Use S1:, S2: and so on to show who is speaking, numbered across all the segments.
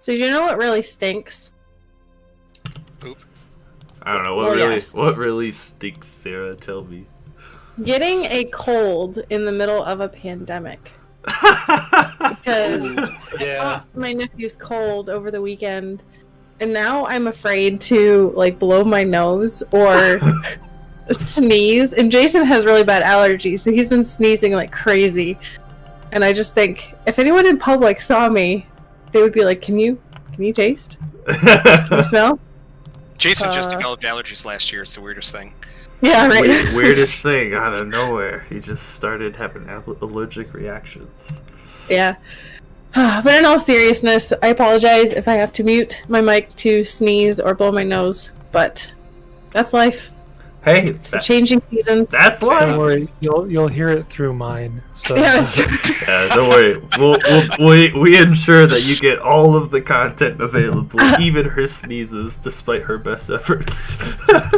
S1: So you know what really stinks?
S2: Poop.
S3: I don't know what really stinks, Sarah. Tell me.
S1: Getting a cold in the middle of a pandemic. Because I caught my nephew's cold over the weekend, and now I'm afraid to like blow my nose or sneeze. And Jason has really bad allergies, so he's been sneezing like crazy. And I just think if anyone in public saw me, they would be like, "Can you taste? Can you smell?"
S2: Jason just developed allergies last year. It's the weirdest thing.
S1: Yeah, right.
S3: Weirdest thing out of nowhere. He just started having allergic reactions.
S1: Yeah. But in all seriousness, I apologize if I have to mute my mic to sneeze or blow my nose, but that's life.
S3: Hey,
S1: it's the changing seasons.
S3: That's life.
S4: Don't worry, you'll hear it through mine. So.
S1: Yeah,
S3: don't worry. We ensure that you get all of the content available, even her sneezes, despite her best efforts.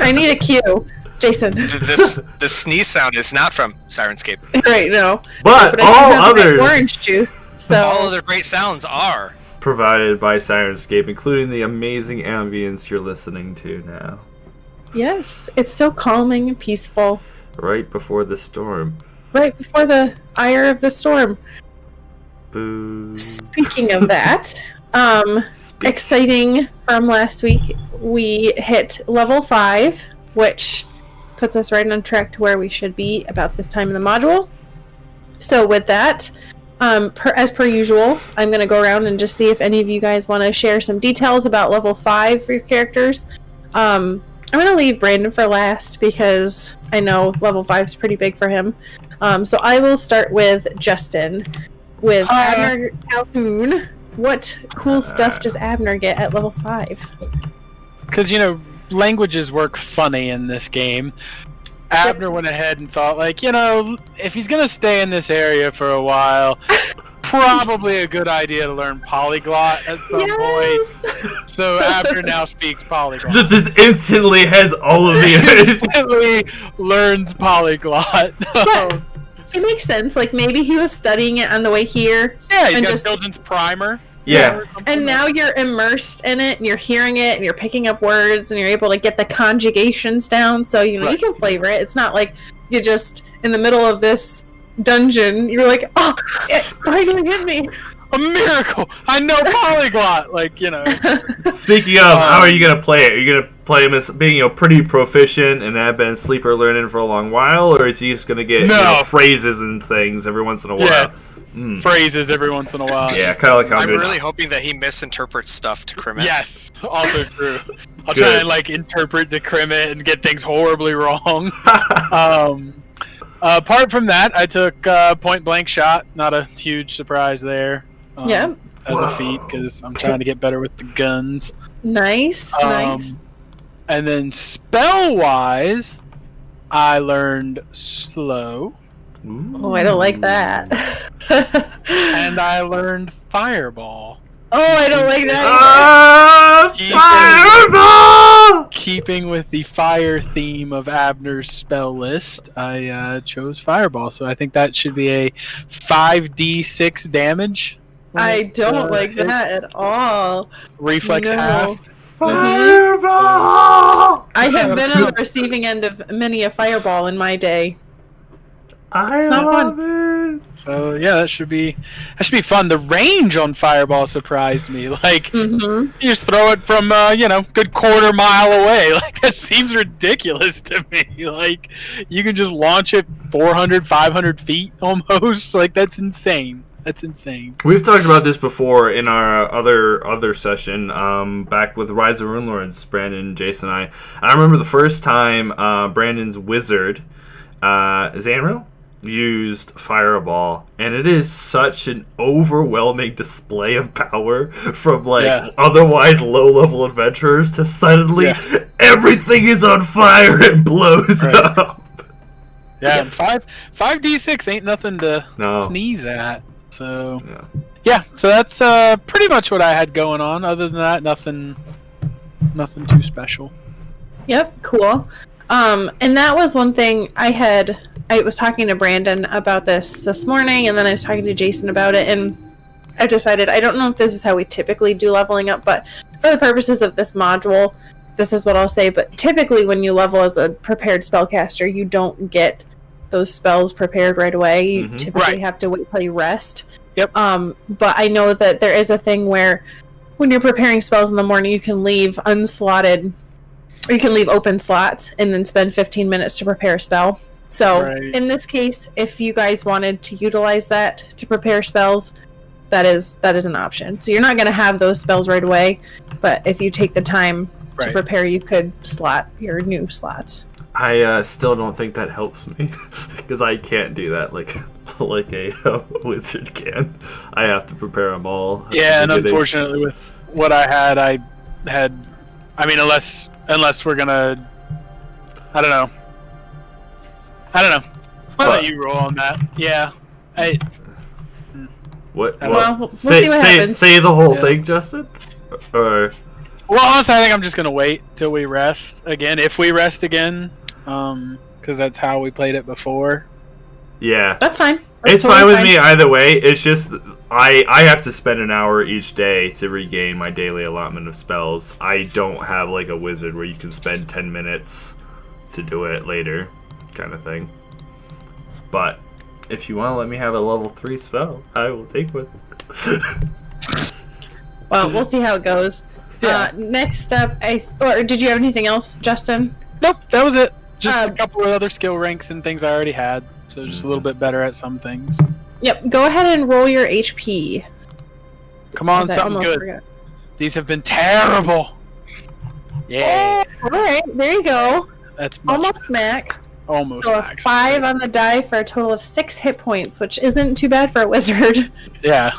S1: I need a cue. Jason.
S2: The sneeze sound is not from Syrinscape.
S1: Right, no.
S3: But all others.
S1: Orange juice. So
S2: all other great sounds are
S3: provided by Syrinscape, including the amazing ambience you're listening to now.
S1: Yes, it's so calming and peaceful.
S3: Right before the storm.
S1: Right before the ire of the storm.
S3: Boo.
S1: Speaking of that, exciting from last week, we hit level 5, which puts us right on track to where we should be about this time in the module. So with that, as per usual, I'm going to go around and just see if any of you guys want to share some details about level 5 for your characters. I'm going to leave Brandon for last because I know level 5 is pretty big for him. So I will start with Justin. With Abner Calhoun, what cool stuff does Abner get at level 5?
S4: Because, languages work funny in this game. Abner went ahead and thought, if he's going to stay in this area for a while, probably a good idea to learn polyglot at some point. So Abner now speaks polyglot.
S3: Just as instantly has all of the...
S4: instantly learns polyglot.
S1: It makes sense. Like, maybe he was studying it on the way here.
S4: Yeah, he's got Children's Primer.
S3: Yeah.
S1: And now you're immersed in it, and you're hearing it, and you're picking up words, and you're able to get the conjugations down, so, you can flavor it. It's not like you're just in the middle of this dungeon. You're like, oh, it finally hit me.
S4: A miracle! I know polyglot!
S3: Speaking of, how are you going to play it? Are you going to play him as being, pretty proficient and have been sleeper learning for a long while, or is he just going to get phrases and things every once in a while?
S4: Yeah. Phrases every once in a while.
S3: Yeah, kind of like how
S2: I'm really hoping that he misinterprets stuff to Crimit.
S4: Yes, also true. I'll try and interpret to Crimit and get things horribly wrong. Apart from that, I took point blank shot. Not a huge surprise there. As a feat because I'm trying to get better with the guns.
S1: Nice.
S4: And then spell wise, I learned slow.
S3: Ooh.
S1: Oh, I don't like that.
S4: And I learned fireball.
S1: Oh, I don't like that
S3: either. Fireball!
S4: Keeping with the fire theme of Abner's spell list, I chose fireball. So I think that should be a 5d6 damage.
S1: I don't like that at all.
S4: Reflex half.
S3: Fireball!
S1: I have been on the receiving end of many a fireball in my day.
S3: I love it.
S4: So yeah, that should be fun. The range on fireball surprised me. You just throw it from good quarter mile away. That seems ridiculous to me. You can just launch it 400, 500 feet almost. That's insane. That's insane.
S3: We've talked about this before in our other session, back with Rise of Runelords, Brandon, Jason, and I remember the first time Brandon's wizard, Zanril, used Fireball, and it is such an overwhelming display of power from otherwise low-level adventurers to suddenly everything is on fire and blows up.
S4: Yeah, and 5d6 ain't nothing to sneeze at. So so that's pretty much what I had going on. Other than that, nothing too special.
S1: Yep, cool. And that was one thing I was talking to Brandon about this morning, and then I was talking to Jason about it, and I've decided, I don't know if this is how we typically do leveling up, but for the purposes of this module, this is what I'll say. But typically when you level as a prepared spellcaster, you don't get those spells prepared right away. You typically have to wait till you rest.
S4: Yep.
S1: But I know that there is a thing where when you're preparing spells in the morning, you can leave unslotted, or you can leave open slots and then spend 15 minutes to prepare a spell. So in this case, if you guys wanted to utilize that to prepare spells, that is an option. So you're not going to have those spells right away, but if you take the time to prepare, you could slot your new slots.
S3: I still don't think that helps me because I can't do that like a wizard can. I have to prepare them all.
S4: Yeah, and unfortunately, with what I had, I mean, unless we're gonna, I don't know. I'll let you roll on that. Yeah,
S3: What?
S1: Well, we'll see what happens.
S3: Say the whole thing, Justin. Or.
S4: Well, honestly, I think I'm just gonna wait till we rest again, if we rest again, because that's how we played it before.
S3: Yeah,
S1: that's fine.
S3: It's fine with me either way. It's just I have to spend an hour each day to regain my daily allotment of spells. I don't have like a wizard where you can spend 10 minutes to do it later, kind of thing. But if you want to let me have a level 3 spell, I will take one.
S1: Well, we'll see how it goes. Yeah. Next up, or did you have anything else, Justin?
S4: Nope, that was it. Just a couple of other skill ranks and things I already had, so just a little bit better at some things.
S1: Yep, go ahead and roll your HP.
S4: Come on, something good. Forgot. These have been terrible. Yeah.
S1: Oh, all right, there you go.
S4: That's
S1: almost maxed.
S4: Almost
S1: so
S4: maxed.
S1: A 5 on the die for a total of 6 hit points, which isn't too bad for a wizard.
S4: Yeah.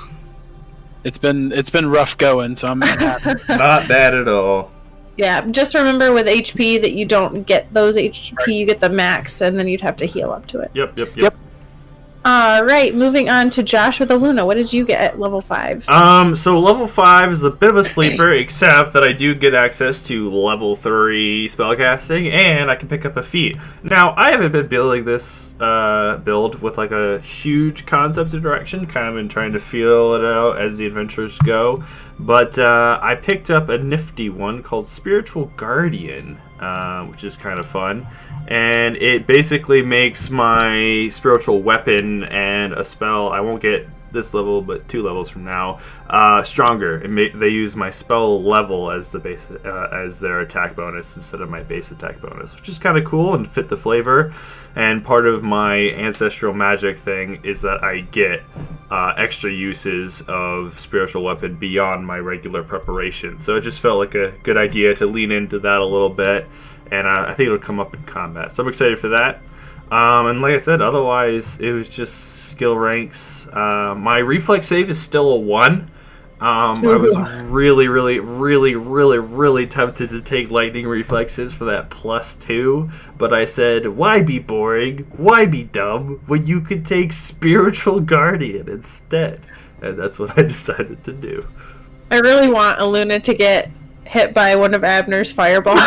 S4: It's been rough going, so I'm happy.
S3: Not bad at all.
S1: Yeah, just remember with HP that you don't get those HP, you get the max, and then you'd have to heal up to it.
S3: Yep.
S1: Alright, moving on to Josh with Aluna. What did you get at level 5?
S3: So level 5 is a bit of a sleeper, except that I do get access to level 3 spellcasting, and I can pick up a feat. Now, I haven't been building this build with like a huge concept of direction, kind of been trying to feel it out as the adventures go, but I picked up a nifty one called Spiritual Guardian, which is kind of fun. And it basically makes my spiritual weapon and a spell, I won't get this level, but 2 levels from now, stronger. They use my spell level as the base, as their attack bonus instead of my base attack bonus, which is kind of cool and fit the flavor. And part of my ancestral magic thing is that I get extra uses of spiritual weapon beyond my regular preparation. So it just felt like a good idea to lean into that a little bit. And I think it'll come up in combat. So I'm excited for that. And like I said, otherwise, it was just skill ranks. My reflex save is still a 1. I was really tempted to take lightning reflexes for that +2. But I said, why be boring? Why be dumb when you could take Spiritual Guardian instead? And that's what I decided to do.
S1: I really want Aluna to get hit by one of Abner's fireballs.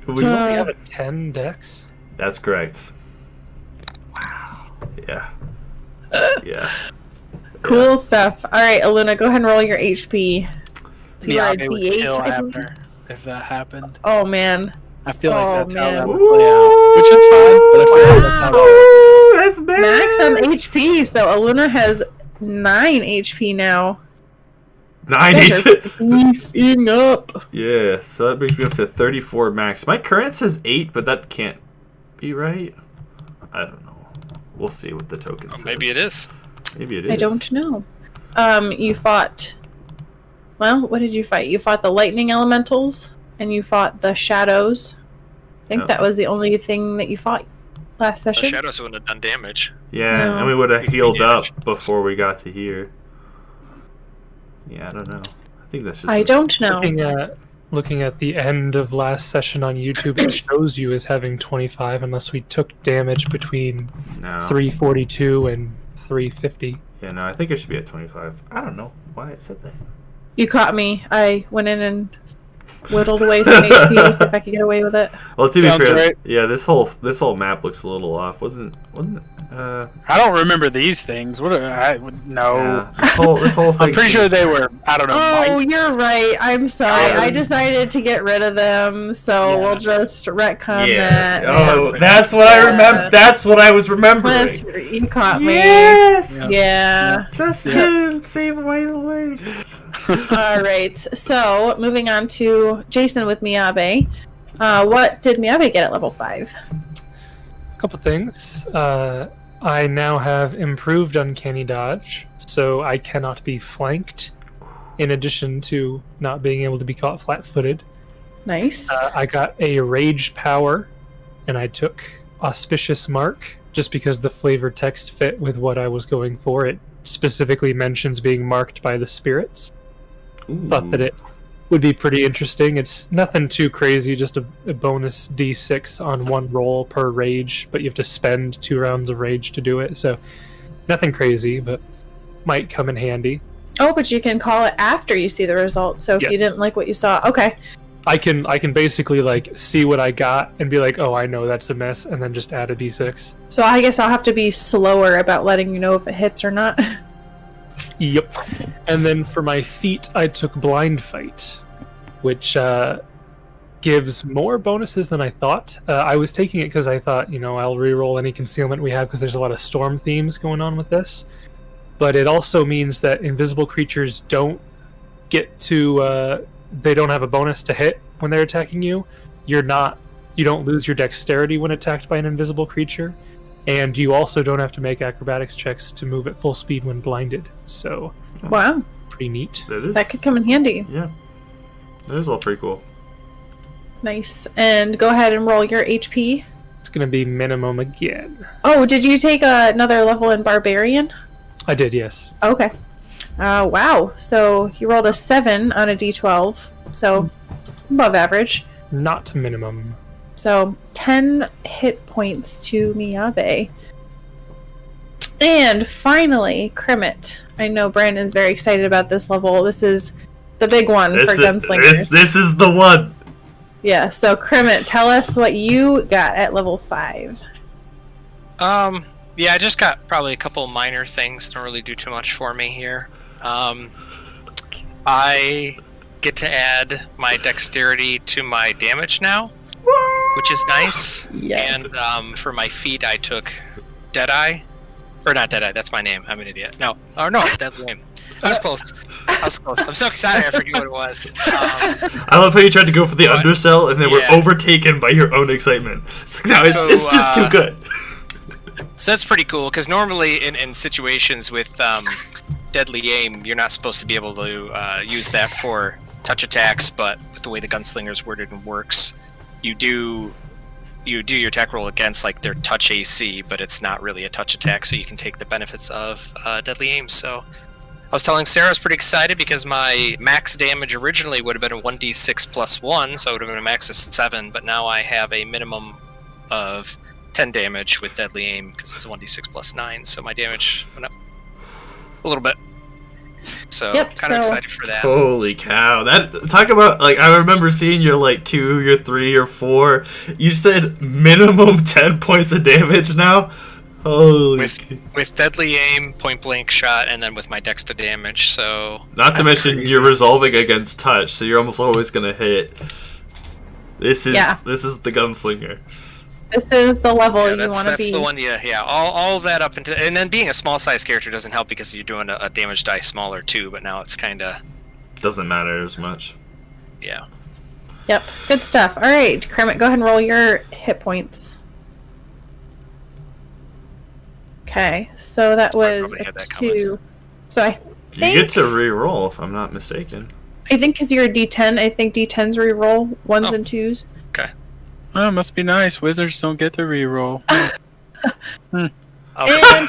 S5: We only have a 10 dex?
S3: That's correct. Wow. Yeah.
S1: Cool stuff. Alright, Aluna, go ahead and roll your HP. So
S4: yeah, I
S1: D8
S4: would kill Abner if that happened.
S1: Oh, man.
S4: I feel like that's how that would
S3: Ooh.
S4: play out. Which is fine, but I feel like that's how
S3: Ooh, that's
S1: max on HP, so Aluna has 9 HP now.
S3: 9 HP.
S1: Eating up.
S3: Yeah, so that brings me up to 34 max. My current says 8, but that can't be right. I don't know. We'll see what the token says.
S2: Maybe it is.
S3: Maybe it is.
S1: I don't know. You fought... Well, what did you fight? You fought the lightning elementals, and you fought the shadows. I think that was the only thing that you fought last session.
S2: The shadows wouldn't have done damage.
S3: Yeah,
S1: No.
S3: and we would have healed up before we got to here. Yeah, I don't know. I think that's just...
S1: I don't know.
S5: Looking at the end of last session on YouTube, it shows you as having 25 unless we took damage between 342 and 350.
S3: Yeah, no, I think it should be at 25. I don't know why it said that.
S1: You caught me. I went in and whittled away some HP to see if I could get away with it.
S3: Well, to be fair,
S4: right.
S3: yeah, this whole map looks a little off. Wasn't it?
S4: I don't remember these things. No.
S3: Yeah. This whole thing.
S4: I'm pretty sure they were, I don't know.
S1: Oh, you're right. I'm sorry. I decided to get rid of them, so we'll just retcon that.
S3: Oh, that's what I remember. That's what I was remembering.
S1: You caught me.
S3: Yes.
S1: Yeah.
S3: Just kidding. Save away the link.
S1: All right. So moving on to Jason with Miyabe. What did Miyabe get at level 5?
S5: A couple things. I now have improved Uncanny Dodge, so I cannot be flanked, in addition to not being able to be caught flat-footed.
S1: Nice.
S5: I got a Rage Power, and I took Auspicious Mark, just because the flavor text fit with what I was going for. It specifically mentions being marked by the spirits.
S3: Ooh.
S5: Thought that it would be pretty interesting. It's nothing too crazy, just a bonus d6 on one roll per rage, but you have to spend 2 rounds of rage to do it, so nothing crazy, but might come in handy.
S1: Oh, but you can call it after you see the result, so if you didn't like what you saw, okay.
S5: I can basically like see what I got and be like, oh, I know that's a miss, and then just add a d6.
S1: So I guess I'll have to be slower about letting you know if it hits or not.
S5: Yep. And then for my feat, I took Blind Fight, which gives more bonuses than I thought. I was taking it because I thought, I'll reroll any concealment we have because there's a lot of storm themes going on with this. But it also means that invisible creatures don't get to... they don't have a bonus to hit when they're attacking you. You don't lose your dexterity when attacked by an invisible creature. And you also don't have to make acrobatics checks to move at full speed when blinded. So,
S1: wow.
S5: Pretty neat.
S1: That could come in handy.
S3: Yeah. That is all pretty cool.
S1: Nice. And go ahead and roll your HP.
S5: It's going to be minimum again.
S1: Oh, did you take another level in Barbarian?
S5: I did, yes.
S1: Okay. Wow. So you rolled a 7 on a d12. So above average.
S5: Not minimum.
S1: So 10 hit points to Miyabe. And finally, Crimit. I know Brandon's very excited about this level. This is the big one for gunslingers.
S3: This is the one.
S1: Yeah, so Crimit, tell us what you got at level 5.
S2: Yeah, I just got probably a couple minor things. Don't really do too much for me here. I get to add my dexterity to my damage now, which is nice.
S1: Yes.
S2: And for my feat, I took Deadeye. Or not Deadeye, that's my name. I'm an idiot. No, Deadly Aim. I was close. I'm so excited I forget what it was.
S3: I love how you tried to go for the undersell and then were overtaken by your own excitement. It's just too good.
S2: So that's pretty cool, because normally in situations with Deadly Aim, you're not supposed to be able to use that for touch attacks, but with the way the Gunslinger's worded and works, you do your attack roll against like their touch AC, but it's not really a touch attack, so you can take the benefits of Deadly Aim. So I was telling Sarah I was pretty excited because my max damage originally would have been a 1d6 plus 1, so it would have been a max of 7, but now I have a minimum of 10 damage with Deadly Aim because it's a 1d6 plus 9, so my damage went up a little bit. So kind of excited for that.
S3: Holy cow. Talk about, like, I remember seeing your, like, 2, your 3, or 4. You said minimum 10 points of damage now? Holy
S2: with Deadly Aim, point blank shot, and then with my dex to damage, so...
S3: Not to mention crazy. You're resolving against touch, so you're almost always gonna hit. This is the Gunslinger.
S1: This is the level you want to be.
S2: That's the one, all of that up into... And then being a small-sized character doesn't help because you're doing a damage die smaller, too, but now it's kind of...
S3: Doesn't matter as much.
S2: Yeah.
S1: Yep, good stuff. All right, Kermit, go ahead and roll your hit points. Okay, so that was a 2. So I think...
S3: You get to re-roll, if I'm not mistaken.
S1: I think because you're a D10, I think D10s re-roll 1s and 2s.
S2: Okay.
S4: Oh, must be nice. Wizards don't get to re-roll.
S1: And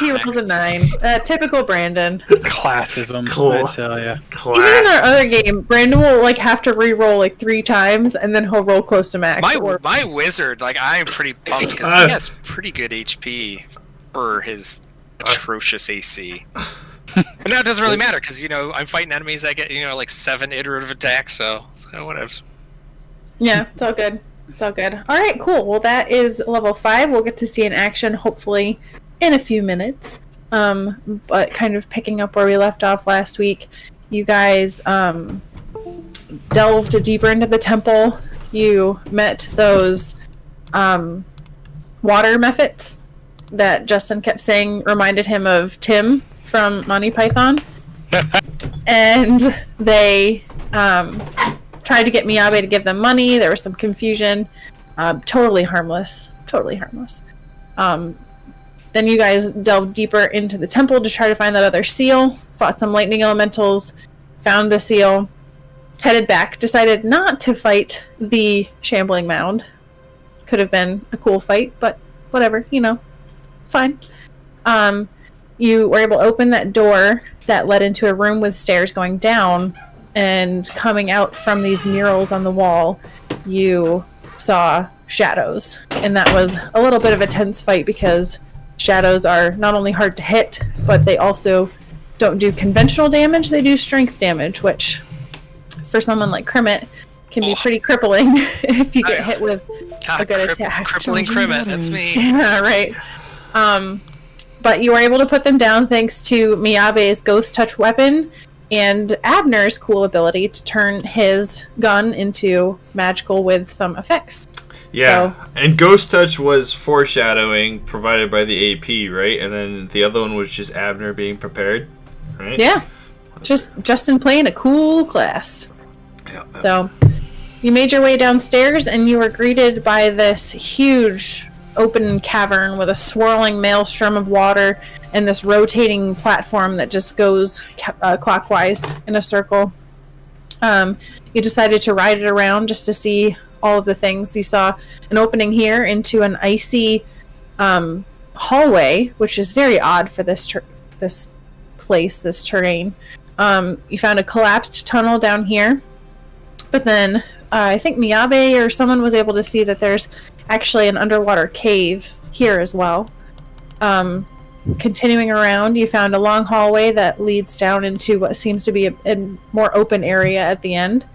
S1: he rolls a 9. Typical Brandon.
S4: Classism, I tell ya.
S1: Even in our other game, Brandon will like have to re-roll like 3 times, and then he'll roll close to max.
S2: My wizard, like, I'm pretty pumped because he has pretty good HP for his atrocious AC. And that doesn't really matter because I'm fighting enemies. I get like 7 iterative attacks, so whatever.
S1: Yeah, it's all good. It's all good. All right, cool. Well, that is level 5. We'll get to see in action hopefully in a few minutes. But kind of picking up where we left off last week, you guys delved deeper into the temple. You met those water mephits that Justin kept saying reminded him of Tim from Monty Python. And they tried to get Miyabe to give them money. There was some confusion. Totally harmless. Then you guys delved deeper into the temple to try to find that other seal, fought some lightning elementals, found the seal, headed back, decided not to fight the shambling mound. Could have been a cool fight, but whatever, fine. You were able to open that door that led into a room with stairs going down, and coming out from these murals on the wall, you saw shadows. And that was a little bit of a tense fight because shadows are not only hard to hit, but they also don't do conventional damage, they do strength damage, which for someone like Krimet can be pretty crippling if you get hit with a good attack.
S2: Crippling Krimet, that's me.
S1: Yeah, right. But you were able to put them down thanks to Miyabe's Ghost Touch weapon and Abner's cool ability to turn his gun into magical with some effects.
S3: Yeah, and Ghost Touch was foreshadowing provided by the AP, right? And then the other one was just Abner being prepared, right?
S1: Yeah, just Justin playing a cool class.
S3: Yeah.
S1: So you made your way downstairs and you were greeted by this huge open cavern with a swirling maelstrom of water and this rotating platform that just goes clockwise in a circle. You decided to ride it around just to see all of the things. You saw an opening here into an icy hallway, which is very odd for this place, this terrain. You found a collapsed tunnel down here, but then I think Miyabe or someone was able to see that there's actually an underwater cave here as well. Continuing around, you found a long hallway that leads down into what seems to be a more open area at the end.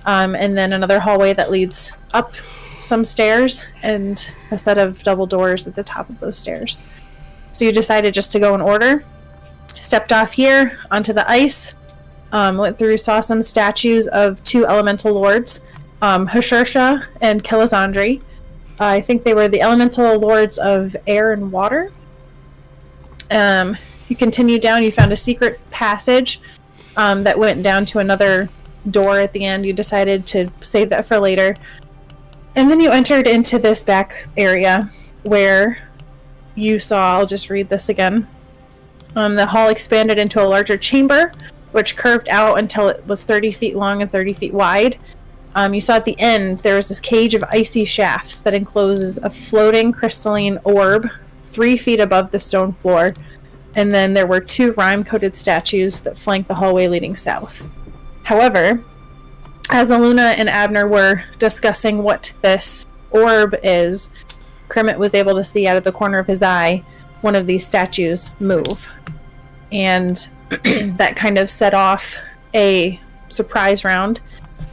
S1: And then another hallway that leads up some stairs and a set of double doors at the top of those stairs. So you decided just to go in order. Stepped off here onto the ice, went through, saw some statues of two elemental lords, Hashirsha and Kilizandri. I think they were the elemental lords of air and water. You continued down, you found a secret passage that went down to another door at the end. You decided to save that for later. And then you entered into this back area where you saw, I'll just read this again. The hall expanded into a larger chamber, which curved out until it was 30 feet long and 30 feet wide. You saw at the end there was this cage of icy shafts that encloses a floating crystalline orb 3 feet above the stone floor. And then there were two rime-coated statues that flanked the hallway leading south. However, as Aluna and Abner were discussing what this orb is, Krimet was able to see out of the corner of his eye one of these statues move. And that kind of set off a surprise round,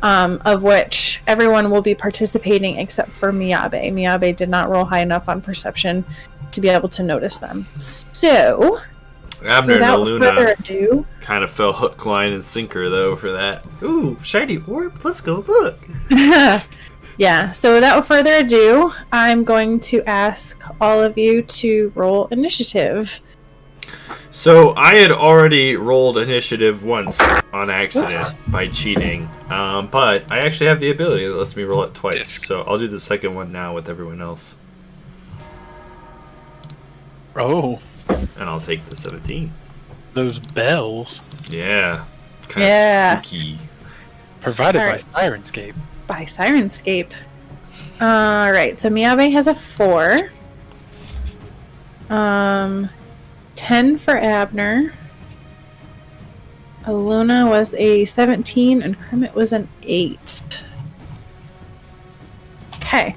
S1: of which everyone will be participating except for Miyabe. Miyabe did not roll high enough on perception to be able to notice them. So,
S3: Abner and
S1: without further
S3: Aluna
S1: ado,
S3: kind of fell hook, line, and sinker, though, for that. Ooh, shiny orb, let's go look.
S1: yeah, so without further ado, I'm going to ask all of you to roll initiative.
S3: So, I had already rolled initiative once on accident by cheating, but I actually have the ability that lets me roll it twice.
S2: Disc.
S3: So, I'll do the second one now with everyone else.
S4: Oh,
S3: And I'll take the 17.
S4: those bells.
S3: Yeah. Kind
S1: Yeah.
S3: of spooky.
S4: Provided by
S1: Start.
S4: Syrinscape.
S1: By Syrinscape. Alright, so Miyabe has a 4. 10 for Abner. Aluna was a 17 and Krimet was an 8. Okay.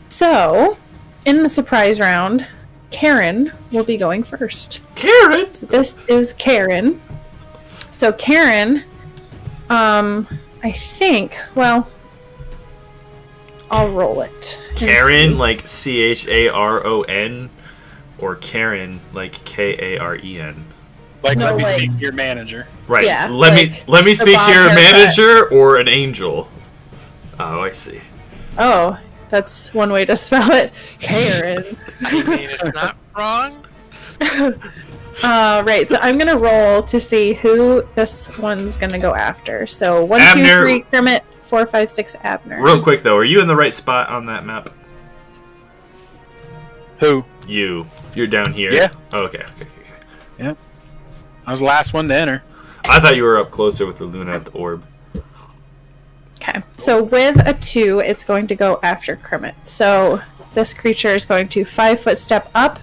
S1: So, in the surprise round, Karen will be going first.
S3: Karen!
S1: So this is Karen. So Karen, I think, well, I'll roll it. and
S3: Karen,
S1: see.
S3: like Charon, or Karen, like Karen.
S4: Like,
S1: No,
S4: let me
S1: like-
S4: speak to your manager.
S3: Right.
S1: Yeah,
S3: let me
S1: the
S3: speak to
S1: bob
S3: your
S1: haircut.
S3: manager or an angel. Oh, I see.
S1: Oh, that's one way to spell it. Karen.
S2: I mean, it's not wrong.
S1: Right, so I'm gonna roll to see who this one's gonna go after. So 1, 2,
S3: Abner.
S1: 3, Kermit, 4, 5, 6, Abner.
S3: Real quick though, are you in the right spot on that map?
S4: Who?
S3: You're down here.
S4: Yeah.
S3: Oh, okay.
S4: Yep. I was the last one to enter.
S3: I thought you were up closer with the Luna at the orb.
S1: Okay, so with a 2, it's going to go after Kermit. So this creature is going to 5-foot step up.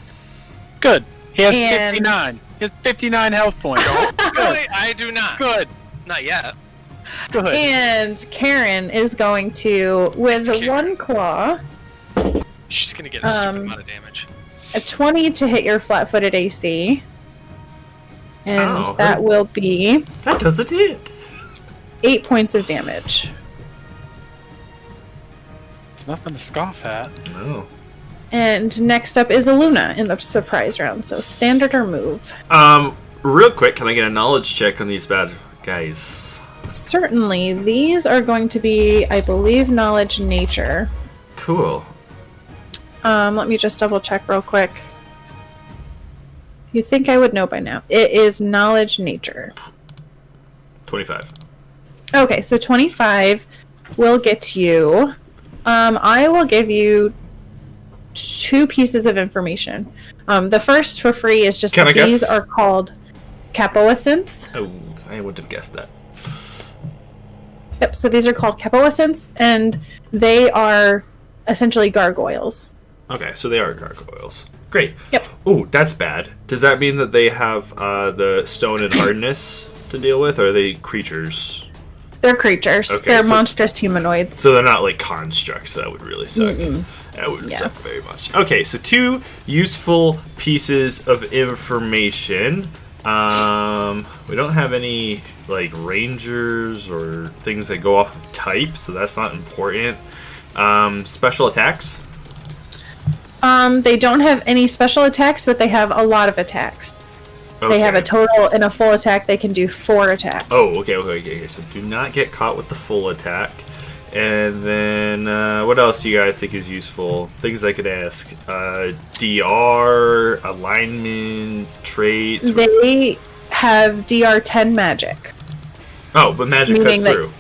S4: Good. He has
S1: And-
S4: 59. He has 59 health points. Good.
S2: I do not.
S4: Good.
S2: Not yet.
S4: Good.
S1: And Karen is going to, with
S2: It's Karen.
S1: 1 claw,
S2: She's gonna get a stupid amount of damage.
S1: a 20 to hit your flat-footed AC. And
S3: Oh,
S1: that will be
S3: That doesn't hit.
S1: 8 points of damage.
S4: It's nothing to scoff at.
S3: No.
S1: And next up is Aluna in the surprise round. So standard or move.
S3: Real quick, can I get a knowledge check on these bad guys?
S1: Certainly, these are going to be, I believe, knowledge nature.
S3: Cool.
S1: Let me just double check real quick. You think I would know by now. It is knowledge nature.
S3: 25.
S1: Okay, so 25 will get you. I will give you 2 pieces of information. The first for free is just
S3: Can
S1: that
S3: I
S1: these
S3: guess?
S1: are called capoessence.
S3: Oh, I would have guessed that.
S1: Yep, so these are called capoessence, and they are essentially gargoyles.
S3: Okay, so they are gargoyles. Great.
S1: Yep.
S3: Ooh, that's bad. Does that mean that they have the stone and hardness to deal with, or are they creatures?
S1: They're creatures.
S3: Okay,
S1: They're
S3: so-
S1: monstrous humanoids.
S3: So they're not like constructs. That would really suck.
S1: Mm-mm.
S3: That would
S1: Yeah.
S3: suck very much. Okay, so 2 useful pieces of information. We don't have any like rangers or things that go off of type, so that's not important. Special attacks.
S1: They don't have any special attacks, but they have a lot of attacks. They have a
S3: Okay.
S1: total, in a full attack, they can do 4 attacks.
S3: Oh, okay. So do not get caught with the full attack. And then, what else do you guys think is useful? Things I could ask. DR, alignment, traits.
S1: They have DR10 magic.
S3: Oh, but magic
S1: Meaning
S3: cuts
S1: that-
S3: through.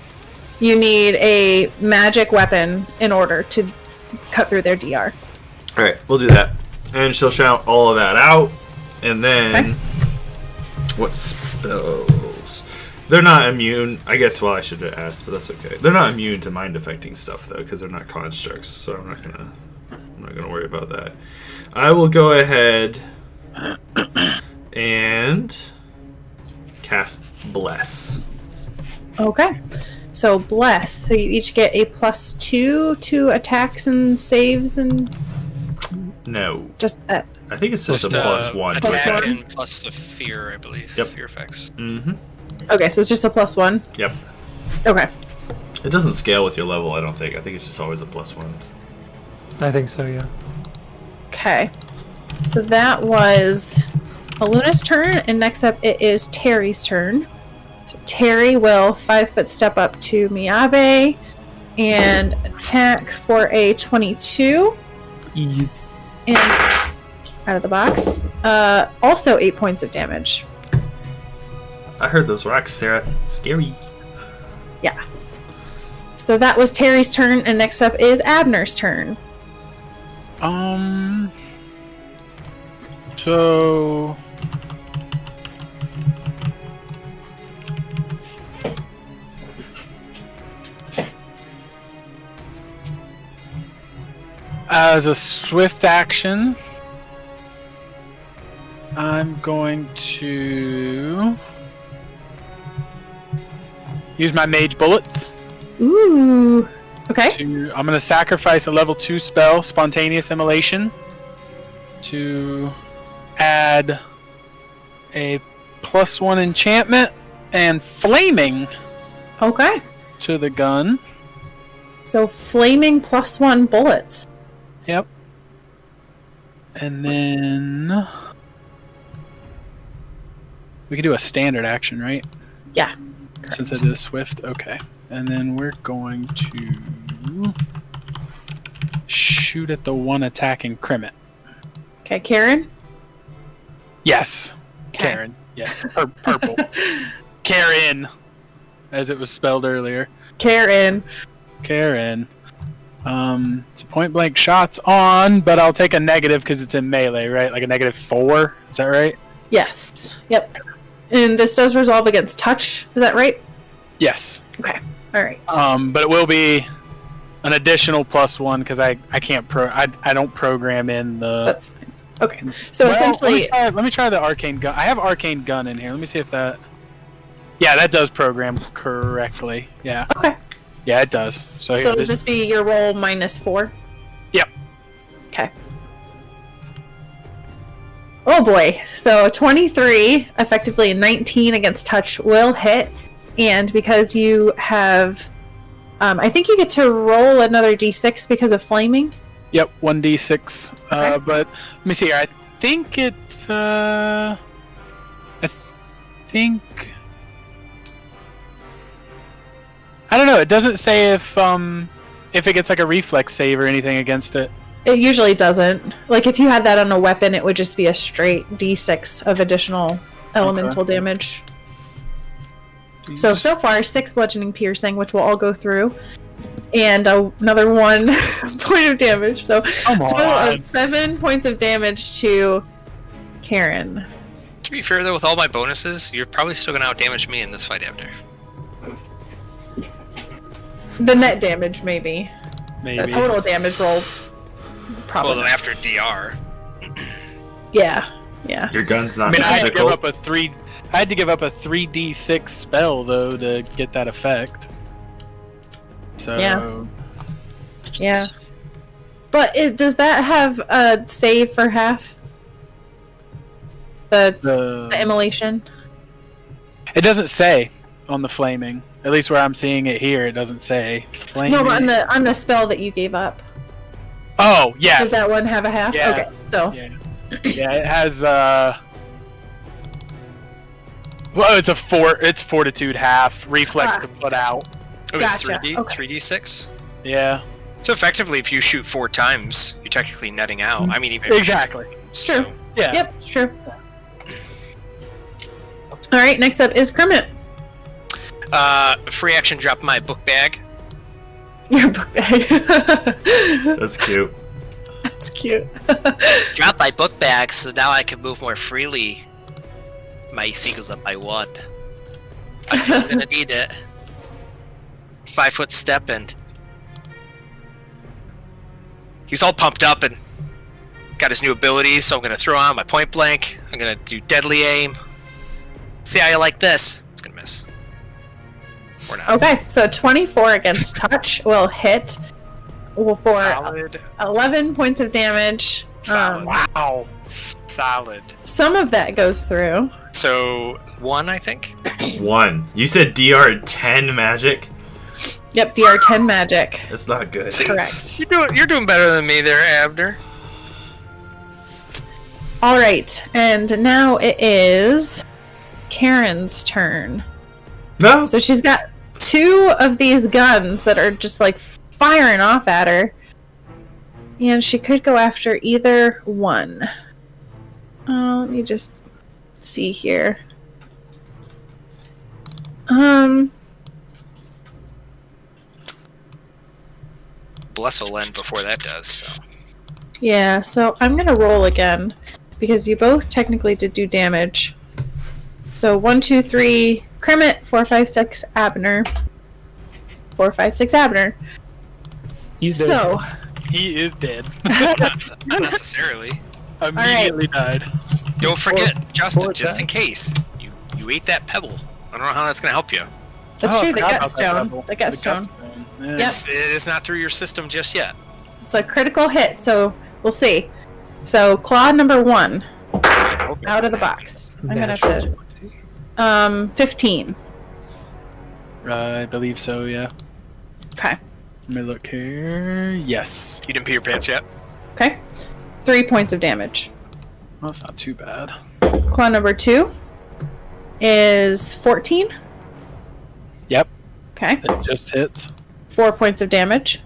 S1: You need a magic weapon in order to cut through their DR.
S3: Alright, we'll do that. And she'll shout all of that out. And then,
S1: Okay.
S3: what spells? They're not immune. I guess, well, I should have asked, but that's okay. They're not immune to mind affecting stuff, though, because they're not constructs. So I'm not gonna worry about that. I will go ahead and cast Bless.
S1: Okay. So bless. So you each get a +2 to attacks and saves and
S3: No,
S1: just that.
S3: I think it's just
S2: Just
S3: a +1.
S1: Plus
S2: attack
S1: one?
S2: and plus the fear, I believe.
S3: Yep.
S2: Fear effects.
S3: Mm-hmm.
S1: Okay, so it's just a +1.
S3: Yep.
S1: Okay.
S3: It doesn't scale with your level, I don't think. I think it's just always a +1.
S5: I think so, yeah.
S1: Okay. So that was Aluna's turn, and next up it is Terry's turn. So Terry will 5-foot step up to Miyabe and attack for a 22.
S5: Yes.
S1: And out of the box. Also 8 points of damage.
S3: I heard those rocks, Sarah. Scary.
S1: Yeah. So that was Terry's turn, and next up is Abner's turn.
S4: So as a swift action, I'm going to use my mage bullets.
S1: Ooh. Okay.
S4: I'm going to sacrifice a level 2 spell, Spontaneous Immolation, to add a +1 enchantment and flaming
S1: Okay.
S4: to the gun.
S1: So flaming +1 bullets.
S4: Yep. And then we could do a standard action, right?
S1: Yeah.
S4: Since I did a swift, okay. And then we're going to shoot at the one attacking Crimit.
S1: Okay, Karen.
S4: Yes,
S1: Okay.
S4: Karen. Yes, purple. Karen, as it was spelled earlier.
S1: Karen.
S4: Karen. It's point blank shots on, but I'll take a negative because it's in melee, right? Like a -4. Is that right?
S1: Yes. Yep. And this does resolve against touch. Is that right?
S4: Yes.
S1: Okay. All right.
S4: But it will be an additional +1 because I can't I don't program in the.
S1: That's fine. Okay. So
S4: Well,
S1: essentially,
S4: let me try the arcane gun. I have arcane gun in here. Let me see if that. Yeah, that does program correctly. Yeah.
S1: okay.
S4: Yeah, it does. So,
S1: So
S4: here,
S1: it'll just be your roll -4.
S4: Yep.
S1: Okay. Oh boy. So 23, effectively a 19 against touch will hit, and because you have, I think you get to roll another d6 because of flaming.
S4: Yep, 1d6.
S1: Okay.
S4: But let me see here. I think it. I think. I don't know. It doesn't say if it gets like a reflex save or anything against it.
S1: It usually doesn't. Like if you had that on a weapon, it would just be a straight d6 of additional elemental damage. So far, 6 bludgeoning piercing, which we'll all go through, and another 1 point of damage. So
S4: Come
S1: total
S4: on.
S1: of 7 points of damage to Karen.
S2: To be fair, though, with all my bonuses, you're probably still going to outdamage me in this fight, Abner.
S1: The net damage, maybe.
S4: Maybe.
S1: The total damage roll, probably.
S2: Well, then after DR.
S1: Yeah. Yeah.
S3: Your gun's not
S4: I mean, I had to give
S3: magical.
S4: up I had to give up a 3d6 spell though to get that effect. So
S1: Yeah. Yeah. But does that have a save for half? The immolation?
S4: It doesn't say on the flaming. At least where I'm seeing it here, it doesn't say flaming.
S1: No, but on the spell that you gave up.
S4: Oh, yes.
S1: Does that one have a half?
S4: Yeah.
S1: Okay, so
S4: Yeah. Yeah, it has well, it's fortitude half, reflex to put out.
S2: It was
S1: Gotcha,
S2: 3D,
S1: okay.
S2: 3d6.
S4: Yeah.
S2: So effectively, if you shoot 4 times, you're technically netting out. I mean, even if you
S4: Exactly.
S2: shoot,
S1: True.
S4: Yeah.
S1: Yep, it's true. Alright, next up is Kermit.
S2: Free action, drop my book bag.
S1: Your book bag.
S3: That's cute.
S1: That's cute.
S2: Drop my book bag so now I can move more freely. My AC goes up by 1. I think I'm gonna need it. 5-foot step and he's all pumped up and got his new abilities, so I'm gonna throw on my point blank. I'm gonna do deadly aim. See how you like this. It's gonna miss. Or not.
S1: Okay, so 24 against touch will hit for
S2: Solid.
S1: 11 points of damage.
S2: Solid.
S4: Wow.
S2: Solid.
S1: Some of that goes through.
S2: So 1, I think.
S3: 1. You said DR 10 magic?
S1: Yep, DR 10 magic.
S3: That's not good.
S1: Correct.
S2: You're doing better than me there, Abner.
S1: Alright, and now it is Karen's turn.
S3: No.
S1: So she's got 2 of these guns that are just like firing off at her. And she could go after either one. Let me just see here.
S2: Bless will end before that does. So.
S1: Yeah, so I'm gonna roll again because you both technically did do damage. So 1, 2, 3, Kermit, 4, 5, 6, Abner. 4, 5, 6, Abner.
S5: He's dead.
S1: So,
S4: He is dead.
S2: Not necessarily.
S4: Immediately died.
S2: Don't forget, Justin,
S5: poor
S2: just in
S5: guy.
S2: case, you ate that pebble. I don't know how that's going to help you.
S1: that's
S4: Oh, I
S1: true, the
S4: forgot
S1: gut
S4: about that
S1: stone.
S4: level.
S1: The gut stone.
S4: Yeah.
S1: Yep.
S2: It is not through your system just yet.
S1: It's a critical hit, so we'll see. So, claw number 1, out of the box. I'm gonna have to... 15.
S4: I believe so, yeah.
S1: Okay.
S4: Let me look here. Yes.
S2: You didn't pee your pants yet?
S1: Okay. 3 points of damage.
S4: That's not too bad.
S1: Claw number 2 is 14.
S4: Yep,
S1: Okay.
S4: it just hits.
S1: 4 points of damage.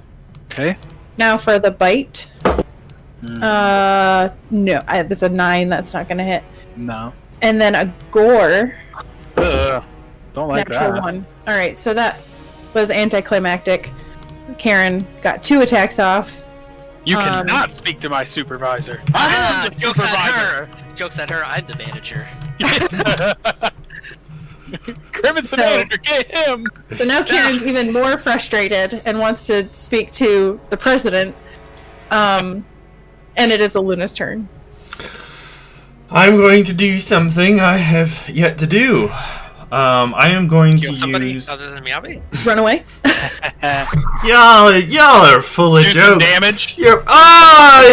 S4: Okay.
S1: Now for the bite. No, there's a 9. That's not going to hit.
S4: No.
S1: And then a gore.
S4: Ugh, don't like
S1: Natural
S4: that.
S1: 1. Alright, so that was anticlimactic. Karen got 2 attacks off.
S4: You cannot speak to my supervisor. I'm the
S2: Jokes at
S4: supervisor.
S2: her. Jokes at her. I'm the manager.
S4: Grim is the manager. Get him.
S1: So now Karen's even more frustrated and wants to speak to the president. And it is Luna's turn.
S3: I'm going to do something I have yet to do. I am going to
S2: Kill somebody
S3: use.
S2: other than Miyabi?
S1: Run away.
S3: Y'all are full of
S4: Do some
S3: jokes.
S4: damage.
S3: You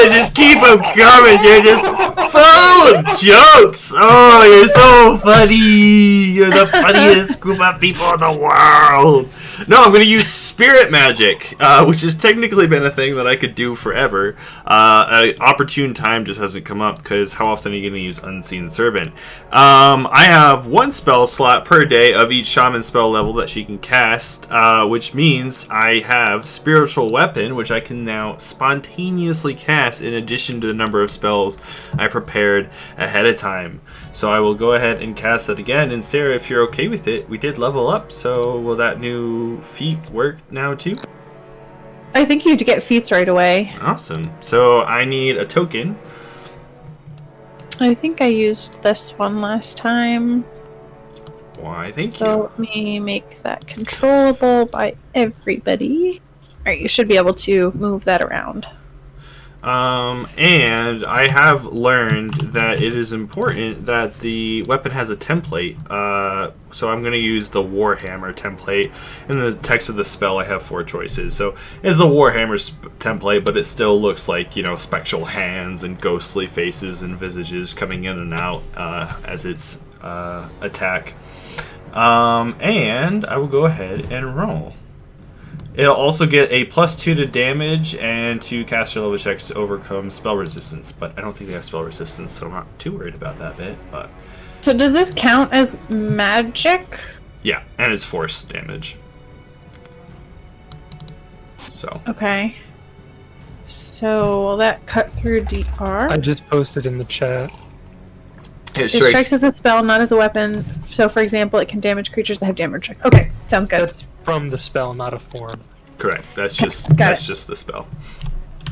S3: just keep them coming. You're just full of jokes. Oh, you're so funny. You're the funniest group of people in the world. No, I'm going to use spirit magic, which has technically been a thing that I could do forever. An opportune time just hasn't come up, because how often are you going to use Unseen Servant? I have 1 spell slot per day of each shaman spell level that she can cast, which means I have Spiritual Weapon, which I can now spontaneously cast in addition to the number of spells I prepared ahead of time. So I will go ahead and cast that again. And Sarah, if you're okay with it, we did level up, so will that new feat work now too?
S1: I think you get feats right away.
S3: Awesome. So I need a token.
S1: I think I used this one last time.
S3: Why, thank
S1: So
S3: you.
S1: let me make that controllable by everybody. Alright, you should be able to move that around.
S3: And I have learned that it is important that the weapon has a template. So I'm going to use the Warhammer template. In the text of the spell, I have 4 choices. So it's the Warhammer template, but it still looks like, spectral hands and ghostly faces and visages coming in and out as its attack. And I will go ahead and roll. It'll also get a +2 to damage and 2 caster level checks to overcome spell resistance. But I don't think they have spell resistance, so I'm not too worried about that bit. But
S1: So does this count as magic?
S3: yeah, and it's force damage. So
S1: Okay. So will that cut through DR?
S5: I just posted in the chat.
S3: it
S1: It strikes as a spell, not as a weapon. So, for example, it can damage creatures that have damage check. Okay, sounds good.
S5: That's from the spell, not a form.
S3: Correct. That's just
S1: Got it.
S3: just the spell.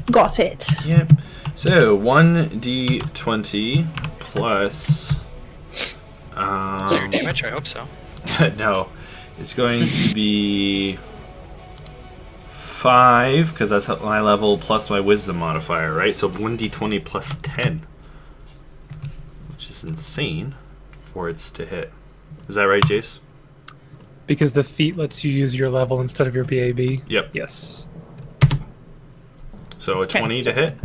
S1: Got it.
S3: Yep. So 1d20 plus.
S2: Is that your damage? I hope so.
S3: No, it's going to be 5 because that's my level plus my wisdom modifier, right? So 1d20 plus 10, which is insane for it to hit. Is that right, Jace?
S5: Because the feat lets you use your level instead of your BAB.
S3: Yep.
S5: Yes.
S3: So a 20 to hit.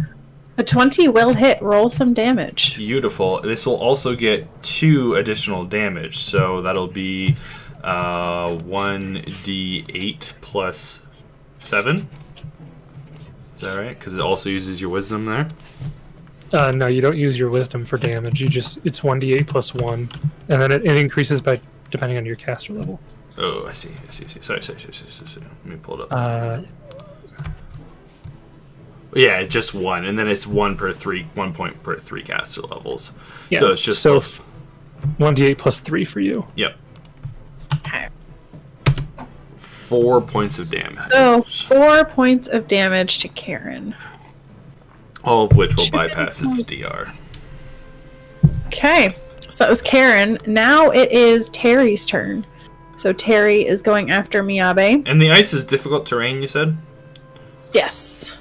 S1: A 20 will hit. Roll some damage.
S3: Beautiful. This will also get 2 additional damage, so that'll be 1d8 plus 7. Is that right? Because it also uses your wisdom there.
S5: No, you don't use your wisdom for damage. It's 1d8 plus 1, and then it increases by depending on your caster level.
S3: Oh, I see. Sorry. Let me pull it up. Yeah, just 1, and then it's 1 point per 3 caster levels.
S5: Yeah.
S3: So it's just
S5: so 1d8 plus 3 for you.
S3: Yep. 4 points of damage.
S1: So, 4 points of damage to Karen.
S3: All of which will bypass its DR.
S1: Okay, so that was Karen. Now it is Terry's turn. So Terry is going after Miyabe.
S3: And the ice is difficult terrain, you said?
S1: Yes.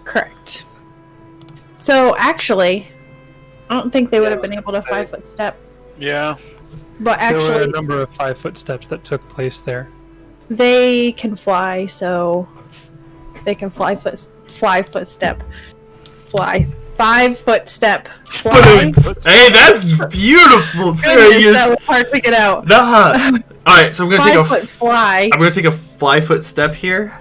S1: Correct. So actually, I don't think they would have been able to 5-foot step.
S4: Yeah.
S1: But
S5: There were a
S1: actually,
S5: number of 5-foot steps that took place there.
S1: they can fly, so they can 5-foot step. 5-foot step. Fly.
S3: Hey, that's beautiful, Sarah.
S1: Goodness, that was hard to get out.
S3: All right, so I'm gonna take
S1: 5-foot fly.
S3: I'm gonna take a 5-foot step here,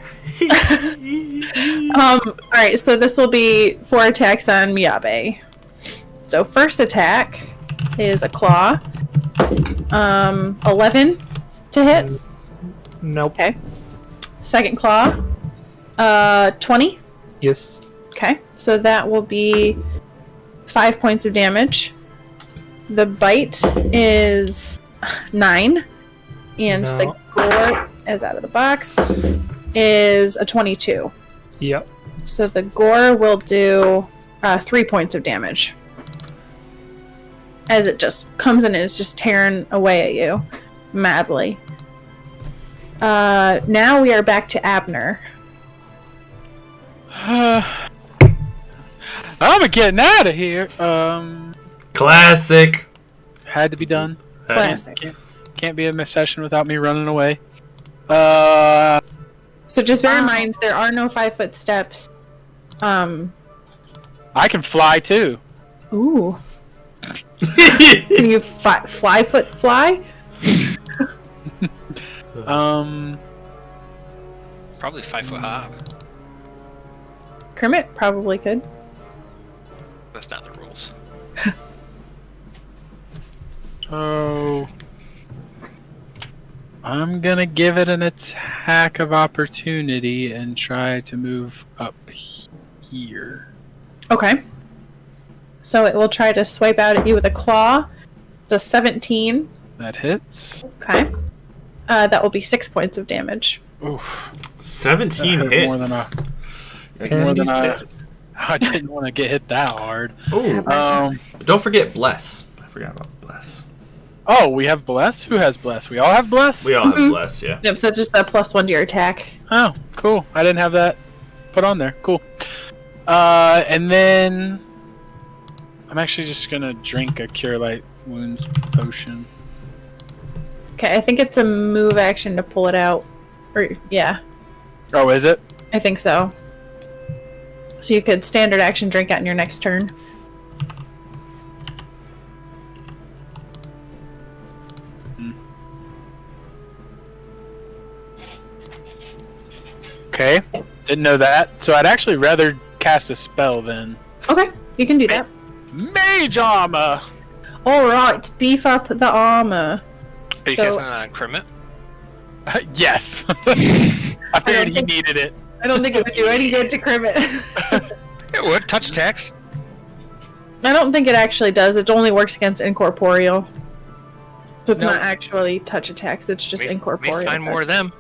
S1: Alright, so this will be 4 attacks on Miyabe. So first attack is a claw. 11 to hit.
S5: Nope.
S1: Okay. Second claw. 20.
S5: Yes.
S1: Okay. So that will be 5 points of damage. The bite is 9. And
S5: No.
S1: the gore is out of the box. Is a 22.
S5: Yep.
S1: So the gore will do 3 points of damage. As it just comes in and is just tearing away at you. Madly. Now we are back to Abner.
S4: I'm getting out of here.
S3: Classic.
S4: Had to be done.
S1: Classic.
S4: Can't be a session without me running away.
S1: So just bear in mind, there are no 5-foot steps.
S4: I can fly too.
S1: Ooh. Can you fly?
S2: Probably 5 foot high.
S1: Kermit probably could.
S2: That's not the rules.
S4: Oh. I'm gonna give it an attack of opportunity and try to move up here.
S1: Okay. So it will try to swipe out at you with a claw. It's a 17.
S4: That hits.
S1: Okay. That will be 6 points of damage.
S4: Oof.
S3: 17
S4: That hurt
S3: hits.
S4: more than I didn't want to get hit that hard.
S3: Oh, don't forget bless. I forgot about bless.
S4: Oh, we have bless. Who has bless? We all have bless.
S3: We all have bless, yeah.
S1: Yep. So just a +1 to your attack.
S4: Oh, cool. I didn't have that put on there. Cool. And then I'm actually just gonna drink a Cure Light Wounds potion.
S1: Okay. I think it's a move action to pull it out. Or yeah,
S4: Oh, is it?
S1: I think so. So you could standard action drink out in your next turn.
S4: Okay. Didn't know that. So I'd actually rather cast a spell then.
S1: Okay, you can do that.
S4: Mage Armor!
S1: Alright, beef up the armor.
S2: Are you
S1: So-
S2: casting that on Kermit?
S4: Yes. I figured he
S1: think-
S4: needed it.
S1: I don't think it would do any good to Kermit.
S2: It would. Touch attacks.
S1: I don't think it actually does. It only works against incorporeal. So it's
S4: No.
S1: not actually touch attacks, it's just
S2: May
S1: incorporeal.
S2: find more of them.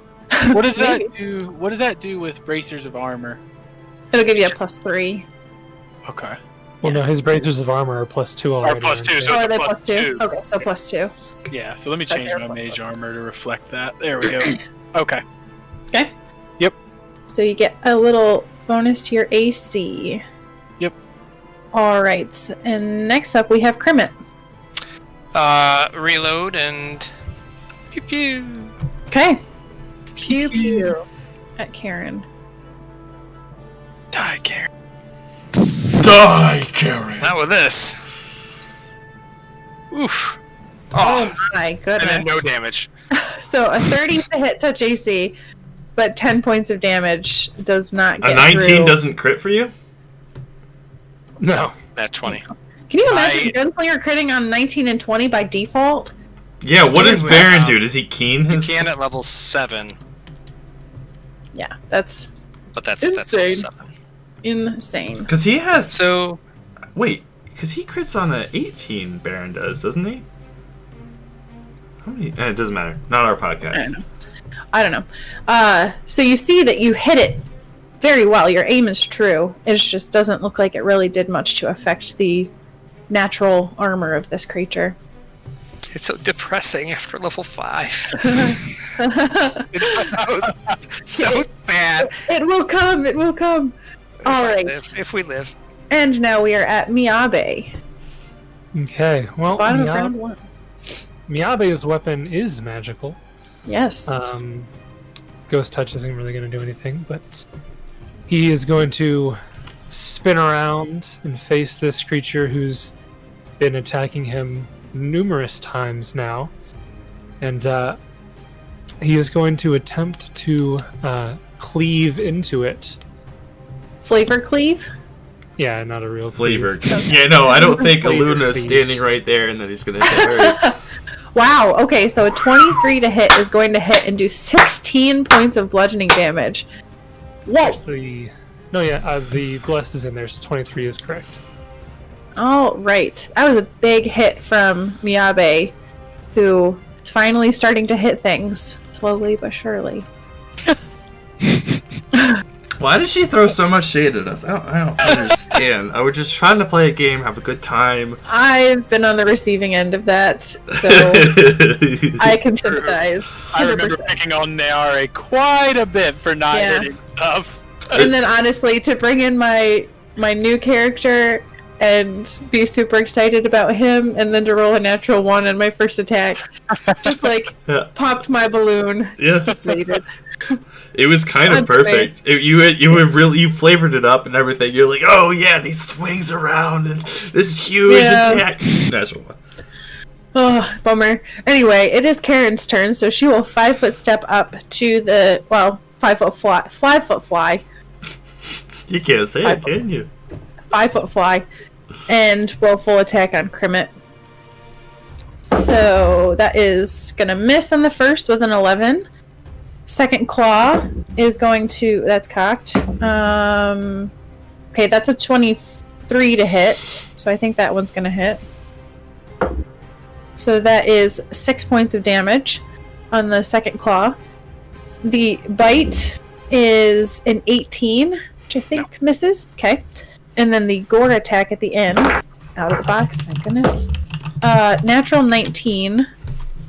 S4: What does
S1: Maybe.
S4: that do? What does that do with bracers of armor?
S1: It'll give you a +3.
S4: Okay.
S5: Well, no, his bracers of armor are +2 already.
S4: +2,
S5: aren't
S4: so-
S5: they?
S1: Oh, are they
S4: plus
S1: +2?
S4: two.
S1: Okay, so +2.
S4: Yeah, so let me
S1: But
S4: change
S1: they're
S4: my
S1: plus
S4: mage
S1: one.
S4: armor to reflect that. There we go. Okay.
S1: Okay?
S4: Yep.
S1: So you get a little bonus to your AC.
S4: Yep.
S1: Alright, and next up we have Kermit.
S2: Reload and pew pew.
S1: Okay. Pew pew. At Karen.
S4: Die, Karen.
S3: Die, Karen.
S2: Not with this. Oof.
S1: Oh
S2: Oh,
S1: my
S2: and
S1: goodness.
S2: then no damage.
S1: So a 30 to hit touch AC, but 10 points of damage does not get
S3: A 19
S1: through.
S3: doesn't crit for you?
S5: No.
S2: Nat 20.
S1: Can you imagine
S2: I-
S1: Gunslinger critting on 19 and 20 by default?
S3: Yeah, what does
S2: Wait,
S3: Baron do? Does he keen his...
S2: Can at level 7,
S1: Yeah, that's
S2: but that's level
S1: Insane.
S2: 7.
S1: insane.
S3: Because he has...
S2: So,
S3: Wait, because he crits on a 18, Baron does, doesn't he? How many... it doesn't matter. Not our podcast.
S1: I don't know. So you see that you hit it very well. Your aim is true. It just doesn't look like it really did much to affect the natural armor of this creature.
S2: it's so depressing after level 5. It's so sad.
S1: It will come. It will come. All right.
S2: If we live.
S1: And now we are at Miyabe.
S5: Okay. Well,
S1: Bottom of round 1.
S5: Miyabe's weapon is magical.
S1: Yes.
S5: Ghost Touch isn't really going to do anything, but he is going to spin around and face this creature who's been attacking him numerous times now. And he is going to attempt to cleave into it.
S1: Flavor cleave?
S5: Yeah, not a real
S3: Flavor.
S5: cleave.
S3: Yeah, no, I don't think
S5: Flavor
S3: Aluna's
S5: cleave.
S3: standing right there and then he's gonna hit her.
S1: Wow, okay, so a 23 to hit is going to hit and do 16 points of bludgeoning damage. Whoa!
S5: Actually, no, yeah, the bless is in there, so 23 is correct.
S1: All right. That was a big hit from Miyabe, who is finally starting to hit things, slowly but surely.
S3: Why did she throw so much shade at us? I don't understand. I was just trying to play a game, have a good time.
S1: I've been on the receiving end of that, so I can sympathize.
S4: I remember
S1: 100%.
S4: picking on Nayare quite a bit for not
S1: Yeah.
S4: hitting stuff.
S1: And then honestly, to bring in my new character and be super excited about him, and then to roll a natural 1 on my first attack, just like
S3: Yeah.
S1: popped my balloon.
S3: Yeah.
S1: Just deflated.
S3: It was kind of
S1: I'm
S3: perfect. You flavored it up and everything. You're like, oh yeah, and he swings around and this huge
S1: Yeah.
S3: attack. Natural one.
S1: Oh, bummer. Anyway, it is Karen's turn, so she will 5-foot step up to the 5-foot fly.
S3: You can't say
S1: I-
S3: it, can you?
S1: 5-foot fly, and roll full attack on Krimmit. So that is gonna miss on the first with an 11. Second claw is going to, that's cocked. Okay, that's a 23 to hit, so I think that one's gonna hit. So that is 6 points of damage on the second claw. The bite is an 18, which I think misses. Okay. And then the gore attack at the end, out of the box, my goodness. Natural 19,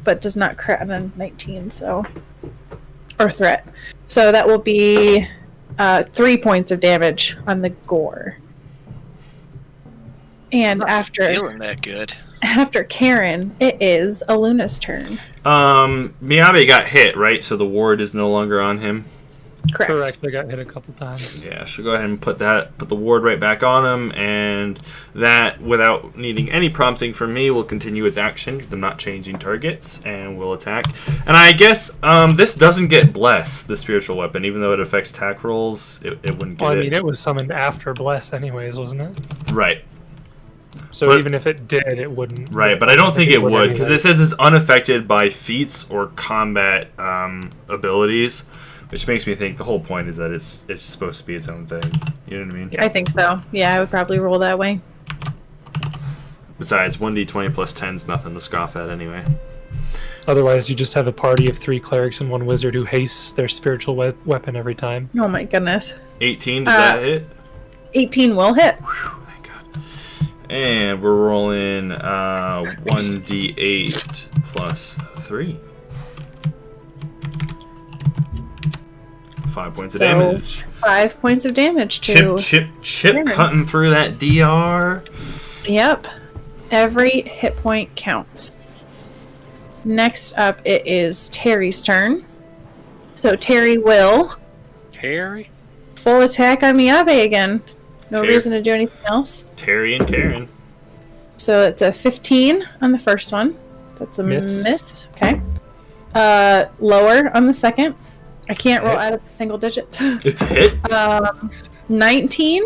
S1: but does not crit on a 19, so. Or threat. So that will be 3 points of damage on the gore. And after
S2: Feeling that good.
S1: Karen, it is Aluna's turn.
S3: Miyabe got hit, right? So the ward is no longer on him.
S1: Correct.
S5: I got hit a couple times.
S3: Yeah, she'll go ahead and put the ward right back on him, and that, without needing any prompting from me, will continue its action because I'm not changing targets, and will attack. And I guess this doesn't get blessed, the spiritual weapon, even though it affects attack rolls. It wouldn't get
S5: Well, I
S3: it.
S5: mean, it was summoned after bless anyways, wasn't it?
S3: Right.
S5: So
S3: But-
S5: even if it did, it wouldn't.
S3: Right, but I don't think it would, because
S5: anyway.
S3: it says it's unaffected by feats or combat abilities, which makes me think the whole point is that it's supposed to be its own thing. You know what I mean?
S1: I think so. Yeah, I would probably roll that way.
S3: Besides, 1d20 plus 10 is nothing to scoff at anyway.
S5: Otherwise, you just have a party of 3 clerics and 1 wizard who hastes their spiritual weapon every time.
S1: Oh my goodness.
S3: 18, does that hit?
S1: 18 will hit.
S3: Thank God. And we're rolling 1d8 plus 3. 5 points of
S1: So,
S3: damage.
S1: 5 points of damage to.
S3: Chip
S1: Karen.
S3: cutting through that DR.
S1: Yep. Every hit point counts. Next up, it is Terry's turn. So Terry will
S4: Terry?
S1: full attack on Miyabe again. No
S3: Terry.
S1: reason to do anything else.
S3: Terry and Karen.
S1: So it's a 15 on the first one. That's a
S5: Miss.
S1: miss. Okay. Lower on the second. I can't roll out of the single digits.
S3: It's a hit.
S1: 19.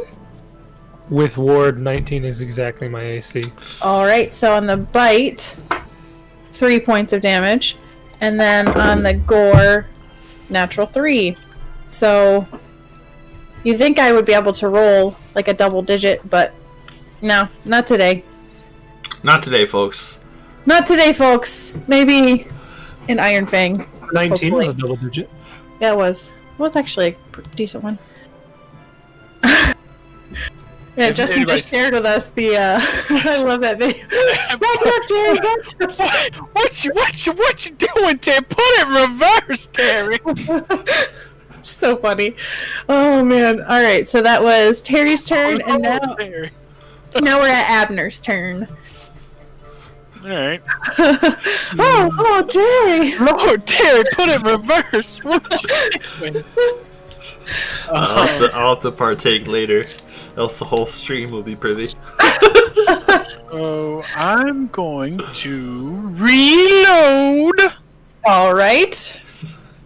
S5: With ward, 19 is exactly my AC.
S1: All right. So on the bite, 3 points of damage, and then on the gore, natural 3. So you think I would be able to roll like a double digit, but no, not today.
S3: Not today, folks.
S1: Not today, folks. Maybe an Iron Fang.
S5: 19 was a
S1: Hopefully.
S5: double digit.
S1: Yeah, it was. It was actually a decent one. Yeah,
S4: If
S1: Justin
S4: anybody-
S1: just shared with us the. I love that video. Back up, Terry. Back up.
S4: What you doing, Terry? Put it in reverse, Terry.
S1: So funny. Oh man. All right. So that was Terry's turn, and
S4: Terry.
S1: now we're at Abner's turn.
S4: All right.
S1: Oh, Terry.
S4: Lord, Terry, put it in reverse. What you doing?
S3: I'll have to partake later, else the whole stream will be privy.
S4: So I'm going to reload
S1: All right.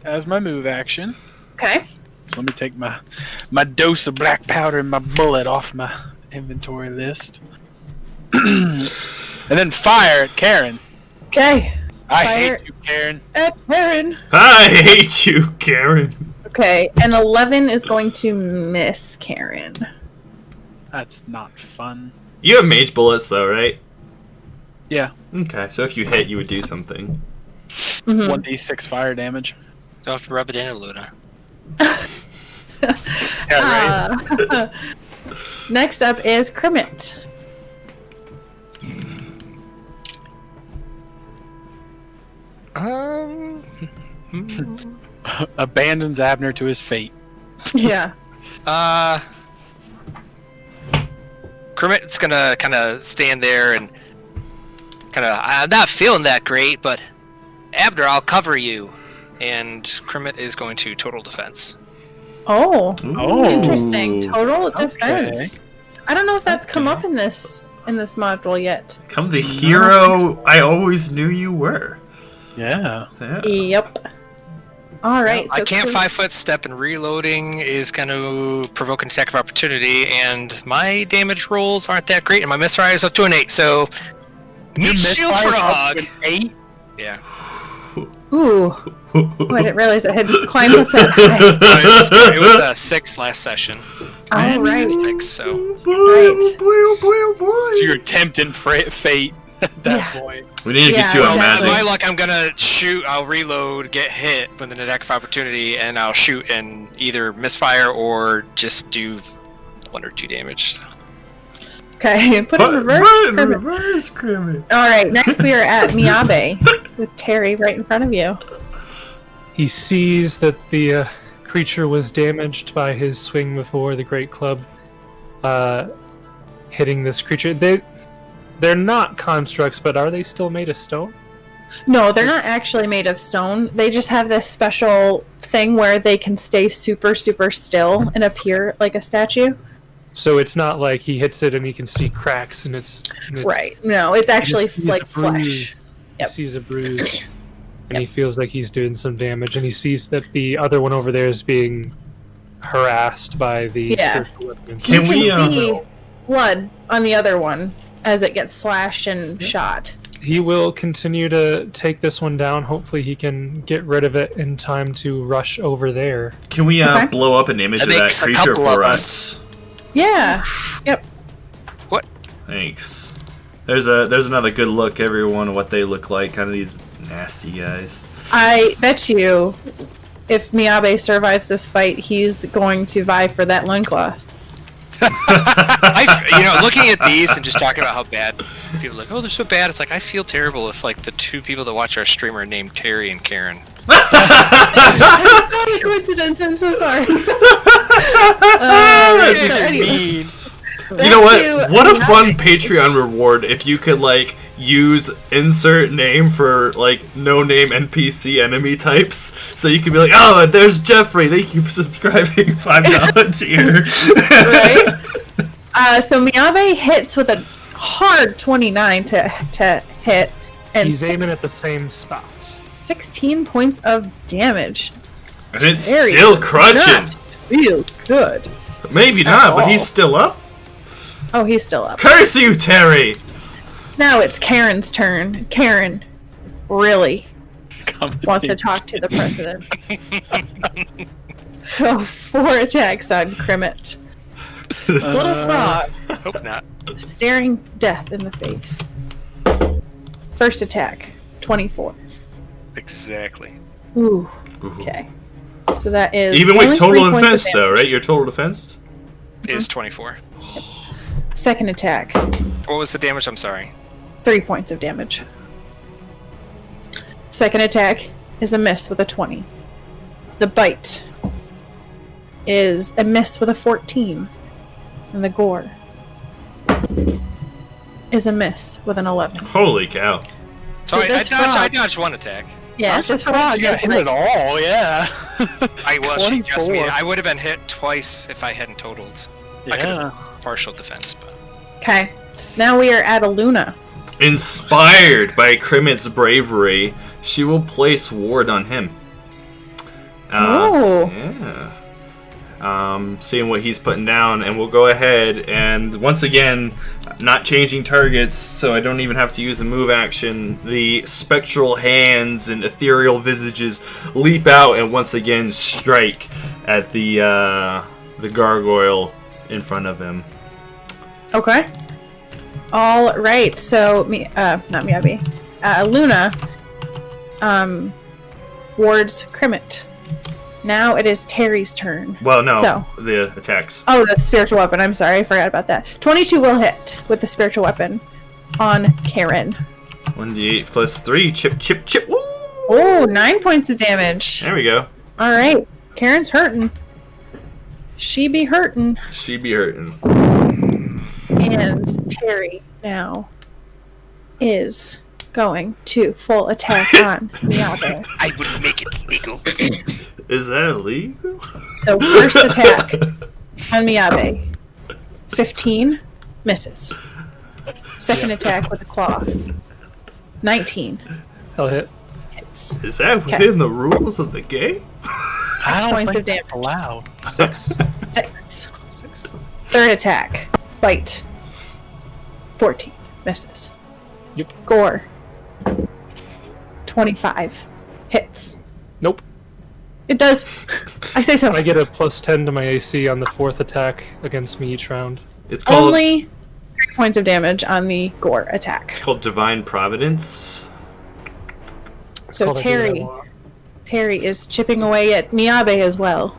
S4: as my move action.
S1: Okay.
S4: So let me take my dose of black powder and my bullet off my inventory list. And then fire at Karen.
S1: Okay.
S4: I
S1: Fire
S4: hate you, Karen.
S1: at Karen.
S3: I hate you, Karen.
S1: Okay, and 11 is going to miss Karen.
S4: That's not fun.
S3: You have mage bullets, though, right?
S4: Yeah.
S3: Okay, so if you hit, you would do something.
S4: 1d6 fire damage.
S2: Don't have to rub it in, Luna.
S4: Yeah, right.
S1: Next up is Kermit.
S4: Abandons Abner to his fate.
S1: Yeah.
S2: Kermit's gonna kind of stand there and I'm not feeling that great, but Abner, I'll cover you. And Kermit is going to total defense.
S1: Oh.
S4: Oh.
S1: Interesting. Total defense. I don't know if that's come up in this module yet.
S3: Come the hero I always knew you were.
S4: Yeah.
S1: Yep. All right.
S2: I can't 5-foot step, and reloading is going to provoke an attack of opportunity, and my damage rolls aren't that great, and my misfire is up to an 8, so
S4: You
S2: shield for a hug.
S4: 8?
S2: Yeah.
S1: Ooh. Oh, I didn't realize I had climbed up that high.
S2: It was a 6 last session.
S1: All right.
S2: 6, so
S1: Right.
S4: So you're tempting fate at that point.
S3: We need to get you
S1: Yeah,
S3: on
S1: exactly.
S2: my
S3: magic.
S2: luck, I'm gonna shoot. I'll reload, get hit with an attack of opportunity, and I'll shoot and either misfire or just do 1 or 2 damage.
S1: Okay. Put in reverse. Kermit.
S3: Reverse Kermit.
S1: All right. Next, we are at Miyabe with Terry right in front of you.
S5: He sees that the creature was damaged by his swing before the great club hitting this creature. They're not constructs, but are they still made of stone?
S1: No, they're not actually made of stone. They just have this special thing where they can stay super, super still and appear like a statue.
S5: So it's not like he hits it and he can see cracks and it's
S1: Right. No, it's actually
S5: sees
S1: like
S5: a bruise.
S1: flesh.
S5: He
S1: Yep.
S5: sees a bruise and he feels like he's doing some damage, and he sees that the other one over there is being harassed by the
S1: Yeah.
S5: spiritual weapons.
S3: Can
S1: You
S3: we,
S1: can see blood on the other one as it gets slashed and shot.
S5: He will continue to take this one down. Hopefully he can get rid of it in time to rush over there.
S3: Can we
S1: Okay.
S3: blow up an image
S2: That
S3: of that
S2: makes a
S3: creature
S2: couple
S3: for
S2: of
S3: us?
S1: Yeah. Yep.
S2: What?
S3: Thanks. There's another good look, everyone, what they look like. Kind of these nasty guys.
S1: I bet you if Miyabe survives this fight, he's going to vie for that loincloth.
S2: Looking at these and just talking about how bad people are like, oh, they're so bad. It's like I feel terrible if like the 2 people that watch our stream are named Terry and Karen.
S1: Not a coincidence, I'm so sorry. Anyway.
S3: You know what?
S1: Back to
S3: What a
S1: Miyabe.
S3: fun Patreon reward if you could like use insert name for like no name NPC enemy types. So you could be like, oh, there's Jeffrey. Thank you for subscribing. $5 tier.
S1: Right? So Miyabe hits with a hard 29 to hit, and
S5: He's aiming at the same spot.
S1: 16 points of damage.
S3: And it's
S1: Terry
S3: still
S1: does
S3: crunching.
S1: not feel good.
S3: Maybe not, but
S1: all.
S3: he's still up.
S1: Oh, he's still up.
S3: Curse you, Terry!
S1: Now it's Karen's turn. Karen really wants to talk to the president. So 4 attacks on Kermit. Little frog
S2: Hope not.
S1: staring death in the face. First attack, 24.
S2: Exactly.
S1: Ooh. Okay. So that is
S3: Even
S1: only
S3: with
S1: 3
S3: total
S1: points of
S3: defense,
S1: damage.
S3: though, right? Your total defense?
S2: Is 24.
S1: Second attack,
S2: What was the damage? I'm sorry.
S1: 3 points of damage. Second attack is a miss with a 20. The bite is a miss with a 14. And the gore is a miss with an 11.
S3: Holy cow.
S2: So I
S1: this
S2: dodged
S1: frog-
S2: 1 attack.
S1: Yeah,
S4: I'm
S1: this
S4: surprised
S1: frog
S4: you got
S1: is
S4: hit
S1: like,
S4: at all, yeah.
S2: She just me.
S4: 24.
S2: I would have been hit twice if I hadn't totaled. I could
S4: Yeah.
S2: have partial defense, but
S1: okay. Now we are at Aluna.
S3: Inspired by Kermit's bravery, she will place ward on him.
S1: Oh.
S3: Yeah. seeing what he's putting down, and we'll go ahead and once again, not changing targets, so I don't even have to use the move action. The spectral hands and ethereal visages leap out and once again strike at the gargoyle in front of him.
S1: Okay. All right. So not Miyabi. Luna wards Crimit. Now it is Terry's turn.
S3: Well, no,
S1: So,
S3: the attacks.
S1: oh, the spiritual weapon. I'm sorry, I forgot about that. 22 will hit with the spiritual weapon on Karen.
S3: 1d8 plus 3. Chip, chip, chip. Woo!
S1: Oh, 9 points of damage.
S3: There we go.
S1: All right. Karen's hurting. She be hurting.
S3: She be hurting.
S1: And Terry now is going to full attack on Miyabe.
S2: I would make it legal.
S3: Is that illegal?
S1: So first attack on Miyabe. 15 misses. Second attack with a claw. 19
S5: I'll hit.
S1: hits.
S3: Is that within the rules of the game?
S4: I don't
S1: points
S4: think
S1: of damage.
S4: that's allowed.
S5: 6.
S1: 6. Third attack. Bite. 14 misses.
S5: Yep.
S1: Gore. 25 hits.
S5: Nope.
S1: It does. I say so.
S5: I get a plus 10 to my AC on the 4th attack against me each round.
S3: It's called
S1: Only 3 points of damage on the Gore attack.
S3: Divine Providence.
S1: So
S5: Called
S1: Terry is chipping away at Miyabe as well.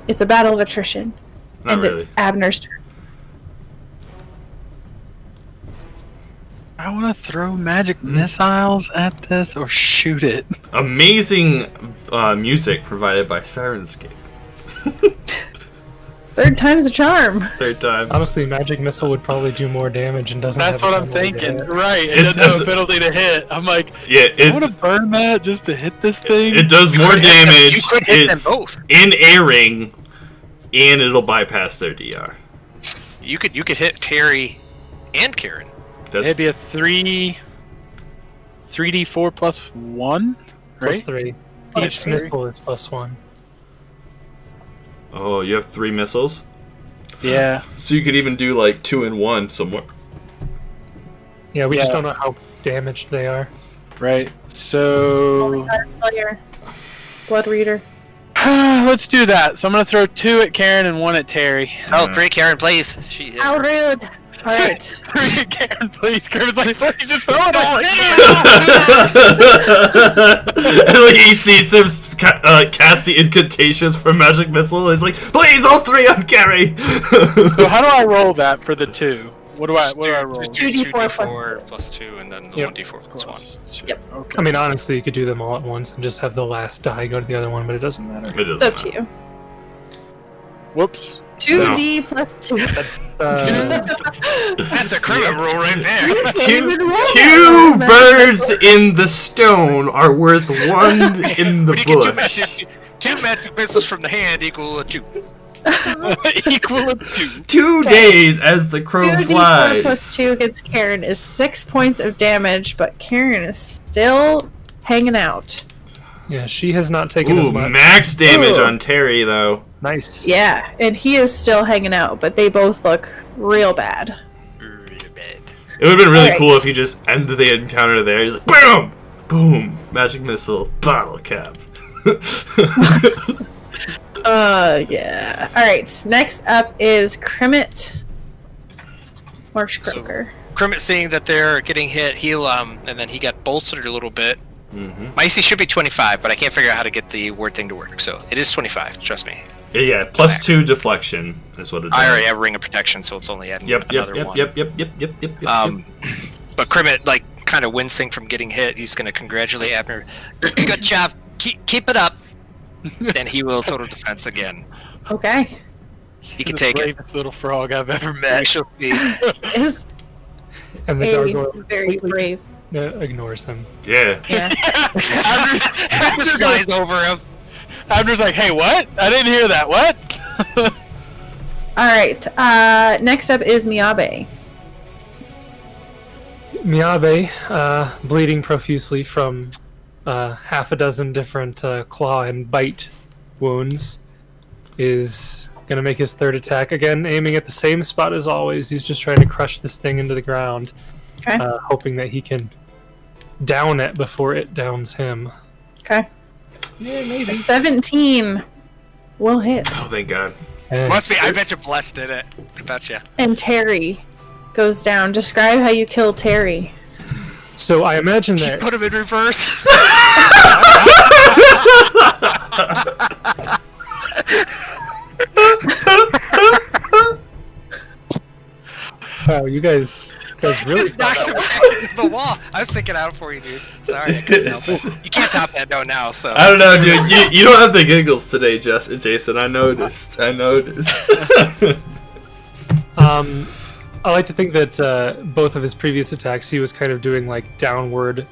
S1: It's a battle of attrition.
S3: Not
S1: and
S3: really.
S1: it's Abner's turn.
S4: I want to throw magic missiles at this or shoot it.
S3: Amazing music provided by Syrinscape.
S1: Third time's a charm.
S3: Third time.
S5: Honestly, magic missile would probably do more damage and doesn't.
S4: That's
S5: have
S4: what
S5: a
S4: I'm
S5: penalty to
S4: thinking.
S5: hit.
S4: Right. It
S3: It's-
S4: doesn't have
S3: it's-
S4: a penalty to hit. I'm like,
S3: Yeah,
S4: I want to burn that just to hit this thing.
S3: it does more
S2: could hit them-
S3: damage.
S2: you could hit them
S3: It's
S2: both.
S3: in a ring, and it'll bypass their DR.
S2: You could hit Terry and Karen.
S3: That's
S4: It'd be a 3d4 plus 1,
S5: Plus
S4: right?
S5: 3.
S4: Plus
S5: Each
S4: 3.
S5: missile is plus 1.
S3: oh, you have 3 missiles,
S4: Yeah.
S3: so you could even do like 2 in 1 somewhere.
S5: Yeah, we just
S4: Yeah.
S5: don't know how damaged they are.
S4: Right. So
S1: Slayer. Blood Reader.
S4: let's do that. So I'm gonna throw 2 at Karen and 1 at Terry.
S2: Oh, great, Karen, please.
S1: How rude. Alright.
S4: Karen, please. Karen's like, please just throw it all.
S3: And like he sees him cast the incantations for magic missile. He's like, please, all 3 on Gary.
S4: So how do I roll that for the 2? What do I roll?
S2: Just
S1: 2d4
S2: plus 2, and then the
S5: Yep.
S2: 1d4 plus 1.
S1: Yep.
S4: Okay.
S5: I mean, honestly, you could do them all at once and just have the last die go to the other one, but it doesn't matter.
S3: It doesn't
S1: It's up to
S3: matter.
S1: you.
S4: Whoops.
S1: 2d plus 2.
S2: That's a criminal rule right there.
S3: Two birds in the stone are worth 1 in the
S2: When you get
S3: bush.
S2: two magic missiles from the hand equal a 2.
S4: Equal of 2.
S3: 2 days as the crow
S1: 2d4
S3: flies.
S1: plus 2 against Karen is 6 points of damage, but Karen is still hanging out.
S5: Yeah, she has not taken as
S3: Ooh,
S5: much.
S3: max damage
S1: Ooh.
S3: on Terry though.
S5: Nice.
S1: Yeah, and he is still hanging out, but they both look real bad.
S2: Really bad.
S3: It would have been really
S1: Alright.
S3: cool if he just ended the encounter there. He's like, boom, boom, magic missile, bottle cap.
S1: Yeah. Alright, next up is Crimit Marsh Croaker.
S2: Crimit seeing that they're getting hit, he'll and then he got bolstered a little bit.
S3: Mm-hmm.
S2: My AC should be 25, but I can't figure out how to get the word thing to work. So it is 25. Trust me.
S3: Yeah, plus 2 deflection is what it does.
S2: I already have Ring of Protection, so it's only adding
S3: Yep,
S2: another
S3: yep,
S2: one.
S3: yep, yep, yep, yep, yep, yep.
S2: But Crimit, like, kind of wincing from getting hit, he's going to congratulate Abner. Good job. Keep it up. Then he will total defense again.
S1: Okay.
S2: He can
S4: The
S2: take it.
S4: bravest little frog I've ever
S2: We
S4: met.
S2: shall see.
S1: Is
S5: And the
S1: a
S5: gargoyle
S1: very
S5: completely,
S1: brave.
S5: ignores him.
S3: Yeah.
S1: Yeah.
S2: Abner flies over him.
S4: Abner's like, hey, what? I didn't hear that. What?
S1: Alright, next up is Miyabe.
S5: Miyabe, bleeding profusely from half a dozen different claw and bite wounds, is going to make his third attack, again aiming at the same spot as always. He's just trying to crush this thing into the ground, hoping that he can down it before it downs him.
S1: Okay.
S5: Yeah, maybe.
S1: 17 will hit.
S3: Oh, thank God.
S2: Must be. I bet you blessed did it. I bet you.
S1: And Terry goes down. Describe how you kill Terry.
S5: So I imagine that...
S2: Put him in reverse.
S5: Wow, you guys really...
S2: Just knocked him back into the wall. I was thinking out for you, dude. Sorry, I couldn't help it. You can't top that note now, so...
S3: I don't know, dude. You don't have the giggles today, Jason. I noticed.
S5: I like to think that both of his previous attacks, he was kind of doing like downward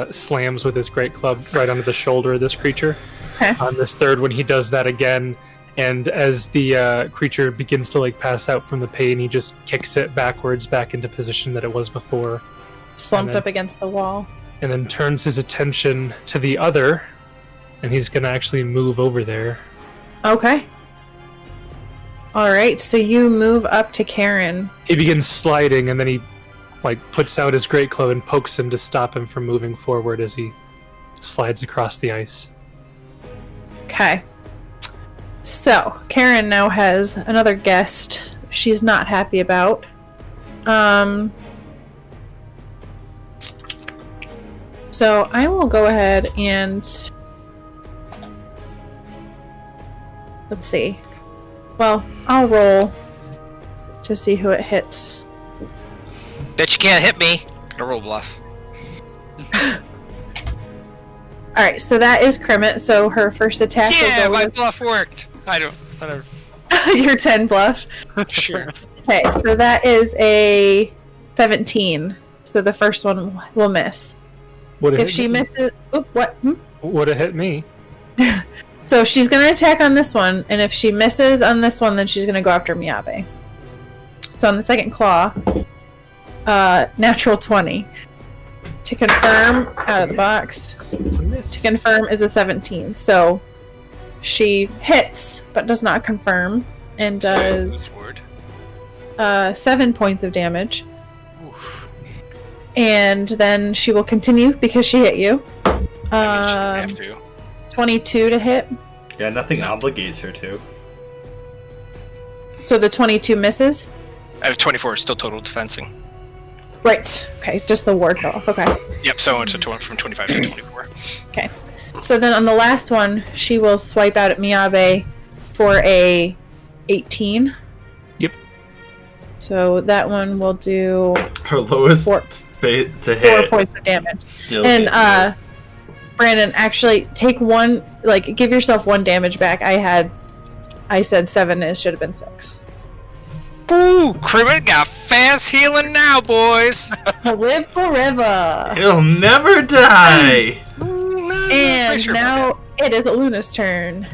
S5: slams with his great club right under the shoulder of this creature.
S1: Okay.
S5: On this third one, he does that again, and as the creature begins to like pass out from the pain, he just kicks it backwards back into position that it was before.
S1: Slumped up against the wall.
S5: And then turns his attention to the other, and he's going to actually move over there.
S1: Okay. Alright, so you move up to Karen.
S5: He begins sliding, and then he like puts out his great club and pokes him to stop him from moving forward as he slides across the ice.
S1: Okay. So, Karen now has another guest she's not happy about. So I will go ahead and... Let's see. Well, I'll roll to see who it hits.
S2: Bet you can't hit me. Gonna roll bluff.
S1: Alright, so that is Crimit, so her first attack
S2: Yeah,
S1: will
S2: my
S1: go
S2: bluff worked. I don't.
S1: with your 10 bluff.
S2: Sure.
S1: Okay, so that is a 17. So the first one will miss. If she misses... Oh, what?
S5: Would have hit me.
S1: So she's going to attack on this one, and if she misses on this one, then she's going to go after Miyabe. So on the second claw, natural 20. To confirm, out of the box, to confirm is a 17. So she hits, but does not confirm, and does 7 points of damage.
S2: Oof.
S1: And then she will continue because she hit you.
S2: Have to.
S1: 22 to hit.
S3: Yeah, nothing obligates her to.
S1: So the 22 misses?
S2: I have 24, still total defensing.
S1: Right. Okay, just the ward fell off. Okay.
S2: Yep, so it's from 25 to 24.
S1: Okay. So then on the last one, she will swipe out at Miyabe for a 18.
S5: Yep.
S1: So that one will do
S3: Her lowest
S1: Four.
S3: to
S1: 4
S3: hit.
S1: points of damage.
S3: Still
S1: And Brandon, actually take one, like give yourself 1 damage back. I said 7, it should have been 6.
S2: Ooh, Crimit got fast healing now, boys.
S1: Live forever.
S3: He'll never die.
S1: And now it is Luna's turn.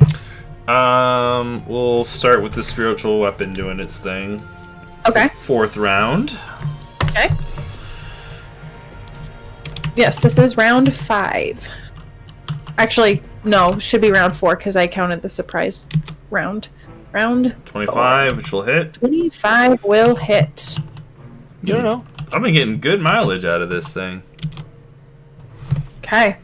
S3: We'll start with the spiritual weapon doing its thing.
S1: Okay.
S3: 4th round.
S1: Okay. Yes, this is round 5. Actually, no, should be round 4 because I counted the surprise round. Round
S3: 25,
S1: 4.
S3: which will hit.
S1: 25 will hit.
S5: You don't know.
S3: I've been getting good mileage out of this thing.
S1: Okay.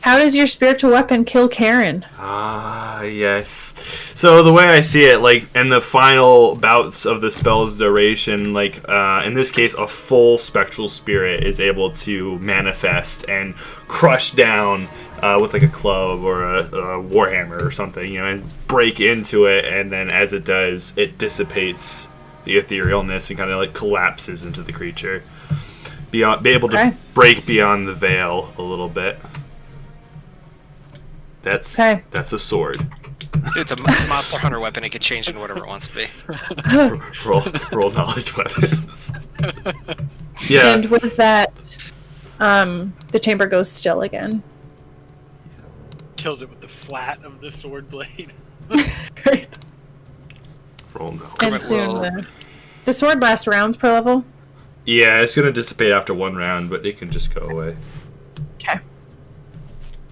S1: How does your spiritual weapon kill Karen?
S3: Ah, yes. So the way I see it, like, in the final bouts of the spell's duration, like, in this case, a full spectral spirit is able to manifest and crush down with, like, a club or a warhammer or something, you know, and break into it, and then as it does, it dissipates the etherealness and kind of, like, collapses into the creature. Be able to break beyond the veil a little bit. That's a sword.
S2: It's a monster hunter weapon. It can change into whatever it wants to be.
S3: roll knowledge weapons. Yeah.
S1: And with that, the chamber goes still again.
S4: Kills it with the flat of the sword blade.
S1: Right.
S3: Roll no.
S1: And soon the sword lasts rounds per level.
S3: Yeah, it's gonna dissipate after 1 round, but it can just go away.
S1: Okay.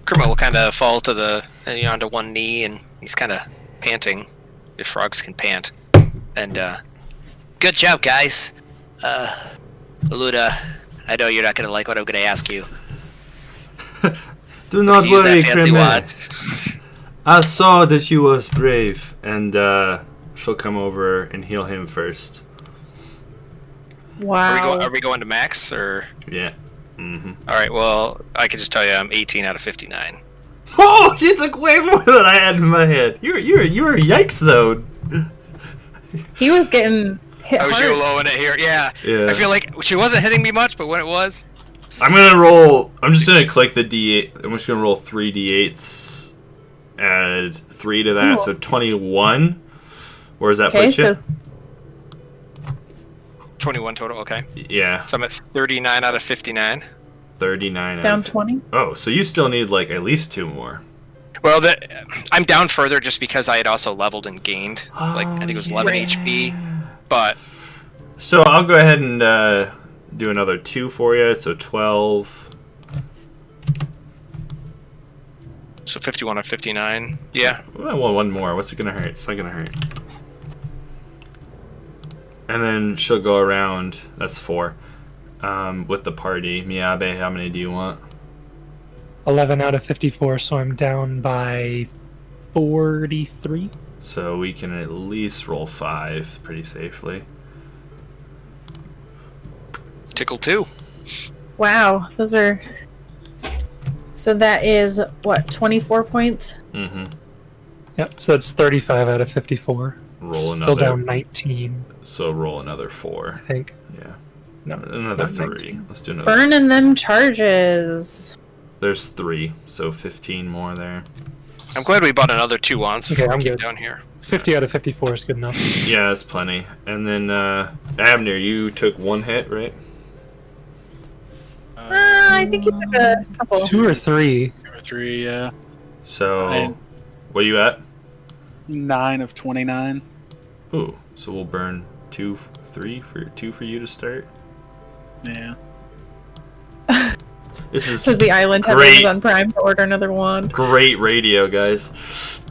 S2: Kermit will kind of fall to onto one knee, and he's kind of panting. if frogs can pant. And good job, guys. Luda, I know you're not gonna like what I'm gonna ask you.
S3: Do not
S2: Use
S3: worry,
S2: that fancy
S3: Kremer.
S2: wand.
S3: I saw that you was brave, and she'll come over and heal him first.
S1: Wow.
S2: Are we going to max or?
S3: Yeah. Mm-hmm.
S2: All right. Well, I can just tell you, I'm 18 out of 59.
S3: Oh, she took way more than I had in my head. You were yikes zone.
S1: He was getting hit
S2: I was
S1: hard.
S2: low in it here. Yeah.
S3: Yeah.
S2: I feel like she wasn't hitting me much, but when it was,
S3: I'm gonna roll. I'm just gonna click the D8. I'm just gonna roll 3 D8s. Add 3 to that, so 21. Where does that
S1: Okay,
S3: put you?
S1: so
S2: 21 total. Okay.
S3: Yeah,
S2: So I'm at 39 out of 59.
S3: 39.
S1: down 20.
S3: Oh, so you still need like at least 2 more.
S2: Well, I'm down further just because I had also leveled and gained. Like I think it was 11 HP. But
S3: So I'll go ahead and do another 2 for you. So 12.
S2: so 51 out of 59. Yeah.
S3: Well, 1 more. What's it gonna hurt? It's not gonna hurt. And then she'll go around. That's 4. With the party. Miyabe, how many do you want?
S5: 11 out of 54, so I'm down by 43.
S3: So we can at least roll 5 pretty safely.
S2: Tickle 2.
S1: Wow, those are. So that is what, 24 points?
S3: Mm-hmm.
S5: Yep, so that's 35 out of 54.
S3: Roll
S5: Still
S3: another.
S5: down 19,
S3: So roll another 4.
S5: I think.
S3: Yeah.
S5: No,
S3: Another
S5: not
S3: 3.
S5: 19.
S3: Let's do another.
S1: Burning them charges.
S3: There's 3, so 15 more there.
S2: I'm glad we bought another 2 wands
S5: Okay,
S2: before
S5: I'm
S2: we get
S5: good.
S2: down here.
S5: 50 out of 54 is good enough.
S3: Yeah, that's plenty. And then Abner, you took 1 hit, right?
S1: I think you took a couple.
S5: 2 or 3.
S4: 2 or 3, yeah.
S3: So
S4: I-
S3: what are you at?
S4: 9 of 29.
S3: Ooh, so we'll burn 2 for you to start.
S4: Yeah.
S3: This is
S1: Should the island have
S3: Great.
S1: Amazon Prime to order another wand?
S3: great radio, guys.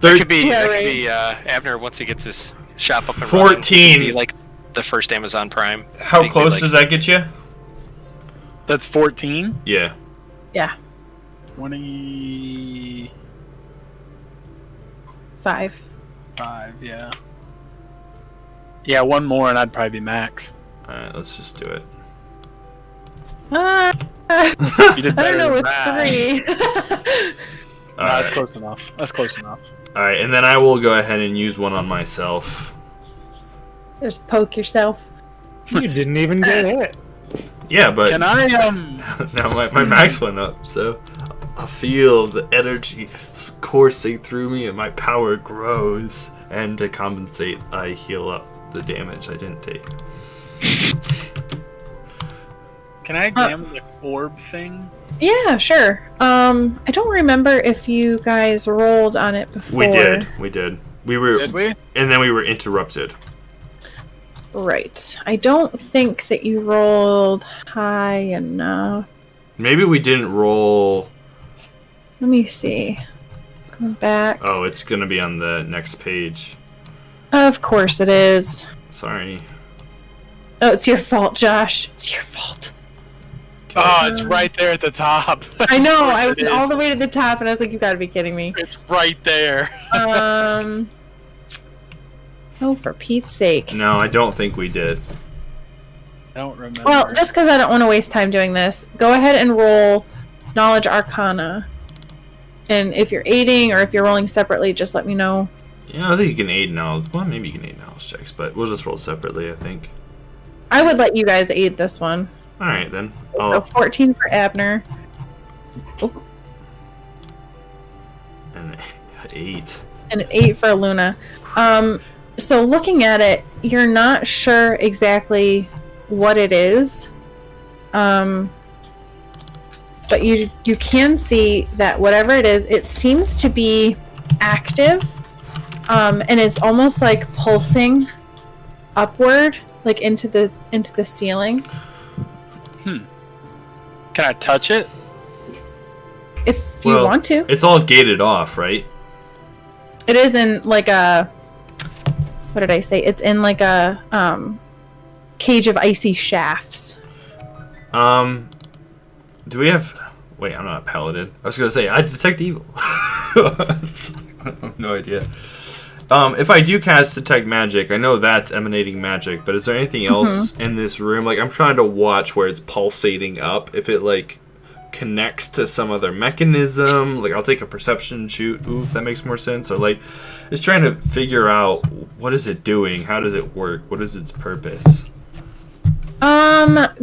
S2: That could be,
S1: Yeah,
S2: that
S1: right.
S2: could be Abner once he gets his shop up and
S3: 14.
S2: running. He could be like the first Amazon Prime.
S3: How
S2: He could,
S3: close
S2: like-
S3: does that get you?
S4: That's 14.
S3: Yeah.
S1: Yeah,
S4: 25,
S1: 5.
S4: yeah. Yeah, 1 more and I'd probably be max.
S3: All right, let's just do it.
S1: I
S4: You did
S1: don't
S4: better
S1: know
S4: than
S1: with
S4: that.
S1: 3.
S3: All
S4: That's
S3: right.
S4: close enough. That's close enough.
S3: All right, and then I will go ahead and use 1 on myself.
S1: Just poke yourself.
S5: You didn't even get hit.
S3: Yeah, but
S4: Can I,
S3: now my max went up, so I feel the energy coursing through me and my power grows. And to compensate, I heal up the damage I didn't take.
S4: can I examine the orb thing?
S1: Yeah, sure. I don't remember if you guys rolled on it before.
S3: We did. We were,
S4: Did we?
S3: and then we were interrupted.
S1: Right. I don't think that you rolled high enough.
S3: Maybe we didn't roll.
S1: Let me see. Go back.
S3: Oh, it's gonna be on the next page.
S1: Of course it is.
S3: Sorry.
S1: Oh, it's your fault, Josh. It's your fault.
S4: Oh, it's right there at the top.
S1: I know. I
S4: It
S1: was
S4: is.
S1: all the way to the top, and I was like, "You got to be kidding me."
S4: It's right there.
S1: Oh, for Pete's sake.
S3: No, I don't think we did.
S4: I don't remember.
S1: Well, just because I don't want to waste time doing this, go ahead and roll Knowledge Arcana. And if you're aiding or if you're rolling separately, just let me know.
S3: Yeah, I think you can aid knowledge. Well, maybe you can aid knowledge checks, but we'll just roll separately, I think.
S1: I would let you guys aid this one.
S3: All right then.
S1: So 14 for Abner.
S3: And 8.
S1: And an 8 for Luna. So looking at it, you're not sure exactly what it is. But you can see that whatever it is, it seems to be active. And it's almost like pulsing upward, like into the ceiling.
S4: Can I touch it?
S1: If you want to.
S3: It's all gated off, right?
S1: It is in like a what did I say? It's in like a cage of icy shafts.
S3: Do we have... Wait, I'm not a paladin. I was going to say, I detect evil. I have no idea. If I do cast Detect Magic, I know that's emanating magic, but is there anything else in this room? Like, I'm trying to watch where it's pulsating up. If it, like, connects to some other mechanism, like, I'll take a perception shoot. Ooh, if that makes more sense. Or, like, just trying to figure out what is it doing? How does it work? What is its purpose?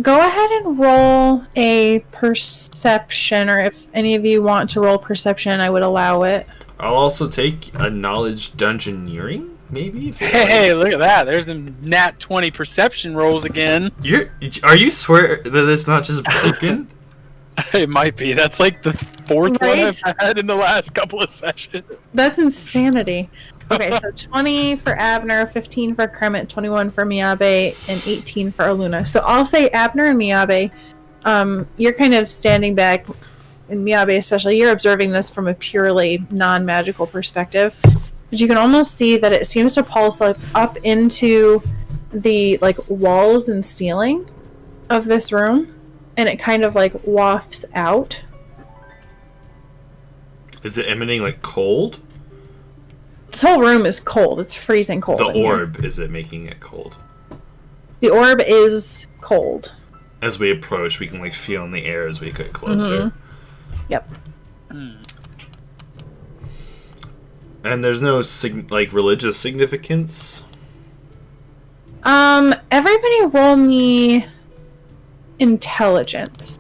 S1: Go ahead and roll a perception, or if any of you want to roll perception, I would allow it.
S3: I'll also take a knowledge dungeoneering, maybe.
S4: Hey, look at that! There's the nat 20 perception rolls again.
S3: Are you swear that it's not just broken?
S4: It might be. That's like the fourth one I've had in the last couple of sessions.
S1: That's insanity. Okay, so 20 for Abner, 15 for Kermit, 21 for Miyabe, and 18 for Aluna. So I'll say Abner and Miyabe, you're kind of standing back, and Miyabe especially, you're observing this from a purely non-magical perspective. But you can almost see that it seems to pulse up into the walls and ceiling of this room, and it kind of wafts out.
S3: Is it emanating cold?
S1: This whole room is cold. It's freezing cold.
S3: The orb, is it making it cold?
S1: The orb is cold.
S3: As we approach, we can feel in the air as we get closer.
S1: Yep.
S3: And there's no religious significance?
S1: Everybody roll me intelligence.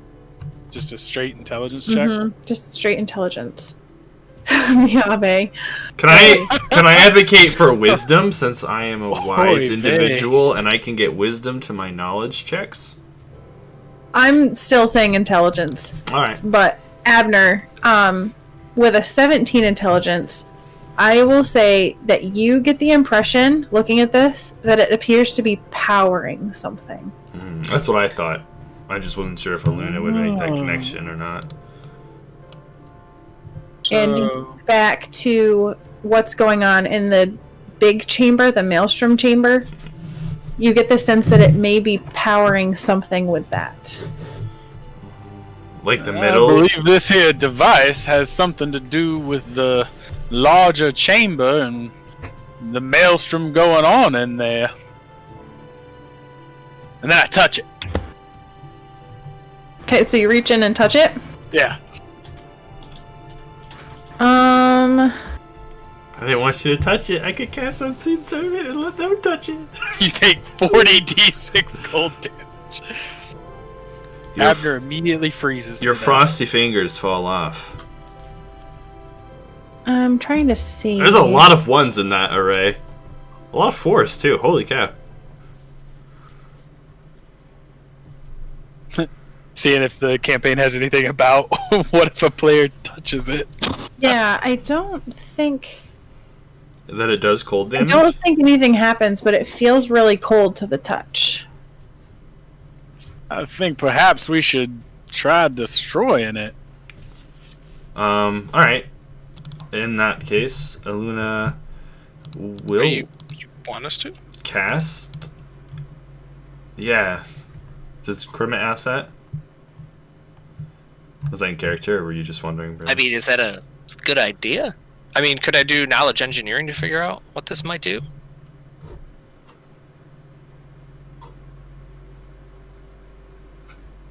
S4: Just a straight intelligence check?
S1: Just straight intelligence. Miyabe.
S3: Can I advocate for wisdom, since I am a wise individual and I can get wisdom to my knowledge checks?
S1: I'm still saying intelligence.
S3: Alright.
S1: But Abner, with a 17 intelligence, I will say that you get the impression, looking at this, that it appears to be powering something.
S3: That's what I thought. I just wasn't sure if Aluna would make that connection or not.
S1: And back to what's going on in the big chamber, the Maelstrom chamber, you get the sense that it may be powering something with that.
S3: Like the middle?
S4: I believe this here device has something to do with the larger chamber and the Maelstrom going on in there. And then I touch it.
S1: Okay, so you reach in and touch it?
S4: Yeah.
S3: I didn't want you to touch it. I could cast Unseen Servant and let them touch it.
S4: You take 40 d6 cold damage. Abner immediately freezes.
S3: Your frosty fingers fall off.
S1: I'm trying to see.
S3: There's a lot of ones in that array. A lot of fours, too. Holy cow.
S4: Seeing if the campaign has anything about what if a player touches it.
S1: Yeah, I don't think...
S3: That it does cold damage?
S1: I don't think anything happens, but it feels really cold to the touch.
S4: I think perhaps we should try destroying it.
S3: Alright. In that case, Aluna will...
S2: You want us to?
S3: Cast? Yeah. Does Kermit ask that? Was that in character, or were you just wondering, Brandon?
S2: I mean, is that a good idea? I mean, could I do knowledge engineering to figure out what this might do?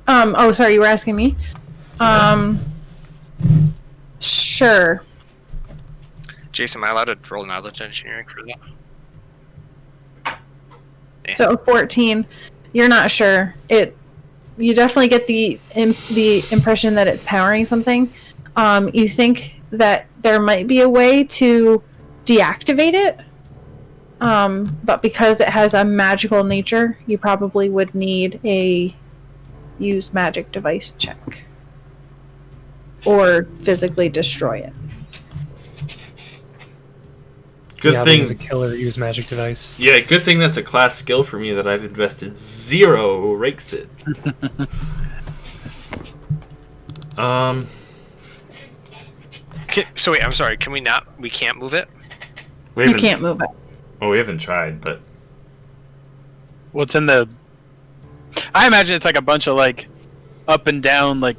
S1: Oh, sorry, you were asking me? Sure.
S2: Jason, am I allowed to roll knowledge engineering for that? Yeah.
S1: So 14, you're not sure. You definitely get the impression that it's powering something. You think that there might be a way to deactivate it, but because it has a magical nature, you probably would need a use magic device check or physically destroy it.
S3: Good thing
S5: a killer use magic device.
S3: Yeah, good thing that's a class skill for me that I've invested 0 rakes it.
S2: So wait, I'm sorry. Can we not? We can't move it.
S1: You can't move it.
S3: Oh, we haven't tried, but
S4: What's in the? I imagine it's like a bunch of like up and down like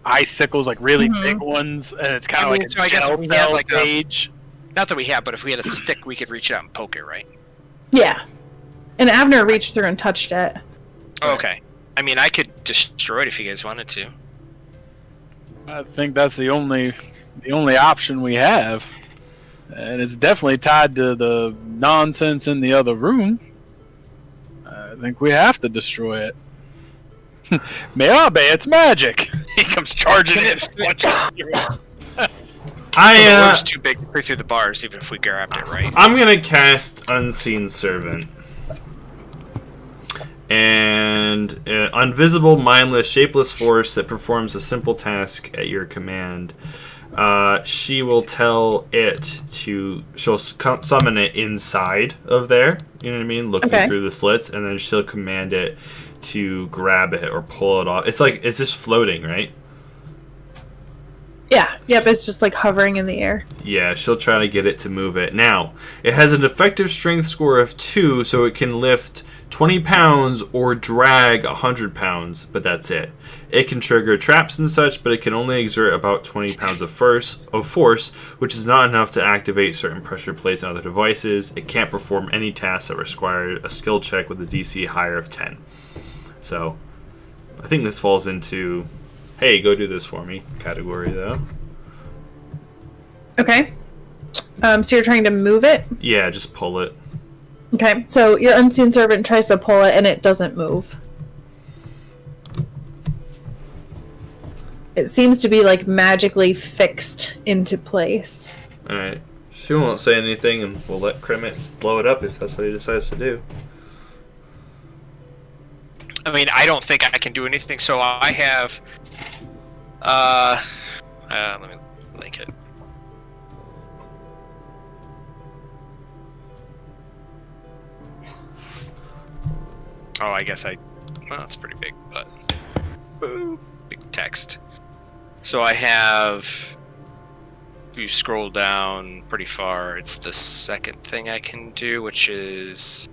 S4: icicles, like really big ones, and it's kind of like a
S2: so I guess
S4: gel
S2: we have
S4: cell
S2: like
S4: page.
S2: Not that we have, but if we had a stick, we could reach it out and poke it, right?
S1: Yeah. And Abner reached through and touched it.
S2: Oh, okay. I mean, I could destroy it if you guys wanted to.
S4: I think that's the only option we have, and it's definitely tied to the nonsense in the other room. I think we have to destroy it. Meabe, it's magic. He comes charging in.
S2: The
S3: I
S2: orb's too big to break through the bars, even if we grabbed it, right?
S3: I'm gonna cast Unseen Servant. And invisible, mindless, shapeless force that performs a simple task at your command. She will tell it to... She'll summon it inside of there. You know what I mean? Looking through the slits. And then she'll command it to grab it or pull it off. It's like... It's just floating, right?
S1: Yeah. Yep, it's just like hovering in the air.
S3: Yeah, she'll try to get it to move it. Now, it has an effective strength score of 2, so it can lift 20 pounds or drag 100 pounds, but that's it. It can trigger traps and such, but it can only exert about 20 pounds of force, which is not enough to activate certain pressure plates on other devices. It can't perform any tasks that require a skill check with a DC higher of 10. So, I think this falls into, hey, go do this for me category, though.
S1: Okay. So you're trying to move it?
S3: Yeah, just pull it.
S1: Okay, so your Unseen Servant tries to pull it and it doesn't move. It seems to be like magically fixed into place.
S3: Alright. She won't say anything and we'll let Kremet blow it up if that's what he decides to do.
S2: I mean, I don't think I can do anything, so I have... let me link it. Oh, I guess well, it's pretty big, but... Big text. So I have... If you scroll down pretty far, it's the second thing I can do, which is...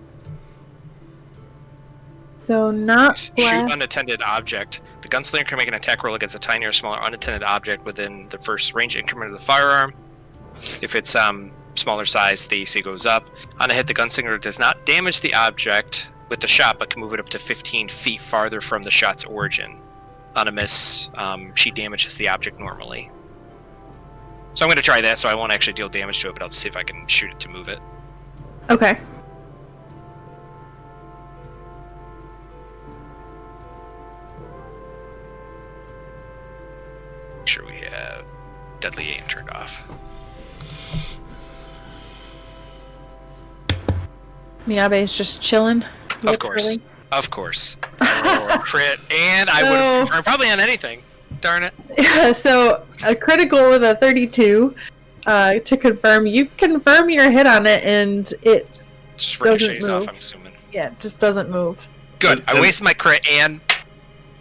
S1: So not
S2: shoot unattended object. The gunslinger can make an attack roll against a tiny or smaller unattended object within the first range increment of the firearm. If it's smaller size, the AC goes up. On a hit, the gunslinger does not damage the object with the shot, but can move it up to 15 feet farther from the shot's origin. On a miss, she damages the object normally. So I'm going to try that, so I won't actually deal damage to it, but I'll see if I can shoot it to move it.
S1: Okay.
S2: Make sure we have Deadly Aim turned off.
S1: Miyabe is just chilling.
S2: Of course. Of course. I roll a crit, and I would have confirmed probably on anything. Darn it.
S1: Yeah, so a critical with a 32 to confirm. You confirm your hit on it, and it
S2: Just
S1: doesn't
S2: ricochets off,
S1: move.
S2: I'm assuming.
S1: Yeah, it just doesn't move.
S2: Good. I wasted my crit, and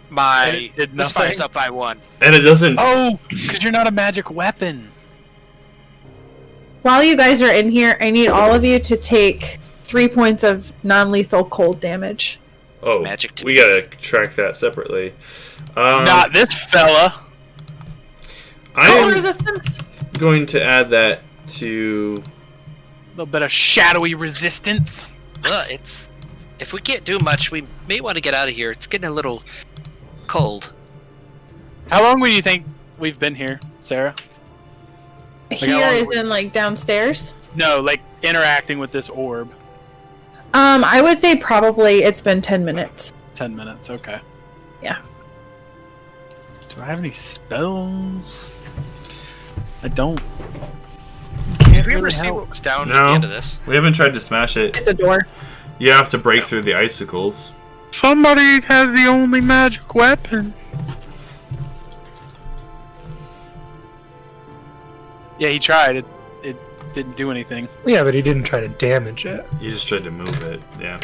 S4: And
S2: my
S4: it did
S2: this fires
S4: nothing?
S2: up by 1.
S3: And it doesn't...
S4: Oh, because you're not a magic weapon.
S1: While you guys are in here, I need all of you to take 3 points of non-lethal cold damage.
S3: Oh,
S2: Magic to
S3: we
S2: me.
S3: gotta track that separately.
S4: Not this fella.
S1: Cold
S3: I'm
S1: resistance?
S3: going to add that to...
S4: A little bit of shadowy resistance.
S2: Well, it's... If we can't do much, we may want to get out of here. It's getting a little cold.
S4: How long would you think we've been here, Sarah?
S1: Here is in like downstairs.
S4: No, like interacting with this orb.
S1: I would say probably it's been 10 minutes.
S4: 10 minutes, okay.
S1: Yeah.
S4: Do I have any spells? I don't.
S2: Did we ever see what was down at the end of this?
S3: We haven't tried to smash it.
S1: It's a door.
S3: You have to break through the icicles.
S4: Somebody has the only magic weapon. Yeah, he tried. It didn't do anything.
S5: Yeah, but he didn't try to damage it.
S3: You just tried to move it, yeah.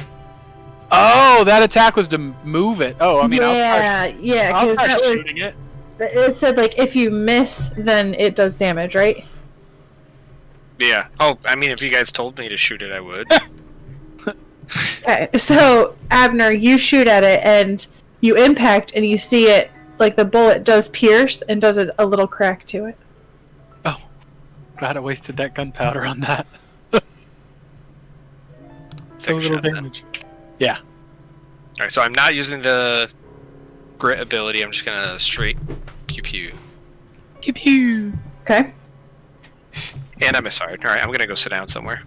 S4: Oh, that attack was to move it. Oh, I mean,
S1: yeah,
S4: I'll
S1: because
S4: try
S1: that was.
S4: shooting it.
S1: It said like if you miss, then it does damage, right?
S2: Yeah. Oh, I mean, if you guys told me to shoot it, I would.
S1: Okay, so Abner, you shoot at it and you impact and you see it, like the bullet does pierce and does a little crack to it.
S4: Oh, glad I wasted that gunpowder on that. So
S2: Take a
S4: little
S2: shot, then.
S4: damage. Yeah.
S2: Alright, so I'm not using the grit ability. I'm just gonna straight pew pew.
S4: Pew pew.
S1: Okay.
S2: And I misfired. Alright, I'm gonna go sit down somewhere.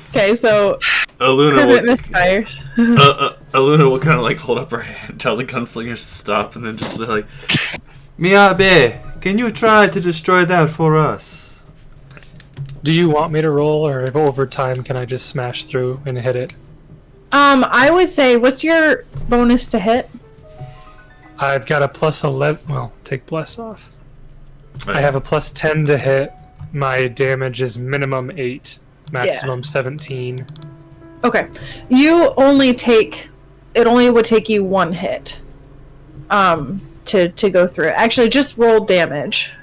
S1: Okay, so
S3: Aluna
S1: Cribbit
S3: will,
S1: misfires.
S3: Aluna will kind of like hold up her hand, tell the gunslingers to stop, and then just be like, Miyabe, can you try to destroy that for us?
S5: Do you want me to roll, or if over time can I just smash through and hit it?
S1: I would say, what's your bonus to hit?
S5: I've got a plus 11. Well, take plus off. I have a plus 10 to hit. My damage is minimum 8, maximum 17.
S1: Okay, you only take. It only would take you one hit. To go through it. Actually, just roll damage.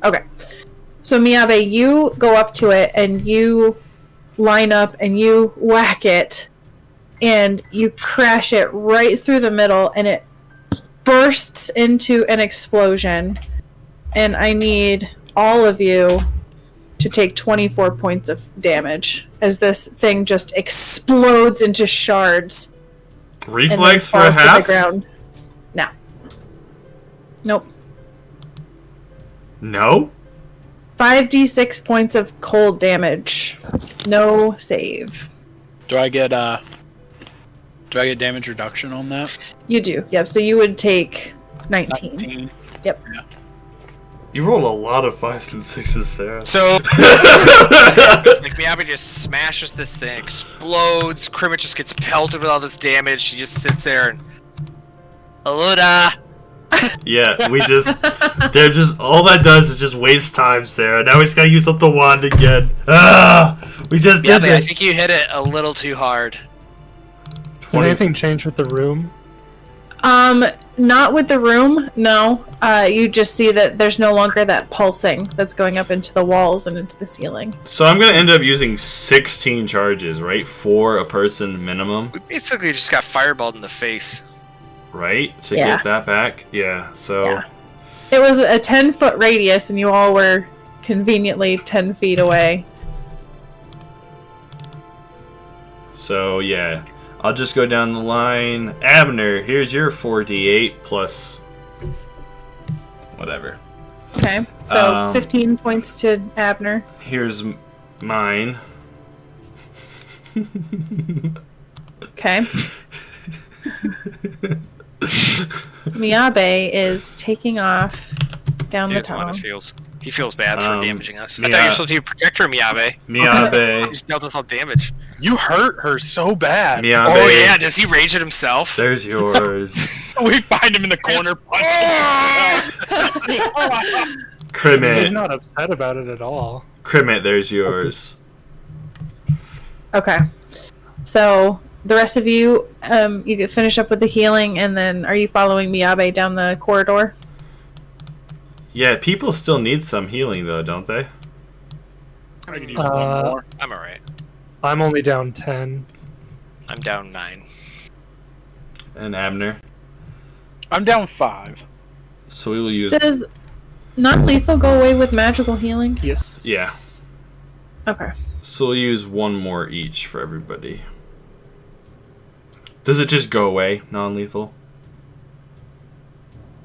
S1: Okay. So Miyabe, you go up to it and you line up and you whack it and you crash it right through the middle and it bursts into an explosion. And I need all of you to take 24 points of damage as this thing just explodes into shards.
S3: Reflex for
S1: and then
S3: a
S1: falls to
S3: half?
S1: the ground. No. Nope.
S3: No?
S1: 5d6 points of cold damage. No save.
S4: Do I get damage reduction on that?
S1: You do. Yep. So you would take 19. Yep.
S4: Yeah.
S3: You roll a lot of 5s and 6s, Sarah.
S2: So, it's like Miyabi just smashes this thing, explodes. Cribbit just gets pelted with all this damage. She just sits there and, Aluna.
S3: Yeah, they're just, all that does is just waste time, Sarah. Now we just gotta use up the wand again. We just did
S2: Miyabi, I
S3: this.
S2: think you hit it a little too hard.
S5: Does anything change with the room?
S1: Not with the room, no. You just see that there's no longer that pulsing that's going up into the walls and into the ceiling.
S3: So I'm gonna end up using 16 charges, right? For a person minimum,
S2: We basically just got fireballed in the face.
S3: right? To
S1: Yeah.
S3: get that back? Yeah, so...
S1: Yeah. It was a 10-foot radius and you all were conveniently 10 feet away.
S3: So, yeah. I'll just go down the line. Abner, here's your 4d8 plus... whatever.
S1: Okay, so
S3: Um,
S1: 15 points to Abner.
S3: Here's mine.
S1: Okay. Miyabe is taking off down the
S2: Dude,
S1: tunnel.
S2: Linus heals. He feels bad for
S3: Um,
S2: damaging us. I
S3: Mia-
S2: thought you were supposed to be a protector, Miyabe. You
S3: Miyabe.
S2: just dealt us all damage.
S4: You hurt her so bad.
S3: Miyabe.
S2: Oh yeah, does he rage at himself?
S3: There's yours.
S4: We find him in the corner punching.
S5: He's
S3: Crimit.
S5: not upset about it at all.
S3: Crimit, there's yours.
S1: Okay. So the rest of you, you can finish up with the healing, and then are you following Miyabe down the corridor?
S3: Yeah, people still need some healing, though, don't they?
S4: I can use one more.
S2: I'm alright.
S5: I'm only down 10.
S2: I'm down 9.
S3: And Abner.
S4: I'm down 5.
S3: So we will use...
S1: Does non-lethal go away with magical healing?
S5: Yes.
S3: Yeah.
S1: Okay.
S3: So we'll use one more each for everybody. Does it just go away, non-lethal?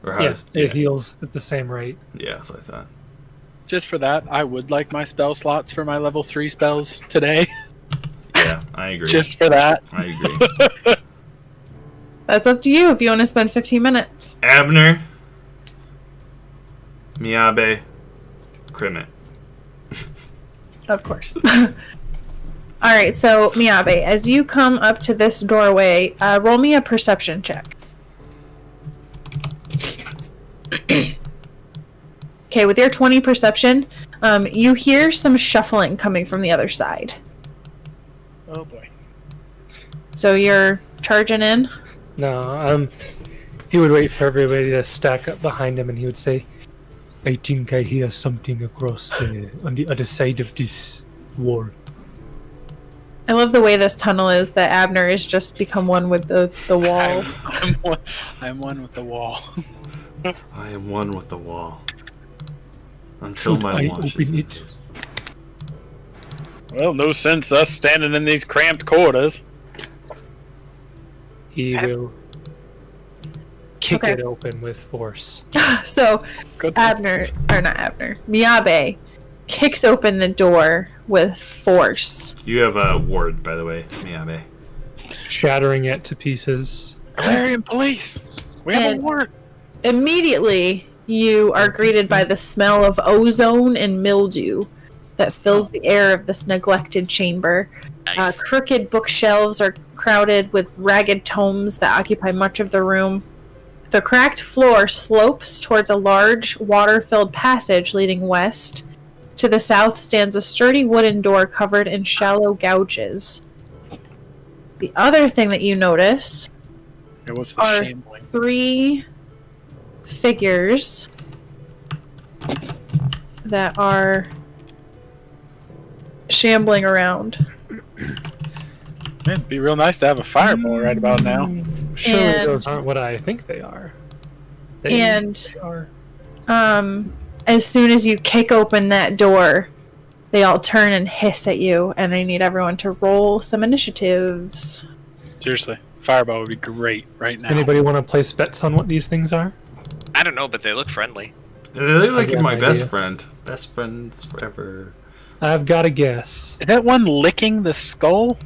S3: Or how
S5: Yeah,
S3: does...
S5: it heals at the same rate.
S3: Yeah, that's what I thought.
S4: Just for that, I would like my spell slots for my level 3 spells today.
S3: Yeah, I agree.
S4: Just for that.
S3: I agree.
S1: That's up to you if you want to spend 15 minutes.
S3: Abner. Miyabe. Crimit.
S1: Of course. Alright, so Miyabe, as you come up to this doorway, roll me a perception check. Okay, with your 20 perception, you hear some shuffling coming from the other side.
S4: Oh boy.
S1: So you're charging in?
S5: No, He would wait for everybody to stack up behind him, and he would say, "I think I hear something across on the other side of this wall."
S1: I love the way this tunnel is that Abner has just become one with the wall.
S4: I'm one with the wall.
S3: I am one with the wall. Until
S5: Should
S3: my
S5: I
S3: watch
S5: open
S3: is
S5: it?
S4: Well, no sense us standing in these cramped quarters.
S5: He will kick
S1: Okay.
S5: it open with force.
S1: So
S4: Goodness.
S1: Miyabe kicks open the door with force.
S3: You have a ward, by the way, Miyabe.
S5: Shattering it to pieces.
S4: Galarian police! We have a
S1: And-
S4: warrant!
S1: Immediately, you are greeted by the smell of ozone and mildew that fills the air of this neglected chamber.
S2: Nice.
S1: Crooked bookshelves are crowded with ragged tomes that occupy much of the room. The cracked floor slopes towards a large, water-filled passage leading west. To the south stands a sturdy wooden door covered in shallow gouges. The other thing that you notice
S4: It was the
S1: Are-
S4: shambling.
S1: 3 figures that are shambling around.
S4: It'd be real nice to have a fireball right about now.
S5: Surely
S1: And-
S5: those aren't what I think they are. They
S1: And
S5: are.
S1: as soon as you kick open that door, they all turn and hiss at you, and I need everyone to roll some initiatives.
S4: Seriously, fireball would be great right now.
S5: Anybody want to place bets on what these things are?
S2: I don't know, but they look friendly.
S3: They look like
S5: I got
S3: my
S5: an
S3: best
S5: idea.
S3: friend. Best friends forever.
S5: I've got a guess.
S4: Is that one licking the skull?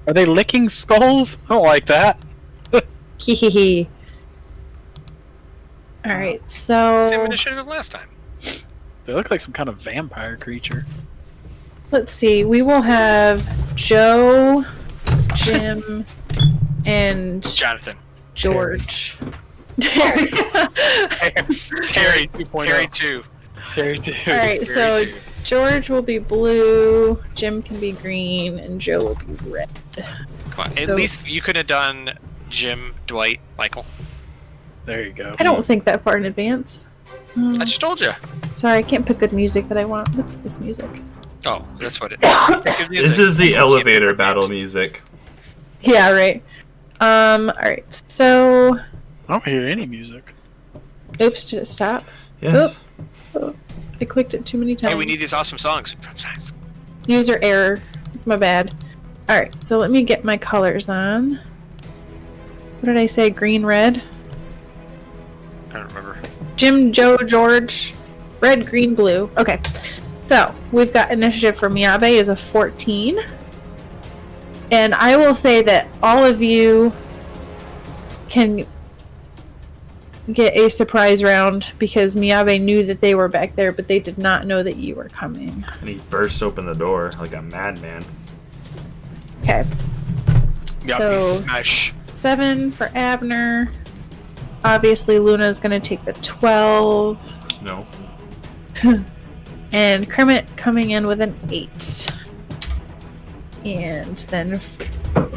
S4: Are they licking skulls? I don't like that.
S1: Hee hee hee. Alright, so
S2: Same initiative last time.
S4: They look like some kind of vampire creature.
S1: let's see. We will have Joe, Jim, and
S2: Jonathan.
S1: George.
S2: Terry.
S4: Terry 2.0.
S2: Terry 2.
S4: Terry 2.
S1: Alright, so
S2: Terry 2.
S1: George will be blue, Jim can be green, and Joe will be red.
S2: Come on. At
S1: So-
S2: least you could have done Jim, Dwight, Michael.
S4: There you go.
S1: I don't think that far in advance.
S2: I just told you.
S1: Sorry, I can't pick good music that I want. What's this music?
S2: Oh, that's what it
S3: This is the elevator battle music.
S1: Yeah, right. Alright, so...
S4: I don't hear any music.
S1: Oops, did it stop?
S3: Yes.
S1: I clicked it too many times.
S2: Hey, we need these awesome songs.
S1: User error. It's my bad. Alright, so let me get my colors on. What did I say? Green, red?
S2: I don't remember.
S1: Jim, Joe, George. Red, green, blue. Okay. So, we've got initiative for Miyabe is a 14. And I will say that all of you can get a surprise round because Miyabe knew that they were back there, but they did not know that you were coming.
S3: And he bursts open the door like a madman.
S1: Okay.
S2: Yeah,
S1: So-
S2: smash.
S1: 7 for Abner. Obviously, Luna's going to take the 12.
S3: No.
S1: And Kermit coming in with an 8. And then...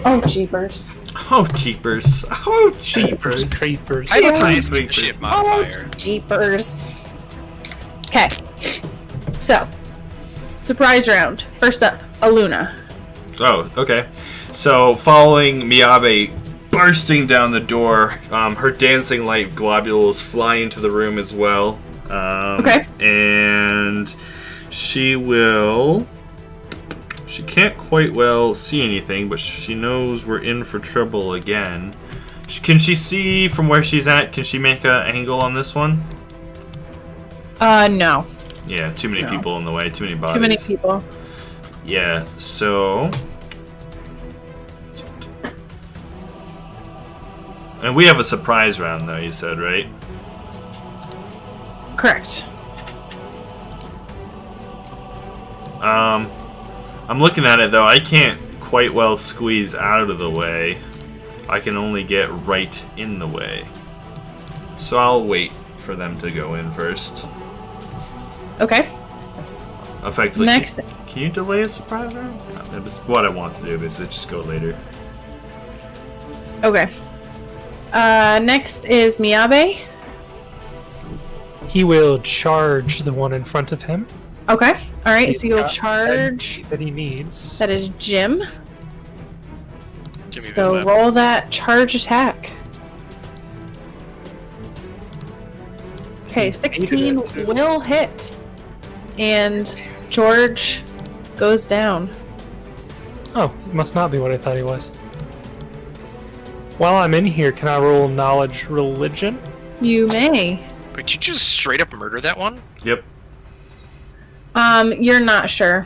S1: Oh, jeepers.
S3: Oh, jeepers. Oh, jeepers.
S5: Creepers.
S2: I have the
S3: Oh,
S2: highest
S3: sweet
S2: initiative
S3: Christmas.
S2: modifier.
S1: Jeepers. Okay. So, surprise round. First up, Aluna.
S3: Oh, okay. So, following Miyabe bursting down the door, her dancing light globules fly into the room as well.
S1: Okay.
S3: And she will... She can't quite well see anything, but she knows we're in for trouble again. Can she see from where she's at? Can she make an angle on this one?
S1: No.
S3: Yeah, too many
S1: No.
S3: people in the way, too many bodies.
S1: Too many people.
S3: Yeah, so... And we have a surprise round, though, you said, right?
S1: Correct.
S3: I'm looking at it, though. I can't quite well squeeze out of the way. I can only get right in the way. So I'll wait for them to go in first.
S1: Okay.
S3: Effectively,
S1: Next.
S3: Can you delay a surprise round? No, it was what I want to do, but just go later.
S1: Okay. Next is Miyabe.
S5: He will charge the one in front of him.
S1: Okay. All right.
S5: He's
S1: So you'll
S5: got
S1: charge.
S5: that he needs.
S1: That is Jim.
S2: Jimmy
S1: So
S2: Van Lab.
S1: roll that charge attack. Okay, 16
S5: it, too.
S1: will hit. And George goes down.
S5: Oh, must not be what I thought he was. While I'm in here, can I roll knowledge religion?
S1: You may.
S2: But you just straight up murder that one?
S3: Yep.
S1: You're not sure.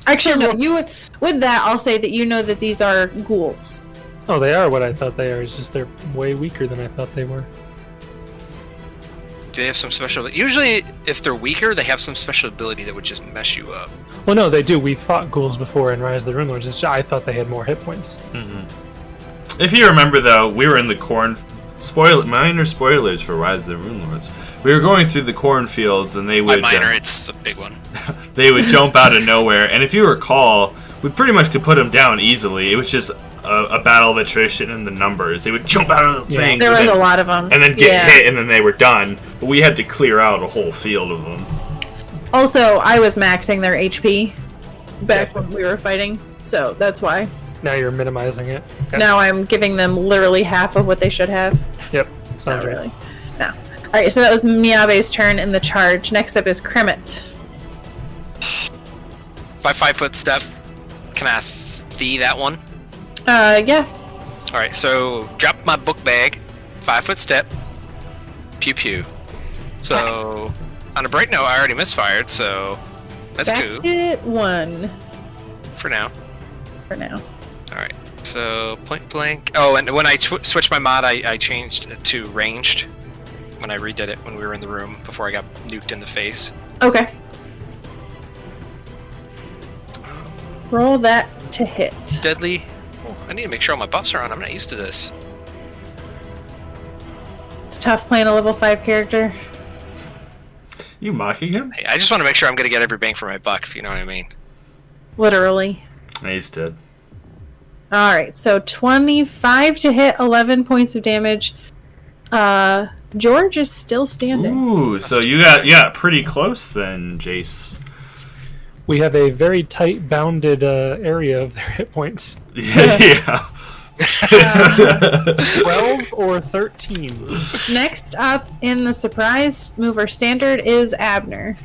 S1: Actually, no. You would. With that, I'll say that you know that these are ghouls.
S5: Oh, they are what I thought they are. It's just they're way weaker than I thought they were.
S2: Do they have some special... Usually, if they're weaker, they have some special ability that would just mess you up.
S5: Well, no, they do. We fought ghouls before in Rise of the Runelords. It's just, I thought they had more hit points.
S3: If you remember, though, we were in the corn... minor spoilers for Rise of the Runelords. We were going through the cornfields, and they
S2: By
S3: would...
S2: minor, it's a big one.
S3: they would jump out of nowhere, and if you recall, we pretty much could put them down easily. It was just a battle of attrition and the numbers. They would jump out of the thing.
S1: There was a lot of them.
S3: And then get hit, and then they were done. But we had to clear out a whole field of them.
S1: Also, I was maxing their HP back when we were fighting, so that's why.
S5: Now you're minimizing it. Okay.
S1: Now I'm giving them literally half of what they should have.
S5: Yep.
S1: Not
S5: Sounds right.
S1: really. No. Alright, so that was Miyabe's turn in the charge. Next up is Kremet.
S2: By 5-foot step, can I fee that one?
S1: Yeah.
S2: Alright, so drop my book bag, 5-foot step, pew pew. So, on a bright note, I already misfired, so that's
S1: Back
S2: cool
S1: to 1
S2: for now.
S1: for now.
S2: Alright, so point blank. Oh, and when I switched my mod, I changed it to ranged when I redid it when we were in the room before I got nuked in the face.
S1: Okay. Roll that to hit.
S2: Deadly. Oh, I need to make sure all my buffs are on. I'm not used to this.
S1: It's tough playing a level 5 character.
S3: You mocking him?
S2: Hey, I just want to make sure I'm going to get every bang for my buck, if you know what I mean.
S1: Literally.
S3: He's dead.
S1: Alright, so 25 to hit, 11 points of damage. George is still standing.
S3: Ooh, so you got pretty close then, Jace.
S5: We have a very tight bounded area of their hit points.
S3: Yeah.
S5: 12 or 13.
S1: Next up in the surprise mover standard is Abner.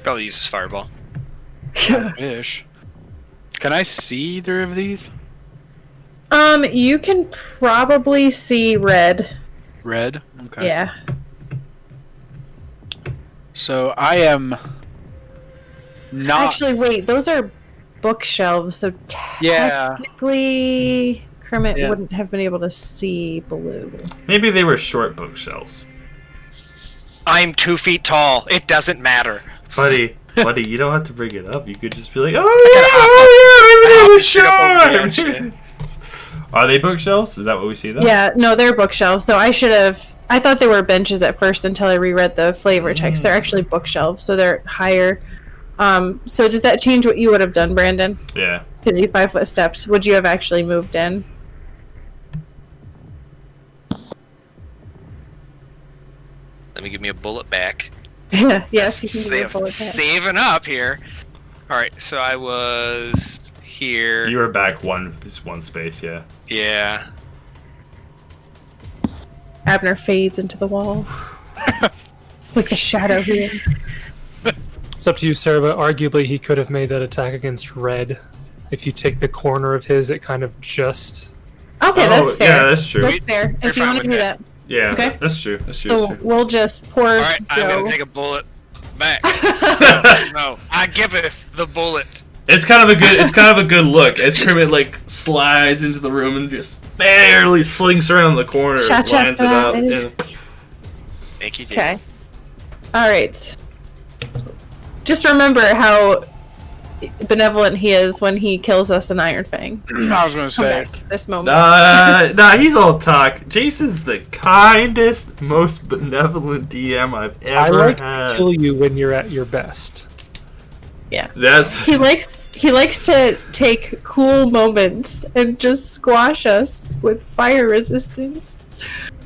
S2: Probably uses fireball.
S4: Wish. Can I see either of these?
S1: You can probably see red.
S4: Red? Okay.
S1: Yeah.
S4: So I am not.
S1: Actually, wait, those are bookshelves, so
S4: Yeah.
S1: technically Kermit
S4: Yeah.
S1: wouldn't have been able to see blue.
S3: Maybe they were short bookshelves.
S2: I'm 2 feet tall. It doesn't matter.
S3: Buddy, you don't have to bring it up. You could just be like, oh yeah, maybe they were short. Are they bookshelves? Is that what we see though?
S1: Yeah, no, they're bookshelves, so I thought they were benches at first until I reread the flavor text. They're actually bookshelves, so they're higher. So does that change what you would have done, Brandon?
S3: Yeah.
S1: Because you 5-foot steps, would you have actually moved in?
S2: Let me give me a bullet back.
S1: Yes, you can do a bullet back.
S2: Saving up here. Alright, so I was here.
S3: You were back one space, yeah.
S2: Yeah.
S1: Abner fades into the wall. Like the shadow he is.
S5: It's up to you, Sarah, but arguably he could have made that attack against red. If you take the corner of his, it kind of just...
S1: Okay, that's fair.
S3: Yeah, that's true.
S1: That's fair.
S2: You're
S1: If you
S2: fine
S1: want to
S2: with
S1: do
S2: that.
S1: that.
S3: Yeah,
S1: Okay.
S3: that's true. That's true.
S1: So
S3: that's true.
S1: we'll just pour
S2: Alright, I'm
S1: Joe.
S2: gonna take a bullet back. No, I giveth the bullet.
S3: It's kind of a good look as Kermit like slides into the room and just barely slinks around the corner,
S1: Cha-cha
S3: lines it up.
S1: slide.
S3: And...
S2: Thank you,
S1: Okay.
S2: Jason.
S1: Alright. Just remember how benevolent he is when he kills us in Iron Fang.
S4: I was gonna
S1: Come
S4: say.
S1: back to this moment.
S3: Nah, he's all talk. Jason's the kindest, most benevolent DM I've
S5: I
S3: ever
S5: like
S3: had.
S5: to kill you when you're at your best.
S1: Yeah.
S3: That's
S1: He likes to take cool moments and just squash us with fire resistance.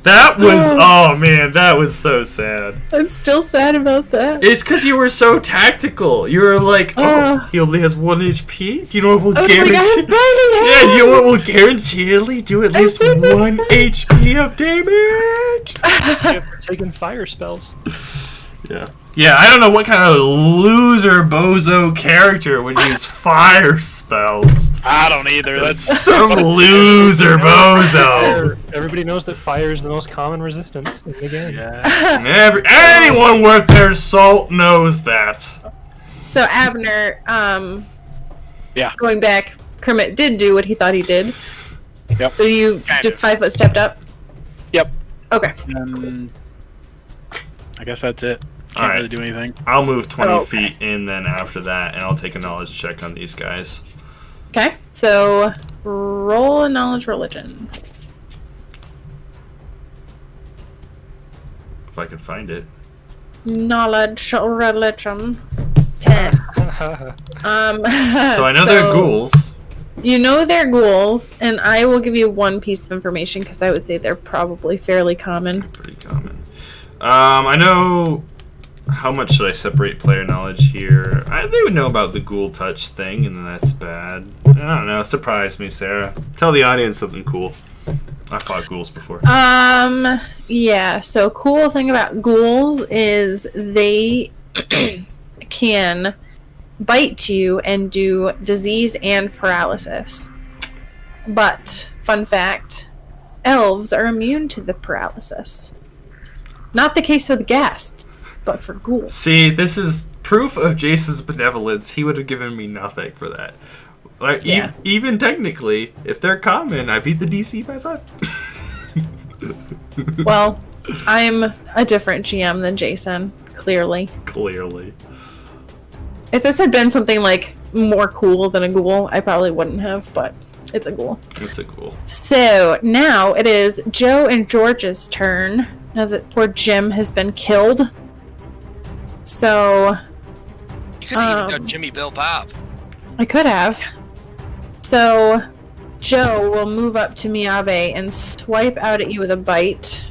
S3: that was oh man, that was so sad.
S1: I'm still sad about that.
S3: It's because you were so tactical. You were like, he only has 1 HP. Do you know what will guarantee? Yeah, you know what will guaranteeingly do at least 1 HP of damage.
S5: Yeah, for taking fire spells.
S3: Yeah. Yeah, I don't know what kind of loser bozo character would use fire spells.
S4: I don't either. That's
S3: Some loser bozo.
S5: Everybody knows that fire is the most common resistance in the game.
S3: Anyone worth their salt knows that.
S1: So Abner,
S4: Yeah.
S1: going back, Kermit did do what he thought he did.
S4: Yep.
S1: So you
S2: Kind
S1: just
S2: of.
S1: 5 foot stepped up.
S4: Yep.
S1: Okay.
S4: I guess that's it. Can't
S3: Alright.
S4: really do anything.
S3: I'll move 20
S1: Okay.
S3: feet in then after that, and I'll take a knowledge check on these guys.
S1: Okay. So roll a knowledge religion.
S3: If I can find it.
S1: Knowledge religion. 10.
S3: So I know they're ghouls.
S1: You know they're ghouls, and I will give you one piece of information because I would say they're probably fairly common.
S3: Pretty common. I know. How much should I separate player knowledge here? They would know about the ghoul touch thing, and that's bad. I don't know. Surprise me, Sarah. Tell the audience something cool. I fought ghouls before.
S1: Yeah, so cool thing about ghouls is they can bite you and do disease and paralysis. But, fun fact, elves are immune to the paralysis. Not the case with ghasts, but for ghouls.
S3: See, this is proof of Jason's benevolence. He would have given me nothing for that. Like,
S1: Yeah.
S3: even technically, if they're common, I beat the DC by 5.
S1: Well, I'm a different GM than Jason, clearly.
S3: Clearly.
S1: If this had been something like more cool than a ghoul, I probably wouldn't have, but it's a ghoul.
S3: That's a cool.
S1: So now it is Joe and George's turn. Now that poor Jim has been killed. So
S2: You could have even done Jimmy Bill Bob.
S1: I could have. So Joe will move up to Miyabe and swipe out at you with a bite.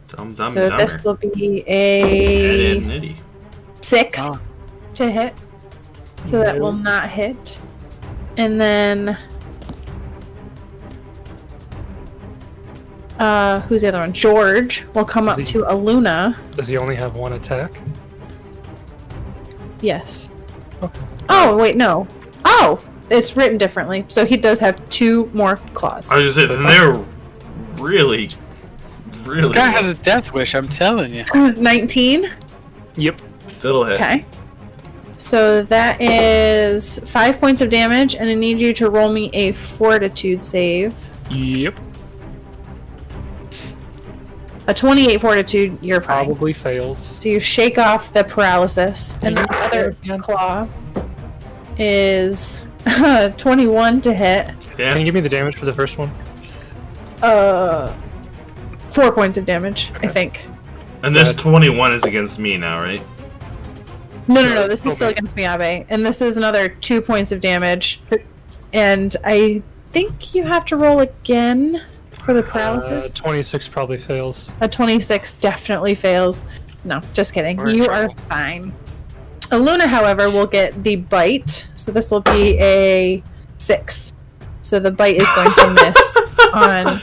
S3: Dumb,
S1: So
S3: dumber.
S1: this will be
S3: Nitty,
S1: a
S3: nitty.
S1: 6
S4: Oh.
S1: to hit. So that will not hit. And then who's the other one? George will come up
S5: Does he-
S1: to Aluna.
S5: Does he only have 1 attack?
S1: Yes.
S5: Okay.
S1: Oh, wait, no. Oh, it's written differently. So he does have 2 more claws.
S3: I was just saying, they're really, really.
S4: This guy has a death wish, I'm telling you.
S1: 19.
S5: Yep.
S3: That'll hit.
S1: Okay. So that is 5 points of damage, and I need you to roll me a fortitude save.
S5: Yep.
S1: A 28 fortitude, you're fine.
S5: Probably fails.
S1: So you shake off the paralysis, and the other
S5: Yeah.
S1: claw is 21 to hit.
S3: Yeah.
S5: Can you give me the damage for the first one?
S1: 4 points of damage, I think.
S3: And this 21 is against me now, right?
S1: No. This is
S5: Okay.
S1: still against Miyabe, and this is another 2 points of damage. And I think you have to roll again for the paralysis.
S5: 26 probably fails.
S1: A 26 definitely fails. No, just kidding.
S2: We're in
S1: You
S2: trouble.
S1: are fine. Aluna, however, will get the bite. So this will be a 6. So the bite is going to miss on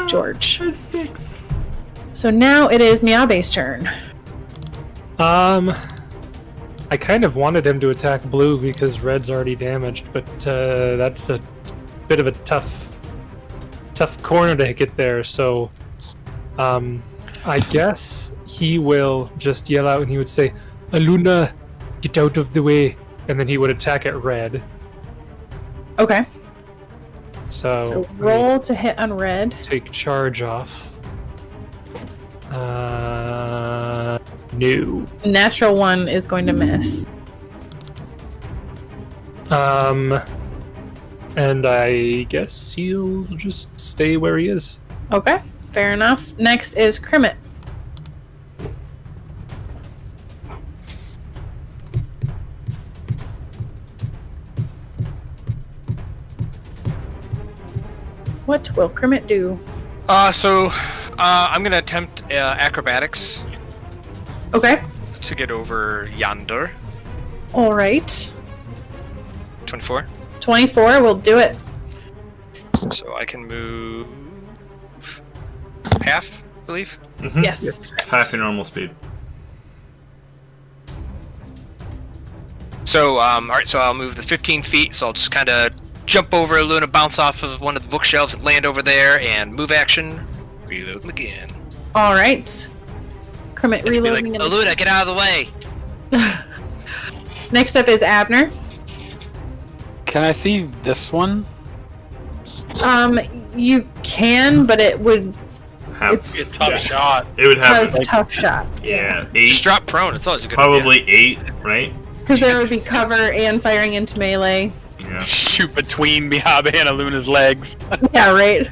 S1: George.
S3: A 6.
S1: So now it is Miyabe's turn.
S5: I kind of wanted him to attack blue because red's already damaged, but that's a bit of a tough corner to get there. So, I guess he will just yell out and he would say, "Aluna, get out of the way," and then he would attack at red.
S1: Okay.
S5: So
S1: So roll to hit on red.
S5: take charge off. No.
S1: Natural 1 is going to miss.
S5: And I guess he'll just stay where he is.
S1: Okay, fair enough. Next is Kermit. What will Kermit do?
S2: I'm gonna attempt acrobatics
S1: Okay.
S2: to get over yonder.
S1: All right.
S2: 24.
S1: 24 will do it.
S2: So I can move half, I believe.
S3: Mhm.
S1: Yes.
S3: Half your normal speed.
S2: So, alright, so I'll move the 15 feet, so I'll just kind of jump over Luna, bounce off of one of the bookshelves and land over there, and move action, reload them again.
S1: All right. Kermit
S2: Be like,
S1: reloading.
S2: "Oh, Luna, get out of the way!
S1: Next up is Abner.
S4: Can I see this one?
S1: You can, but it would
S3: Half.
S4: Be a tough shot.
S3: It would have.
S1: tough shot.
S3: Yeah,
S2: Just
S3: 8.
S2: drop prone, it's always a good idea.
S3: Probably 8, right?
S1: Because there would be cover and firing into melee.
S3: Yeah.
S4: Shoot between Mihabe and Luna's legs.
S1: Yeah, right.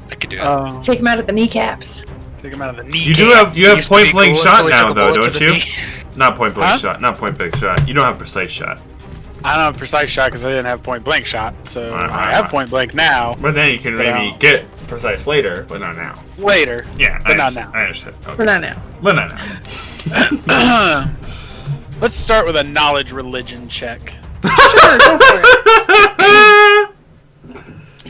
S2: I could do it.
S1: Take him out at the kneecaps.
S4: Take him out of the knee.
S3: You do have
S2: Used to
S3: point
S2: be
S3: blank
S2: cool
S3: shot
S2: until he
S3: now
S2: took a
S3: though,
S2: bullet to
S3: don't
S2: the
S3: you?
S2: knee.
S3: Not point blank
S4: Huh?
S3: shot. Not point blank shot. You don't have precise shot.
S4: I don't have precise shot because I didn't have point blank shot. So
S3: Alright,
S4: I have point blank now.
S3: But then you can
S4: But,
S3: maybe get precise later, but not now.
S4: Later.
S3: Yeah,
S4: But
S3: I
S4: not
S3: understand.
S4: now.
S3: I understand. Okay.
S1: For not now.
S3: But not now.
S4: Let's start with a knowledge religion check.
S1: Sure, go for it.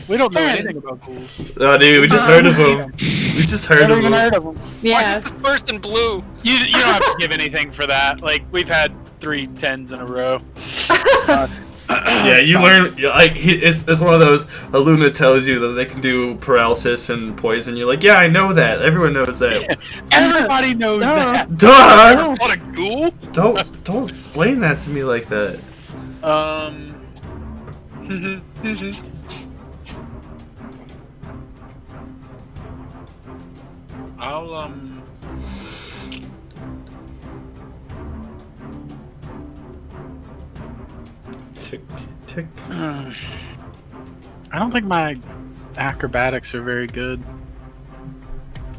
S4: We don't know
S1: 10.
S4: anything about ghouls.
S3: Oh, dude, we just heard of him. We just heard
S4: Never
S3: of
S4: even
S3: him.
S4: heard of them.
S1: Yeah.
S2: First in blue.
S4: You don't have to give anything for that. Like we've had 3 10s in a row.
S3: Yeah, you learn. Like it's one of those. Aluna tells you that they can do paralysis and poison. You're like, yeah, I know that. Everyone knows that.
S4: Everybody knows
S1: Duh.
S4: that.
S3: Duh!
S4: What a ghoul.
S3: Don't explain that to me like that.
S4: I'll
S3: Tick tick.
S4: I don't think my acrobatics are very good.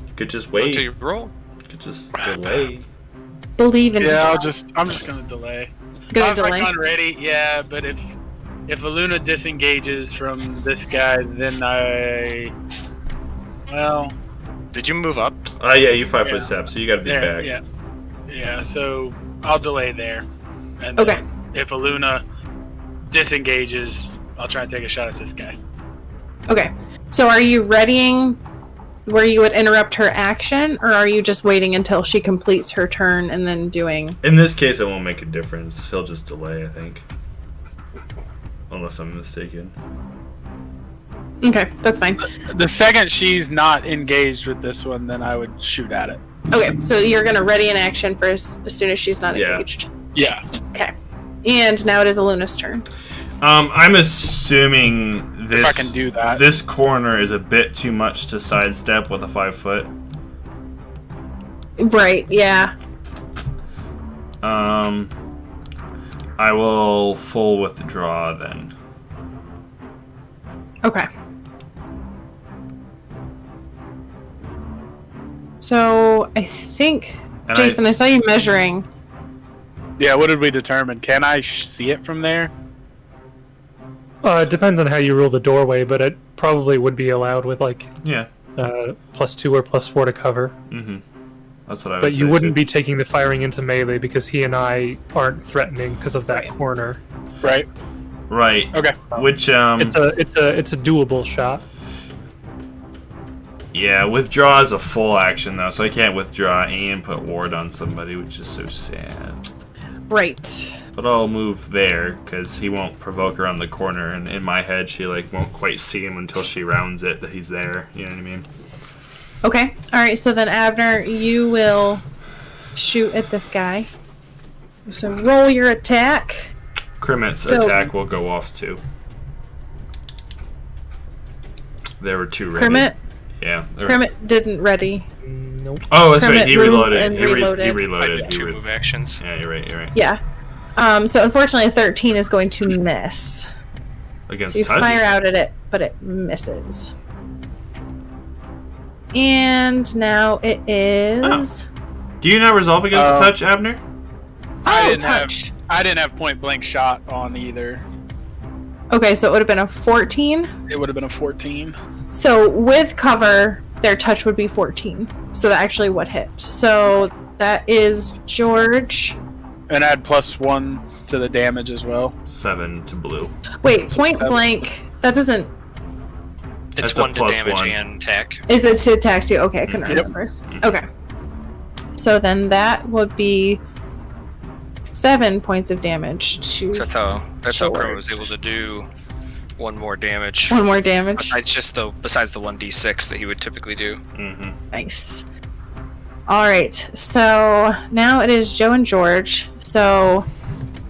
S3: You could just wait.
S2: Until you roll.
S3: You could just delay.
S1: Believe in
S4: Yeah,
S1: it.
S4: I'm just gonna delay.
S1: Gonna
S4: I'm
S1: delay.
S4: not ready. Yeah, but if Aluna disengages from this guy, then well,
S2: Did you move up?
S3: Yeah, you 5
S4: Yeah.
S3: foot step, so you gotta be
S4: there,
S3: back.
S4: yeah. So I'll delay there. And
S1: Okay.
S4: then if Aluna disengages, I'll try and take a shot at this guy.
S1: Okay. So are you readying where you would interrupt her action, or are you just waiting until she completes her turn and then doing...
S3: In this case, it won't make a difference. He'll just delay, I think. Unless I'm mistaken.
S1: Okay, that's fine.
S4: The second she's not engaged with this one, then I would shoot at it.
S1: Okay, so you're gonna ready an action for as soon as she's not
S3: Yeah.
S1: engaged.
S4: Yeah.
S1: Okay. And now it is Aluna's turn.
S3: I'm assuming this.
S4: If I can do that.
S3: This corner is a bit too much to sidestep with a 5 foot.
S1: Right, yeah.
S3: I will full withdraw then.
S1: Okay. So, I think...
S3: And
S1: Jason, I saw you measuring.
S4: Yeah, what did we determine? Can I see it from there?
S5: It depends on how you rule the doorway, but it probably would be allowed with like
S3: Yeah.
S5: +2 or +4 to cover.
S3: Mm-hmm. That's what I would
S5: But you
S3: say,
S5: wouldn't
S3: too.
S5: be taking the firing into melee because he and I aren't threatening because of that corner.
S4: Right.
S3: Right.
S4: Okay.
S3: Which
S5: It's a doable shot.
S3: yeah, withdraw is a full action though, so I can't withdraw and put ward on somebody, which is so sad.
S1: Right.
S3: But I'll move there because he won't provoke around the corner, and in my head, she like won't quite see him until she rounds it that he's there. You know what I mean?
S1: Okay. Alright, so then Abner, you will shoot at this guy. So roll your attack.
S3: Kermit's
S1: So-
S3: attack will go off too. There were 2 ready.
S1: Kermit?
S3: Yeah.
S1: Kermit didn't ready.
S5: Nope.
S3: Oh, that's
S1: Kermit
S3: right. He
S1: moved
S3: reloaded.
S1: and
S3: He
S1: reloaded.
S3: reloaded.
S2: I did 2 move actions.
S3: Yeah, you're right. You're right.
S1: Yeah. So unfortunately a 13 is going to miss.
S3: Against
S1: So you
S3: touch.
S1: fire out at it, but it misses. And now it is...
S3: Do you not resolve against
S4: Oh.
S3: touch, Abner?
S1: Oh,
S4: didn't
S1: touch.
S4: I didn't have point blank shot on either.
S1: Okay, so it would have been a 14.
S4: It would have been a 14.
S1: So with cover, their touch would be 14. So that actually would hit. So that is George.
S4: And add +1 to the damage as well.
S3: 7 to blue.
S1: Wait,
S4: So
S1: point
S4: 7.
S1: blank. That doesn't.
S2: It's
S3: That's a
S2: 1 to damage
S3: +1.
S2: and attack.
S1: Is it to attack too? Okay, I couldn't
S4: Yep.
S1: remember. Okay. So then that would be 7 points of damage to
S2: So that's how Crow was
S1: George.
S2: able to do 1 more damage.
S1: 1 more damage.
S2: Besides the 1d6 that he would typically do.
S3: Mm-hmm.
S1: Nice. Alright, so now it is Joe and George. So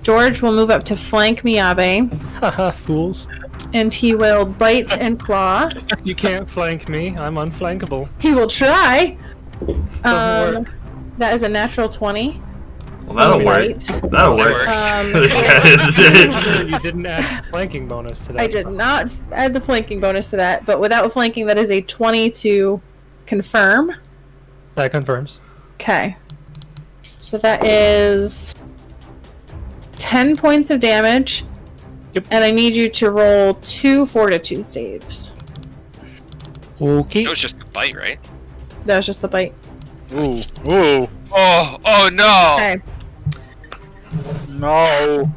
S1: George will move up to flank Miyabe,
S5: Haha, fools.
S1: and he will bite and claw.
S5: You can't flank me. I'm unflankable.
S1: He will try.
S5: Doesn't work.
S1: That is a natural 20.
S3: Well, that'll work.
S1: Right.
S3: That'll work.
S5: Sure you didn't add flanking bonus to that.
S1: I did not add the flanking bonus to that, but without flanking, that is a 20 to confirm.
S5: That confirms.
S1: Okay. So that is 10 points of damage.
S5: Yep.
S1: And I need you to roll 2 fortitude saves.
S5: Okay.
S2: It was just a bite, right?
S1: That was just the bite.
S4: Ooh. Ooh.
S2: Oh no!
S1: Okay.
S4: No.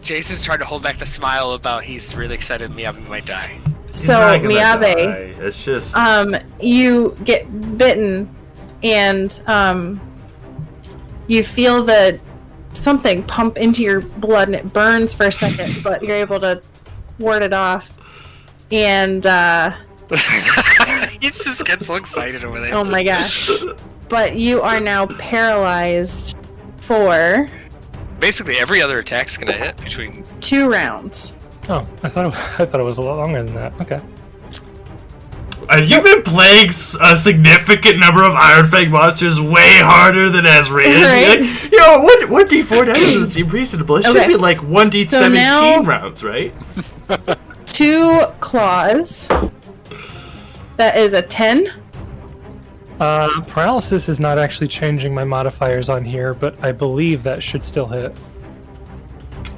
S2: Jason's trying to hold back the smile about he's really excited Miyabi might die.
S1: So, Miyabe,
S3: It's just.
S1: you get bitten, and you feel something pump into your blood, and it burns for a second, but you're able to ward it off. And
S2: He just gets so excited over there.
S1: oh my gosh! But you are now paralyzed for
S2: Basically, every other attack's gonna hit between.
S1: 2 rounds.
S5: Oh, I thought it was a lot longer than that. Okay.
S3: Have you been playing a significant number of Iron Fang monsters way harder than Ezreal?
S1: Right.
S3: Like, what D4 doesn't seem reasonable. It should
S1: Okay.
S3: be like 1d17
S1: So now-
S3: rounds, right?
S1: 2 claws. That is a 10.
S5: Paralysis is not actually changing my modifiers on here, but I believe that should still hit.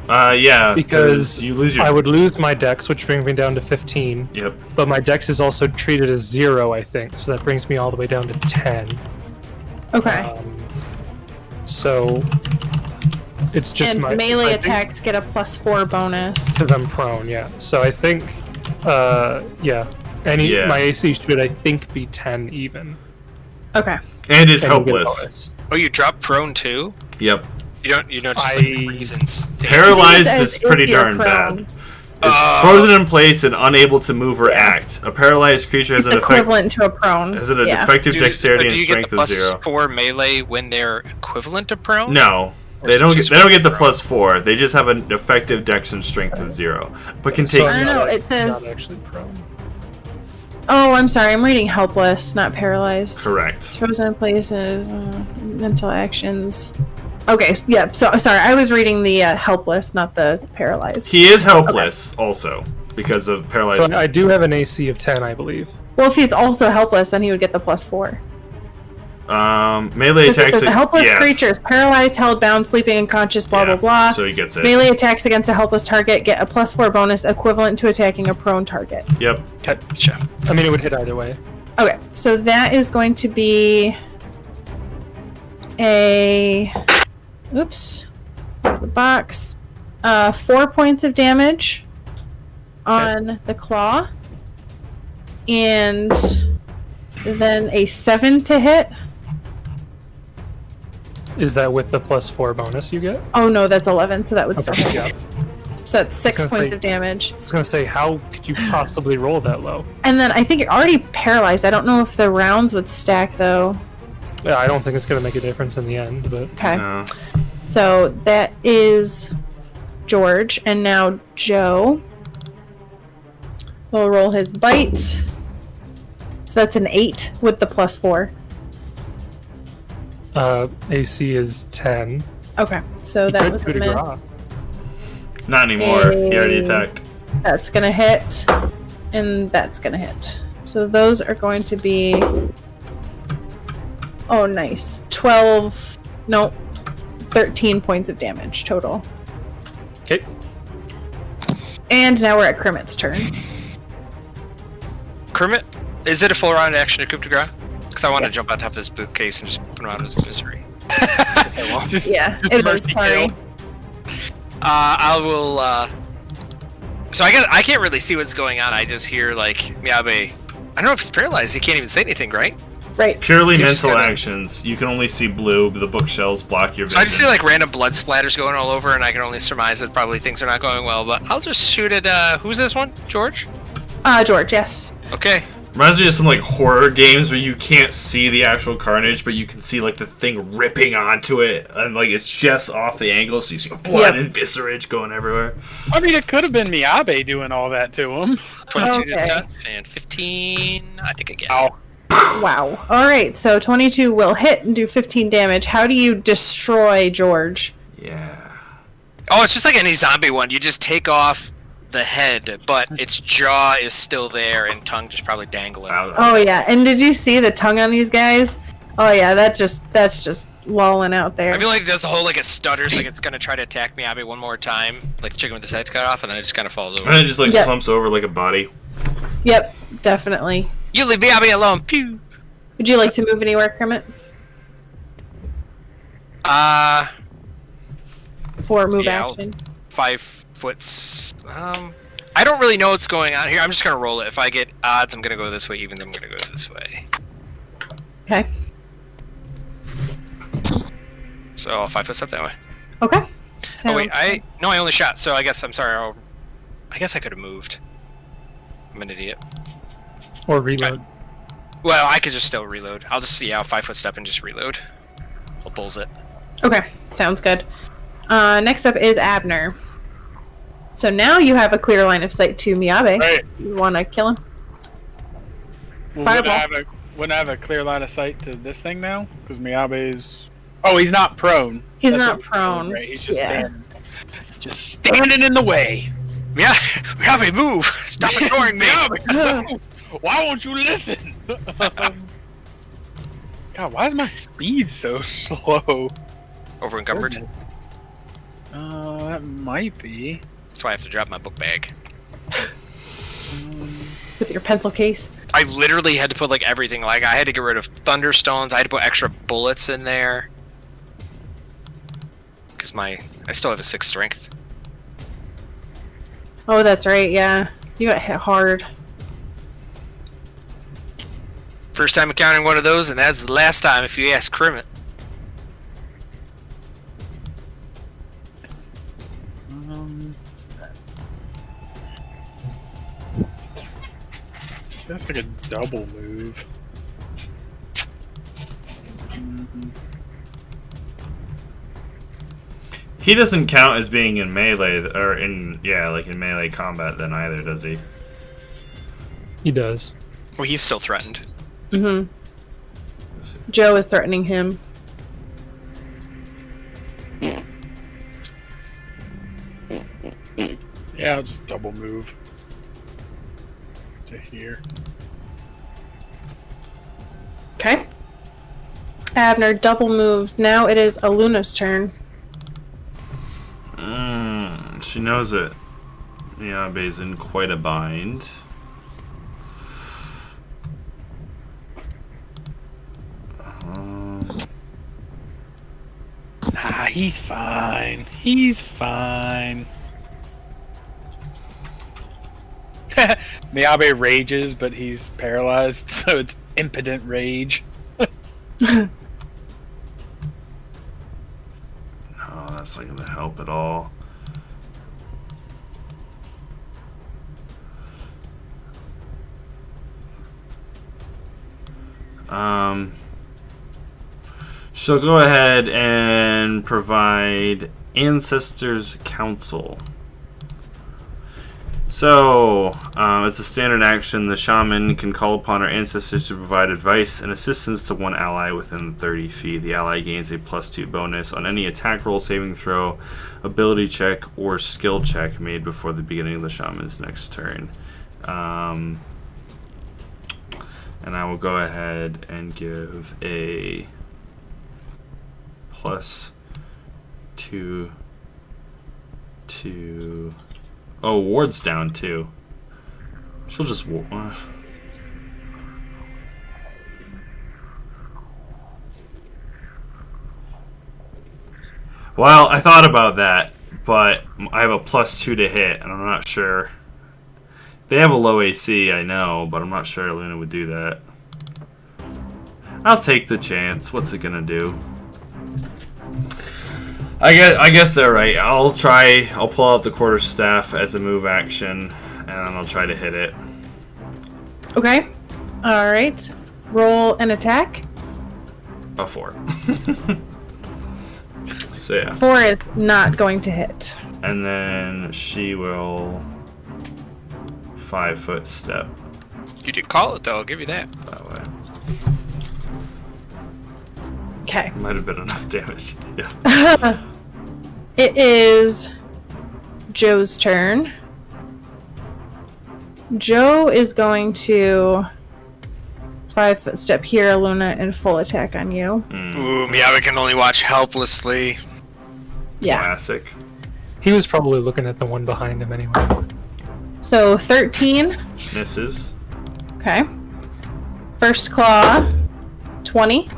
S3: Yeah.
S5: Because
S3: you lose your.
S5: I would lose my dex, which brings me down to 15.
S3: Yep.
S5: But my dex is also treated as 0, I think, so that brings me all the way down to 10.
S1: Okay.
S5: So it's just
S1: and
S5: my
S1: melee attacks get a +4 bonus.
S5: because I'm prone. Yeah. So I think, yeah.
S3: Yeah.
S5: My AC should, I think, be 10 even.
S1: Okay.
S3: And is
S5: And you get a
S3: helpless.
S5: bonus.
S2: Oh, you drop prone too?
S3: Yep.
S2: You don't just
S5: I-
S2: like reasons.
S3: Paralyzed
S1: As
S3: is
S1: if
S3: pretty
S1: you're
S3: darn
S1: prone.
S3: bad. It's frozen in place and unable to move or act. A paralyzed creature has
S1: It's
S3: an
S1: equivalent to a prone.
S3: has a
S1: Yeah.
S3: defective
S2: Do
S3: dexterity and
S2: you get
S3: strength
S2: the
S3: of 0.
S2: +4 melee when they're equivalent to prone?
S3: No.
S2: Or
S3: They
S2: is it
S3: don't
S2: just
S3: get the
S2: prone?
S3: +4. They just have an effective dex and strength of 0. But can
S5: So
S3: take
S1: I don't know, it says-
S5: not actually prone.
S1: Oh, I'm sorry. I'm reading helpless, not paralyzed.
S3: correct.
S1: Frozen in places, mental actions. Okay, yeah. So sorry, I was reading the helpless, not the paralyzed.
S3: He is helpless also because of paralyzed.
S5: So I do have an AC of 10, I believe.
S1: Well, if he's also helpless, then he would get the +4.
S3: Melee
S1: Because it
S3: attacks.
S1: says the helpless
S3: yes.
S1: creature is paralyzed, held, bound, sleeping, unconscious, blah
S3: Yeah,
S1: blah blah.
S3: So he gets it.
S1: Melee attacks against a helpless target get a +4 bonus equivalent to attacking a prone target.
S3: Yep.
S5: Okay.
S2: Gotcha.
S5: I mean, it would hit either way.
S1: Okay, so that is going to be a oops, out of the box. 4 points of damage on the claw, and then a 7 to hit.
S5: Is that with the +4 bonus you get?
S1: Oh no, that's 11, so that would still
S5: Okay,
S1: hit.
S5: yeah.
S1: So that's 6
S5: gonna
S1: points
S5: say-
S1: of damage.
S5: I was gonna say, how could you possibly roll that low?
S1: And then I think you're already paralyzed. I don't know if the rounds would stack though.
S5: Yeah, I don't think it's gonna make a difference in the end, but
S1: Okay.
S3: No.
S1: So that is George, and now Joe will roll his bite. So that's an 8 with the +4.
S5: AC is 10.
S1: Okay, so
S5: You
S1: that
S5: could
S1: was a
S5: coup de
S1: miss.
S5: grace.
S3: Not anymore. He already
S1: And-
S3: attacked.
S1: That's gonna hit, and that's gonna hit. So those are going to be. Oh, nice. 12. No, 13 points of damage total.
S5: Okay.
S1: And now we're at Kermit's turn.
S2: Kermit, is it a full round action to coup de grace? Because I want to
S1: Yes.
S2: jump on top of this bookcase and just put him out of his misery. Guess I won't.
S1: Yeah,
S4: just
S1: it is.
S4: mercy
S1: Sorry.
S4: kill.
S2: I will. So I guess I can't really see what's going on. I just hear like Miyabe. I don't know if he's paralyzed. He can't even say anything, right?
S1: Right.
S3: Purely
S2: So you just
S3: mental
S2: gotta-
S3: actions. You can only see blue. The bookshelves block your
S2: So
S3: vision.
S2: I just see like random blood splatters going all over, and I can only surmise that probably things are not going well. But I'll just shoot at who's this one? George?
S1: George, yes.
S2: Okay.
S3: Reminds me of some like horror games where you can't see the actual carnage, but you can see like the thing ripping onto it, and like it's just off the angle, so you see blood
S1: Yep.
S3: and viscerage going everywhere.
S4: I mean, it could have been Miyabe doing all that to him.
S2: 22
S1: Okay.
S2: to touch and 15. I think again.
S4: Ow.
S1: Wow. All right, so 22 will hit and do 15 damage. How do you destroy George?
S3: Yeah.
S2: Oh, it's just like any zombie one. You just take off the head, but its jaw is still there and tongue just probably dangling.
S3: Wow.
S1: Oh yeah, and did you see the tongue on these guys? Oh yeah, that's just lolling out there.
S2: I feel like it does the whole like it stutters, like it's gonna try to attack Miyabe one more time, like the chicken with his head's cut off, and then it just kind of falls over.
S3: And it just like
S1: Yep.
S3: slumps over like a body.
S1: Yep, definitely.
S2: You leave Miyabe alone. Pew.
S1: Would you like to move anywhere, Kermit? For move
S2: Yeah,
S1: action.
S2: 5 foot. I don't really know what's going on here. I'm just gonna roll it. If I get odds, I'm gonna go this way. Even though I'm gonna go this way.
S1: Okay.
S2: So 5 foot step that way.
S1: Okay.
S2: Oh wait,
S1: Sounds-
S2: I only shot. So I guess I'm sorry. I guess I could have moved. I'm an idiot.
S5: Or reload.
S2: Well, I could just still reload. I'll just 5 foot step and just reload. I'll bulls it.
S1: Okay, sounds good. Next up is Abner. So now you have a clear line of sight to Miyabe.
S4: Right.
S1: You want to kill him?
S4: Well,
S1: Fireball.
S4: wouldn't I have a clear line of sight to this thing now? Because Miyabe's... Oh, he's not prone.
S1: He's
S4: That's
S1: not
S4: what we're
S1: prone.
S4: doing, Right? He's just
S1: Yeah.
S4: standing. Just standing in the way.
S2: Yeah, Miyabe, move! Stop ignoring me!
S4: Why won't you listen? God, why is my speed so slow?
S2: Over encumbered.
S4: Goodness. That might be.
S2: That's why I have to drop my book bag.
S1: With your pencil case.
S2: I literally had to put like everything. Like I had to get rid of thunderstones. I had to put extra bullets in there because I still have a 6 strength.
S1: Oh, that's right. Yeah, you got hit hard.
S2: First time encountering one of those, and that's the last time if you ask Kermit.
S4: That's like a double move.
S3: He doesn't count as being in melee or in melee combat then either, does he?
S5: He does.
S2: Well, he's still threatened.
S1: Mm-hmm. Joe is threatening him.
S4: Yeah, I'll just double move to here.
S1: Okay. Abner double moves. Now it is Aluna's turn.
S3: She knows it. Miyabe's in quite a bind.
S4: Nah, he's fine. He's fine. Miyabe rages, but he's paralyzed, so it's impotent rage.
S3: No, that's not gonna help at all. She'll go ahead and provide Ancestors Council. So, as a standard action, the shaman can call upon our ancestors to provide advice and assistance to one ally within 30 feet. The ally gains a +2 bonus on any attack roll, saving throw, ability check, or skill check made before the beginning of the shaman's next turn. And I will go ahead and give a +2 to Oh, ward's down too. She'll just Well, I thought about that, but I have a +2 to hit, and I'm not sure. They have a low AC, I know, but I'm not sure Luna would do that. I'll take the chance. What's it gonna do? I guess they're right. I'll pull out the quarterstaff as a move action, and I'll try to hit it.
S1: Okay. Alright. Roll an attack.
S3: A 4. So yeah.
S1: 4 is not going to hit.
S3: And then she will 5-foot step
S2: You did call it, though. I'll give you that.
S3: that way.
S1: Okay.
S3: Might have been enough damage. Yeah.
S1: It is Joe's turn. Joe is going to 5-foot step here, Luna, and full attack on you.
S2: Ooh, Miyabi can only watch helplessly.
S1: Yeah.
S3: Classic.
S5: He was probably looking at the one behind him anyway.
S1: So 13.
S3: Misses.
S1: Okay. First claw, 20.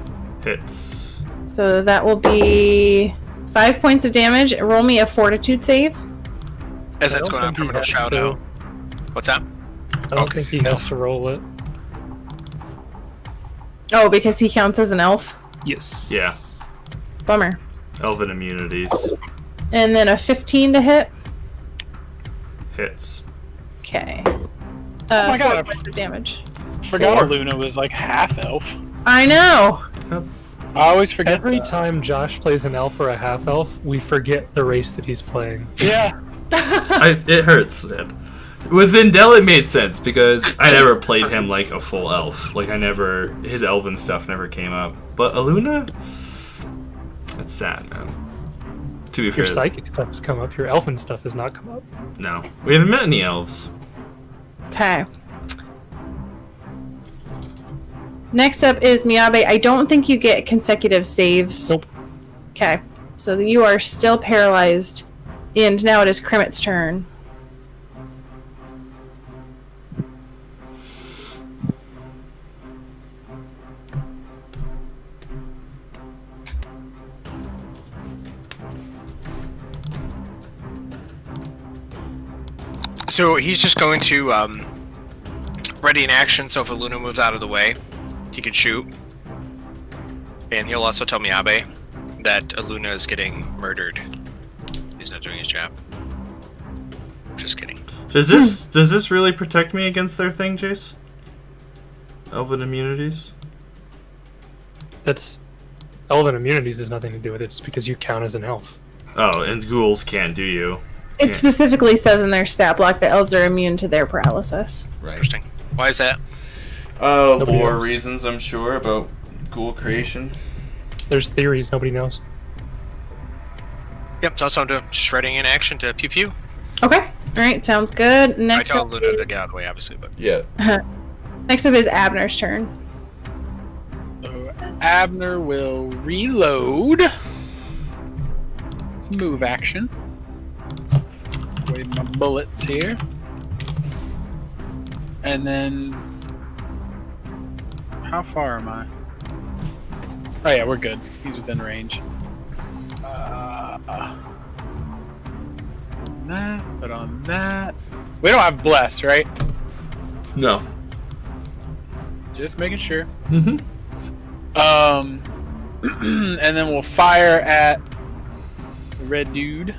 S3: Hits.
S1: So that will be 5 points of damage. Roll me a fortitude save.
S2: As
S5: I
S2: that's
S5: don't
S2: going on,
S5: think he
S2: criminal
S5: has
S2: shout
S5: to.
S2: out. What's that?
S5: I don't think he has to roll it.
S1: Oh, because he counts as an elf?
S5: Yes.
S3: Yeah.
S1: Bummer.
S3: Elven immunities.
S1: And then a 15 to hit.
S3: Hits.
S1: Okay.
S4: my
S1: 4
S4: God.
S1: points of damage.
S4: Forgot
S3: 4.
S4: Luna was like half elf.
S1: I know!
S4: I always forget
S5: Every
S4: that.
S5: time Josh plays an elf or a half elf, we forget the race that he's playing.
S4: Yeah.
S3: It hurts, man. With Vindel, it made sense because I never played him like a full elf. Like his elven stuff never came up. But Aluna, it's sad, man. To be
S5: Your
S3: fair,
S5: psychic stuff has come up, your elfin stuff has not come up.
S3: no, we haven't met any elves.
S1: Okay. Next up is Miyabe. I don't think you get consecutive saves.
S5: Nope.
S1: Okay. So you are still paralyzed. And now it is Krimit's turn.
S2: So he's just going to ready an action, so if Luna moves out of the way, he can shoot. And he'll also tell Miyabe that Luna is getting murdered. He's not doing his job. Just kidding.
S3: Does this really protect me against their thing, Jace? Elven immunities?
S5: That's elven immunities has nothing to do with it. It's because you count as an elf.
S3: Oh, and ghouls can't do you.
S1: It specifically says in their stat block that elves are immune to their paralysis.
S3: Right.
S2: Interesting. Why is that?
S5: Nobody
S3: Lore
S5: knows.
S3: reasons, I'm sure, about ghoul creation.
S5: There's theories, nobody knows.
S2: Yep, that's what I'm doing. Just readying an action to pew pew.
S1: Okay. Alright, sounds good.
S2: I
S1: Next
S2: tell
S1: up,
S2: Luna to get out of the way, obviously, but
S3: Yeah.
S1: next up is Abner's turn.
S4: So Abner will reload. It's a move action. Wave my bullets here. And then... How far am I? Oh yeah, we're good. He's within range. On that... We don't have Bless, right?
S3: No.
S4: Just making sure.
S3: Mm-hmm.
S4: And then we'll fire at the red dude.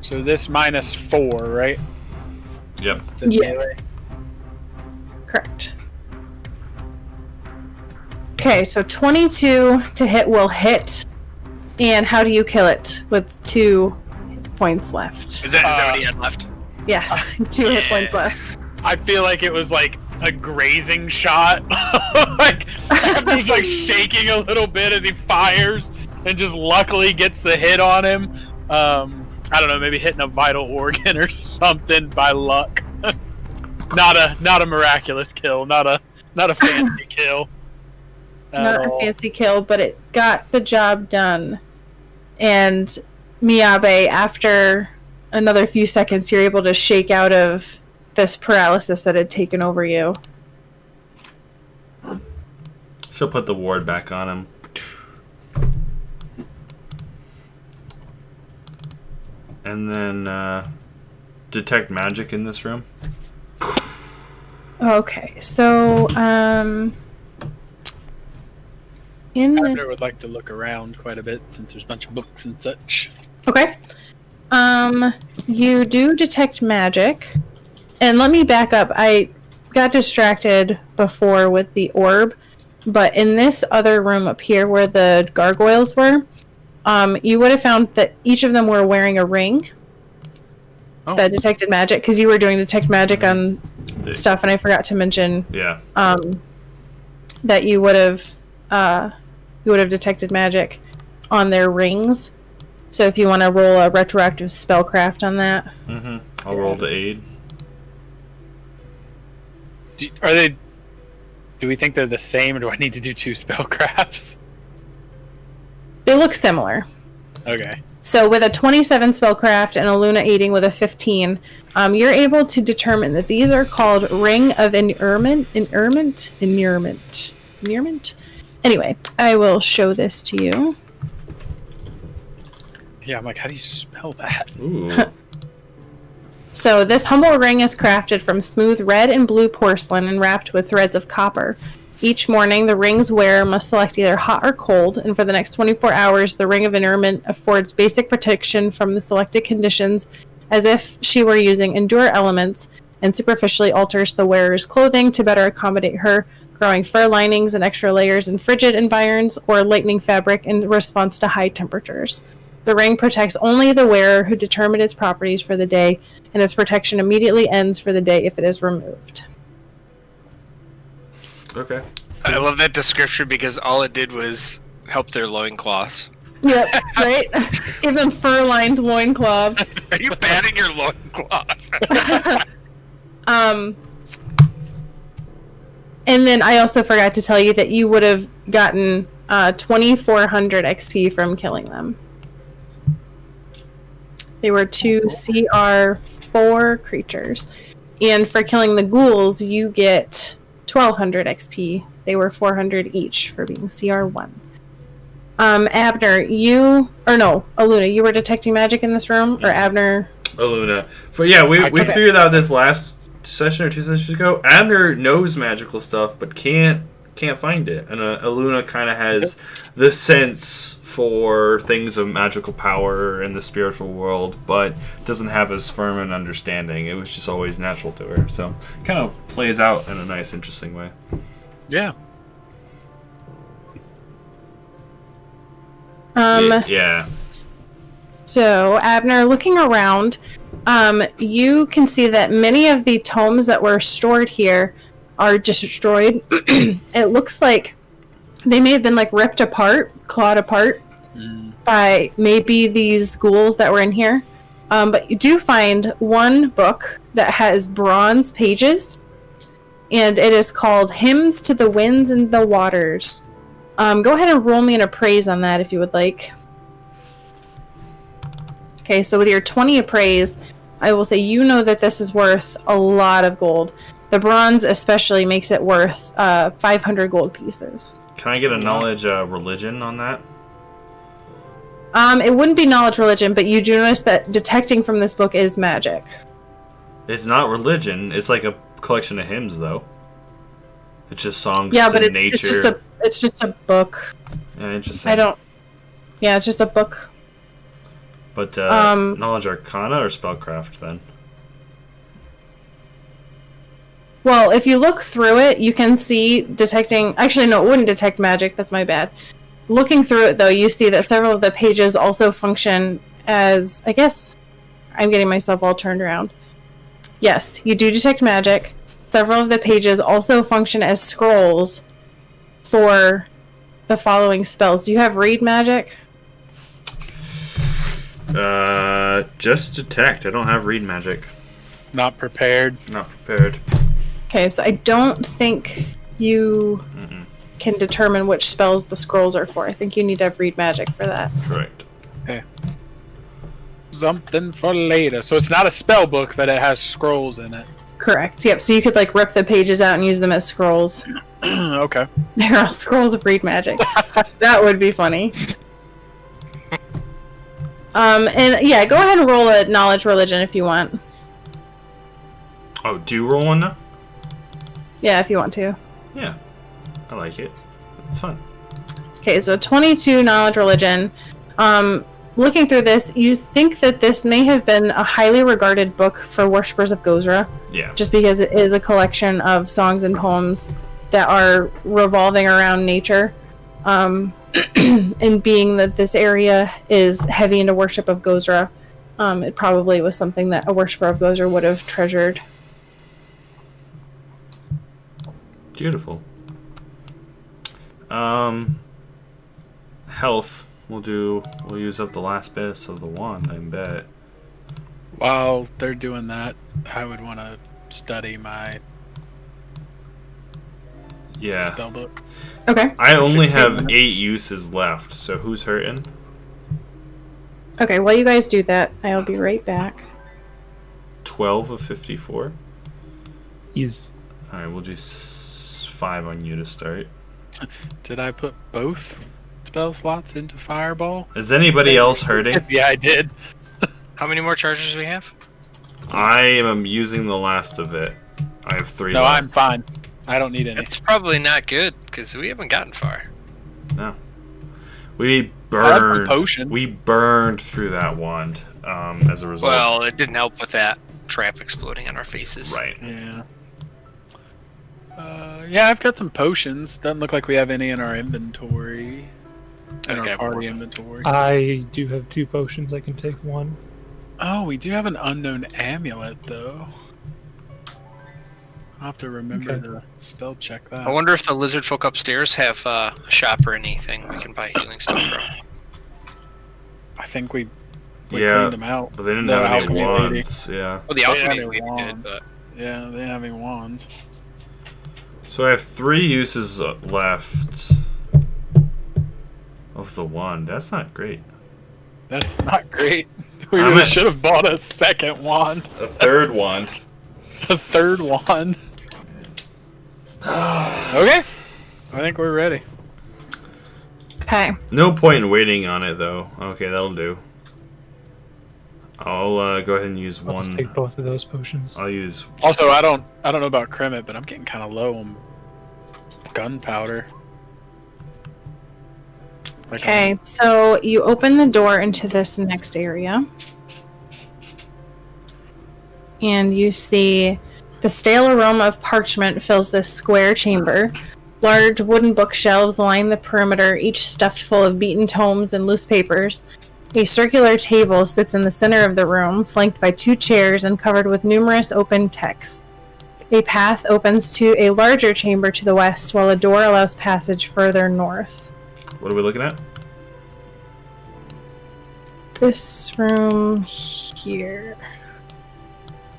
S4: So this -4, right?
S3: Yep.
S4: It's in
S1: Yeah.
S4: melee.
S1: Correct. Okay, so 22 to hit will hit. And how do you kill it with 2 hit points left?
S2: is that what he had left?
S1: Yes, 2 hit points left.
S4: I feel like it was like a grazing shot. Like Abner's like shaking a little bit as he fires, and just luckily gets the hit on him. I don't know, maybe hitting a vital organ or something by luck. Not a miraculous kill, not a fancy kill. at
S1: Not a
S4: all.
S1: fancy kill, but it got the job done. And Miyabe, after another few seconds, you're able to shake out of this paralysis that had taken over you.
S3: She'll put the ward back on him. And then detect magic in this room.
S1: Okay, so in
S4: I
S1: this,
S4: would like to look around quite a bit since there's a bunch of books and such.
S1: okay, you do detect magic, and let me back up. I got distracted before with the orb, but in this other room up here where the gargoyles were, you would have found that each of them were wearing a ring that detected magic, because you were doing detect magic on stuff, and I forgot to mention that you would have detected magic on their rings. So if you want to roll a retroactive spellcraft on that,
S3: I'll roll to aid.
S4: Do we think they're the same, or do I need to do 2 spellcrafts?
S1: they look similar.
S4: Okay.
S1: So with a 27 spellcraft and a Luna aiding with a 15, you're able to determine that these are called Ring of Inurement. Anyway, I will show this to you.
S4: Yeah, I'm like, how do you spell that?
S3: Ooh.
S1: So this humble ring is crafted from smooth red and blue porcelain and wrapped with threads of copper. Each morning, the ring's wearer must select either hot or cold, and for the next 24 hours, the Ring of Inurement affords basic protection from the selected conditions as if she were using Endure elements, and superficially alters the wearer's clothing to better accommodate her, growing fur linings and extra layers in frigid environs or lightning fabric in response to high temperatures. The ring protects only the wearer who determined its properties for the day, and its protection immediately ends for the day if it is removed.
S3: Okay.
S2: I love that description because all it did was help their loincloths.
S1: Yep, right? Even fur-lined loincloths.
S2: Are you batting your loincloth?
S1: And then I also forgot to tell you that you would have gotten 2,400 XP from killing them. They were 2 CR4 creatures. And for killing the ghouls, you get 1,200 XP. They were 400 each for being CR1. Abner, Aluna, you were detecting magic in this room? Or Abner?
S3: Aluna. We figured out this last session or 2 sessions ago. Abner knows magical stuff, but can't find it. And Aluna kind of has the sense for things of magical power in the spiritual world, but doesn't have as firm an understanding. It was just always natural to her. So it kind of plays out in a nice, interesting way.
S4: Yeah.
S3: Yeah.
S1: So, Abner, looking around, you can see that many of the tomes that were stored here are destroyed. It looks like they may have been ripped apart, clawed apart by maybe these ghouls that were in here. But you do find one book that has bronze pages, and it is called Hymns to the Winds and the Waters. Go ahead and roll me an appraise on that if you would like. Okay, so with your 20 appraise, I will say you know that this is worth a lot of gold. The bronze especially makes it worth 500 gold pieces.
S3: Can I get a knowledge religion on that?
S1: It wouldn't be knowledge religion, but you do notice that detecting from this book is magic.
S3: It's not religion. It's like a collection of hymns, though. It's just songs
S1: yeah,
S3: to
S1: but
S3: nature.
S1: It's just a book.
S3: Yeah, interesting.
S1: Yeah, it's just a book.
S3: But knowledge arcana or spellcraft then?
S1: Well, if you look through it, you can see detecting... Actually, no, it wouldn't detect magic. That's my bad. Looking through it, though, you see that several of the pages also function as... I guess I'm getting myself all turned around. Yes, you do detect magic. Several of the pages also function as scrolls for the following spells. Do you have read magic?
S3: Just detect. I don't have read magic.
S4: Not prepared.
S3: Not prepared.
S1: Okay, so I don't think you can determine which spells the scrolls are for. I think you need to have read magic for that.
S3: Correct.
S4: Okay. Something for later. So it's not a spell book, but it has scrolls in it.
S1: Correct. Yep. So you could like rip the pages out and use them as scrolls.
S4: Okay.
S1: They're all scrolls of read magic. That would be funny. And yeah, go ahead and roll a knowledge religion if you want.
S3: Oh, do you roll one now?
S1: Yeah, if you want to.
S3: Yeah, I like it. It's fun.
S1: Okay, so 22 knowledge religion. Looking through this, you think that this may have been a highly regarded book for worshippers of Gozra.
S3: Yeah.
S1: Just because it is a collection of songs and poems that are revolving around nature. And being that this area is heavy into worship of Gozra, it probably was something that a worshipper of Gozra would have treasured.
S3: Beautiful. Health. We'll use up the last bits of the wand, I bet.
S4: While they're doing that, I would want to study my spell book.
S1: Okay.
S3: I only have 8 uses left, so who's hurting?
S1: Okay, while you guys do that, I'll be right back.
S3: 12 of 54.
S5: He's
S3: Alright, we'll do 5 on you to start.
S4: Did I put both spell slots into Fireball?
S3: Is anybody else hurting?
S4: Yeah, I did.
S2: How many more charges do we have?
S3: I am using the last of it. I have 3
S4: No,
S3: left.
S4: I'm fine. I don't need any.
S2: It's probably not good because we haven't gotten far.
S3: No. We
S4: I have
S3: burned.
S4: potions.
S3: We burned through that wand as a result.
S2: Well, it didn't help with that trap exploding on our faces.
S3: Right.
S4: Yeah. Yeah, I've got some potions. Doesn't look like we have any in our inventory. In
S2: Okay,
S4: our party
S2: well,
S4: inventory.
S5: I do have 2 potions. I can take one.
S4: Oh, we do have an unknown amulet, though. I'll have to remember
S5: Okay.
S4: to spell check that.
S2: I wonder if the lizard folk upstairs have a shop or anything we can buy healing stuff from.
S4: I think we
S3: Yeah,
S4: cleaned them out.
S3: but they didn't
S4: The
S3: have any
S4: alchemy lady.
S3: wands. Yeah.
S2: Well, the
S4: They
S2: alchemy
S4: had a
S2: lady
S4: wand.
S2: did, but
S4: Yeah, they didn't have any wands.
S3: So I have 3 uses left of the wand. That's not great.
S4: That's not great. We
S3: I'm
S4: really
S3: at-
S4: should have bought a second wand.
S3: A 3rd wand.
S4: A third wand. Okay. I think we're ready.
S1: Okay.
S3: No point in waiting on it though. Okay, that'll do. I'll go ahead and use
S5: I'll
S3: one.
S5: just take both of those potions.
S3: I'll use.
S4: Also, I don't know about Kremet, but I'm getting kind of low on gunpowder. Like,
S1: Okay, so you open the door into this next area. And you see the stale aroma of parchment fills this square chamber. Large wooden bookshelves line the perimeter, each stuffed full of beaten tomes and loose papers. A circular table sits in the center of the room, flanked by 2 chairs and covered with numerous open texts. A path opens to a larger chamber to the west, while a door allows passage further north.
S3: What are we looking at?
S1: This room here.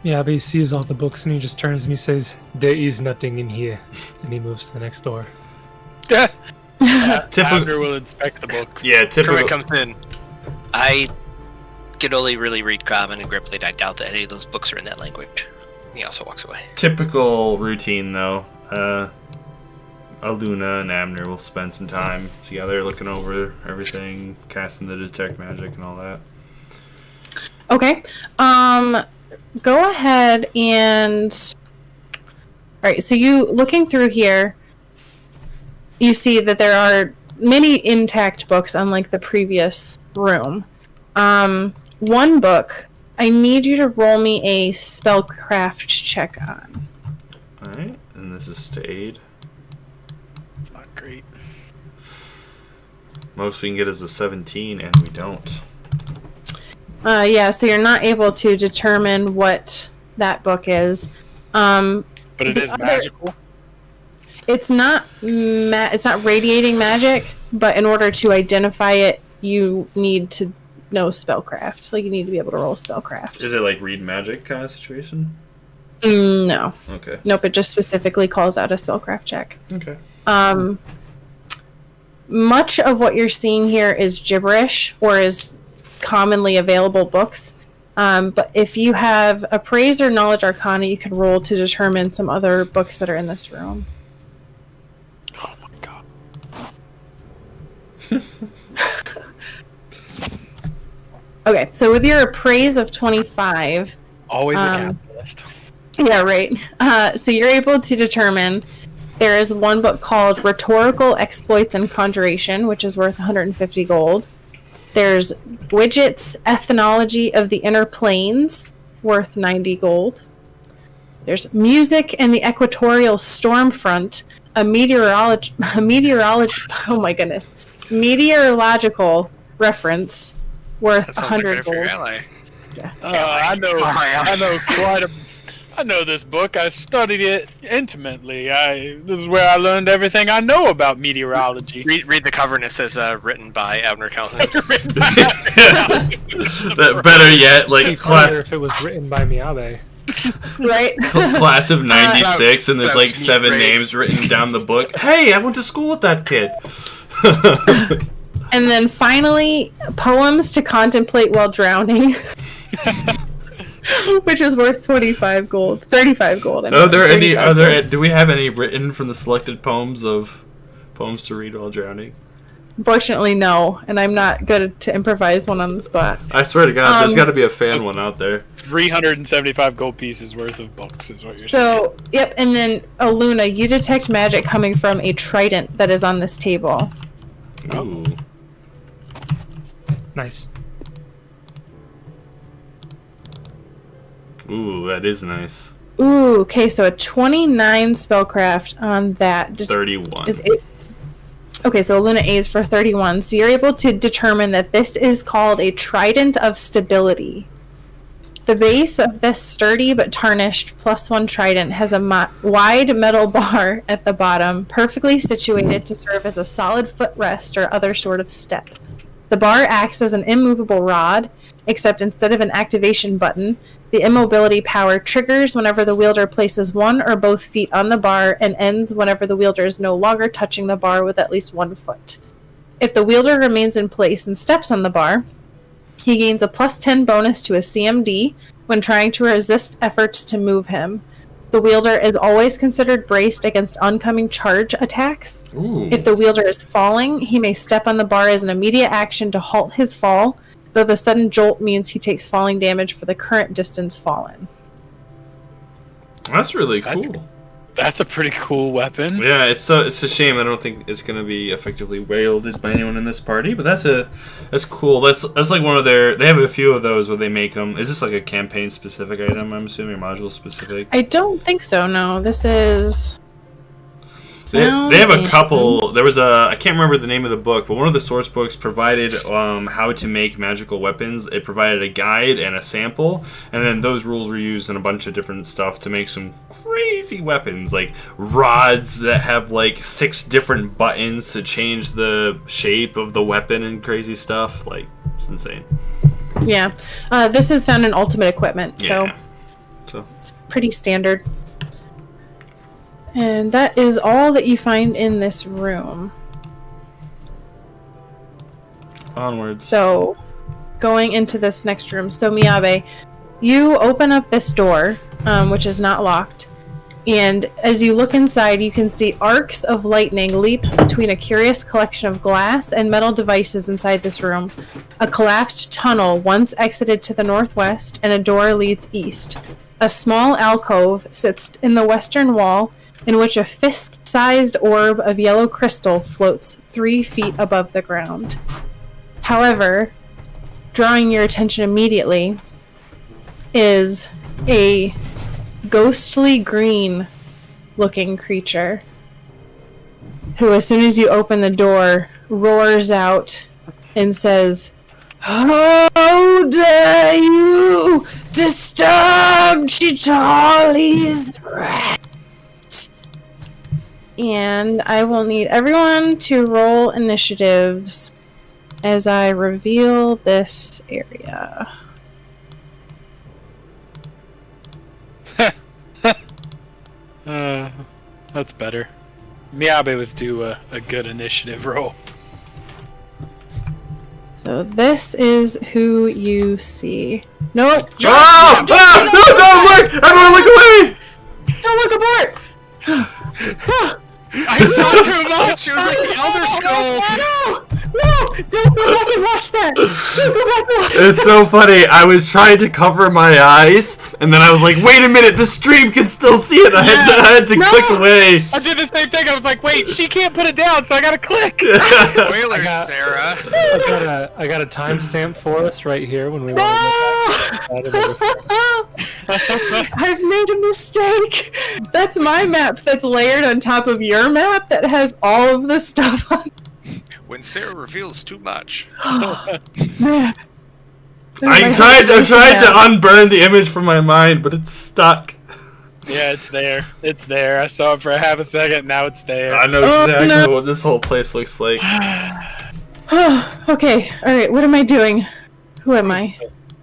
S5: Yeah, but he sees all the books and he just turns and he says, "There is nothing in here," and he moves to the next door.
S3: Typical.
S4: Abner will inspect the books.
S3: Yeah,
S2: Kermit
S3: typical.
S2: comes in. I can only really read Common and Gripplet. I doubt that any of those books are in that language. He also walks away.
S3: Typical routine though. Alduna and Abner will spend some time together looking over everything, casting the detect magic and all that.
S1: Okay. Go ahead and... Alright, so you, looking through here, you see that there are many intact books, unlike the previous room. One book, I need you to roll me a spellcraft check on.
S3: Alright, and this is to aid.
S4: It's not great.
S3: Most we can get is a 17, and we don't.
S1: Yeah, so you're not able to determine what that book is.
S4: But it
S1: The
S4: is
S1: other-
S4: magical.
S1: It's not it's not radiating magic, but in order to identify it, you need to know spellcraft. Like, you need to be able to roll spellcraft.
S3: Is it like read magic kind of situation?
S1: No.
S3: Okay.
S1: Nope, it just specifically calls out a spellcraft check.
S3: Okay.
S1: Much of what you're seeing here is gibberish, or is commonly available books. But if you have Appraise or Knowledge Arcana, you can roll to determine some other books that are in this room.
S4: Oh my god.
S1: Okay, so with your Appraise of 25...
S4: Always a capitalist.
S1: Yeah, right. So you're able to determine there is one book called Rhetorical Exploits and Conjuration, which is worth 150 gold. There's Widget's Ethnology of the Inner Planes, worth 90 gold. There's Music and the Equatorial Stormfront, a meteorological reference, worth
S2: That sounds
S1: 100
S2: like good for your
S1: gold.
S2: ally.
S4: I know this book. I studied it intimately. This is where I learned everything I know about meteorology.
S2: Read the cover and it says written by Abner Calhoun.
S3: Better yet, like
S5: It'd be funnier if it was written by Miyabe.
S1: Right?
S3: class of '96, and there's
S2: that
S3: like
S2: was
S3: 7
S2: great.
S3: names written down the book. Hey, I went to school with that kid.
S1: And then finally, Poems to Contemplate While Drowning. Which is worth 35 gold. 35 gold.
S3: Are there any?
S1: 35
S3: Are there?
S1: gold.
S3: Do we have any written from the selected poems of poems to read while drowning?
S1: Unfortunately, no. And I'm not good to improvise one on the spot.
S3: I swear to God, there's got to be a fan one out there.
S4: 375 gold pieces worth of books is what you're saying.
S1: So, yep. And then, Luna, you detect magic coming from a trident that is on this table.
S3: Ooh.
S5: Nice.
S3: Ooh, that is nice.
S1: Ooh, okay. So a 29 spellcraft on that.
S3: 31.
S1: Okay, so Luna A is for 31. So you're able to determine that this is called a Trident of Stability. The base of this sturdy but tarnished +1 trident has a wide metal bar at the bottom, perfectly situated to serve as a solid footrest or other sort of step. The bar acts as an immovable rod, except instead of an activation button, the immobility power triggers whenever the wielder places one or both feet on the bar and ends whenever the wielder is no longer touching the bar with at least 1 foot. If the wielder remains in place and steps on the bar, he gains a +10 bonus to his CMD when trying to resist efforts to move him. The wielder is always considered braced against oncoming charge attacks.
S3: Ooh.
S1: If the wielder is falling, he may step on the bar as an immediate action to halt his fall, though the sudden jolt means he takes falling damage for the current distance fallen.
S3: That's really cool.
S4: That's a pretty cool weapon.
S3: Yeah, it's a shame. I don't think it's gonna be effectively wielded by anyone in this party, but that's cool. That's like one of their. They have a few of those where they make them. Is this like a campaign specific item? I'm assuming, module specific.
S1: I don't think so. No, this is.
S3: They have a couple. There was I can't remember the name of the book, but one of the source books provided how to make magical weapons. It provided a guide and a sample, and then those rules were used in a bunch of different stuff to make some crazy weapons, like rods that have like 6 different buttons to change the shape of the weapon and crazy stuff. Like, it's insane.
S1: Yeah, this is found in Ultimate Equipment, so it's pretty standard. And that is all that you find in this room.
S3: Onwards.
S1: So, going into this next room. So, Miyabe, you open up this door, which is not locked. And as you look inside, you can see arcs of lightning leap between a curious collection of glass and metal devices inside this room. A collapsed tunnel once exited to the northwest, and a door leads east. A small alcove sits in the western wall, in which a fist-sized orb of yellow crystal floats 3 feet above the ground. However, drawing your attention immediately is a ghostly green-looking creature who, as soon as you open the door, roars out and says, "How dare you disturb Chitali's rest?" And I will need everyone to roll initiatives as I reveal this area.
S4: That's better. Miyabe was due a good initiative roll.
S1: So this is who you see. No,
S3: Oh! No, don't look! Everyone look away!
S1: don't look abort!
S2: I saw too much. It was like the Elder Scrolls.
S1: No! Don't go back and watch that! Don't go back and watch that!
S3: It's so funny. I was trying to cover my eyes, and then I was like, wait a minute, the stream can still see it. I had to click away.
S4: I did the same thing. I was like, wait, she can't put it down, so I gotta click.
S2: Spoilers, Sarah.
S5: I got a timestamp for us right here when we
S1: No!
S5: want to
S1: I've made a mistake. That's my map that's layered on top of your map that has all of the stuff on.
S2: When Sarah reveals too much.
S1: Man.
S3: I'm trying to unburn the image from my mind, but it's stuck.
S4: Yeah, it's there. It's there. I saw it for half a second. Now it's there.
S3: I know exactly what this whole place looks like.
S1: Okay, alright, what am I doing? Who am I?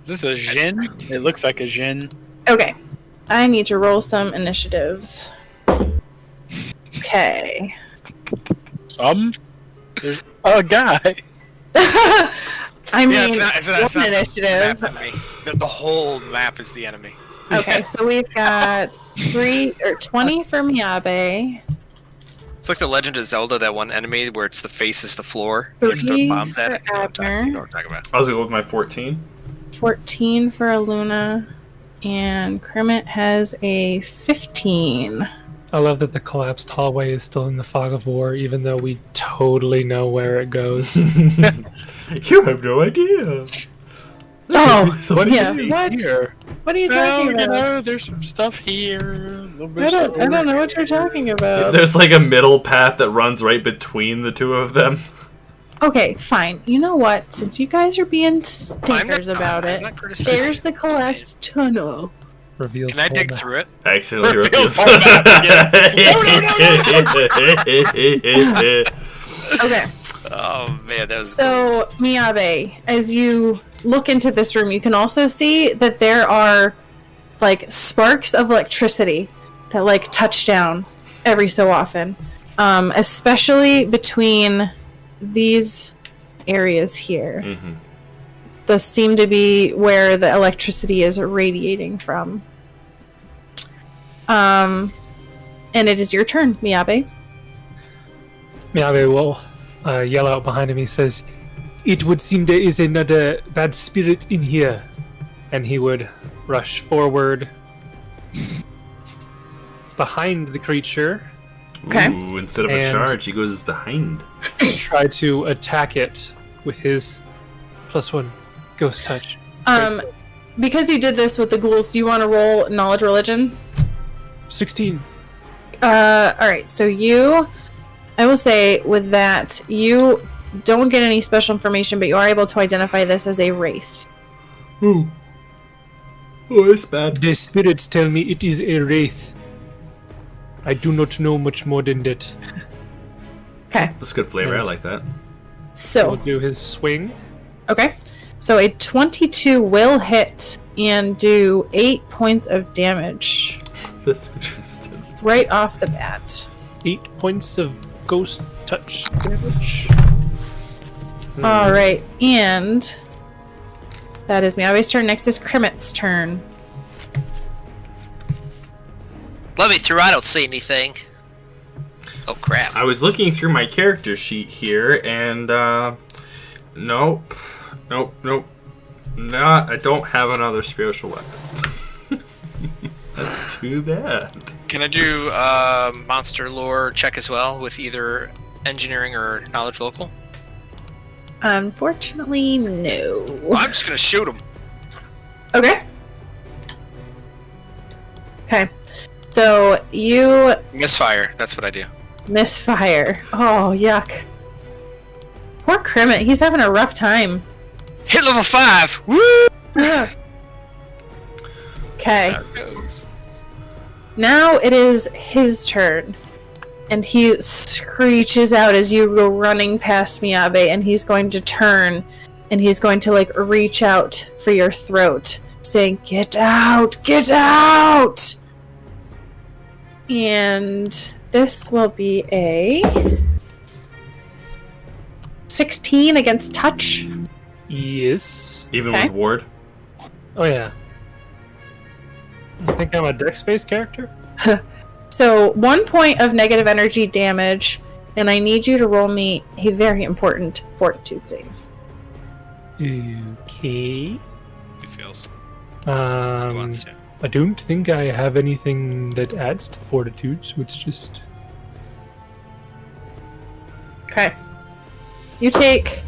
S4: Is this a Jin? It looks like a Jin.
S1: Okay, I need to roll some initiatives. Okay.
S4: There's a guy.
S1: I mean,
S2: It's not
S1: one initiative.
S2: The map enemy. The whole map is the enemy.
S1: Okay, so we've got 20 for Miyabe.
S2: It's like the Legend of Zelda, that one enemy where it's the face is the floor. You have to throw
S1: 3
S2: bombs at it.
S1: for
S2: You know what
S1: Abner.
S2: I'm talking about.
S3: I was gonna go with my 14.
S1: 14 for Aluna, and Kermit has a 15.
S5: I love that the collapsed hallway is still in the fog of war, even though we totally know where it goes.
S3: You have no idea.
S1: Oh,
S3: Somebody
S1: yeah.
S3: is
S1: What?
S3: here.
S1: What are you
S4: Well,
S1: talking
S4: you
S1: about?
S4: know, there's some stuff here.
S1: I don't know what you're talking about.
S3: There's like a middle path that runs right between the two of them.
S1: Okay, fine. You know what? Since you guys are being stinkers about
S2: I'm
S1: it,
S2: not criticizing.
S1: there's the collapsed tunnel.
S5: Reveals
S2: Can I
S5: the
S2: dig
S5: whole map.
S2: through it?
S3: Accidentally
S4: Reveals
S3: reveals.
S1: Okay.
S2: Oh man, that was.
S1: So, Miyabe, as you look into this room, you can also see that there are like sparks of electricity that like touch down every so often, especially between these areas here.
S3: Mm-hmm.
S1: Those seem to be where the electricity is radiating from. And it is your turn, Miyabe.
S5: Miyabe will yell out behind him. He says, "It would seem there is another bad spirit in here." And he would rush forward behind the creature,
S1: Okay.
S3: Ooh, instead of a
S5: And-
S3: charge, he goes behind.
S5: try to attack it with his +1 ghost touch.
S1: Because you did this with the ghouls, do you want to roll knowledge religion?
S5: 16.
S1: Alright, so I will say with that, you don't get any special information, but you are able to identify this as a wraith.
S3: Oh, it's bad.
S5: The spirits tell me it is a wraith. I do not know much more than that.
S1: Okay,
S3: That's good flavor. I like that.
S5: He'll
S1: so,
S5: do his swing.
S1: okay. So a 22 will hit and do 8 points of damage
S3: That's interesting.
S1: right off the bat.
S5: 8 points of ghost touch damage.
S1: Alright, and that is Miyabe's turn. Next is Krimit's turn.
S2: Let me through. I don't see anything. Oh crap!
S3: I was looking through my character sheet here, and nope. I don't have another spiritual weapon. That's too bad.
S2: Can I do monster lore check as well with either engineering or knowledge local?
S1: Unfortunately, no.
S2: I'm just gonna shoot him.
S1: Okay. Okay. So you
S2: Misfire. That's what I do.
S1: misfire. Oh, yuck. Poor Krimit. He's having a rough time.
S2: Hit level 5. Woo!
S1: Okay.
S2: There it goes.
S1: Now it is his turn. And he screeches out as you go running past Miyabe, and he's going to turn, and he's going to, like, reach out for your throat, saying, "Get out! Get out!" And this will be a 16 against touch.
S5: Yes.
S3: Even
S1: Okay.
S3: with ward?
S5: Oh yeah. I think I'm a dex-based character.
S1: So 1 point of negative energy damage, and I need you to roll me a very important fortitude save.
S5: Okay.
S2: He feels. He
S5: Um,
S2: wants to.
S5: I don't think I have anything that adds to fortitude, so it's just
S1: Okay. You take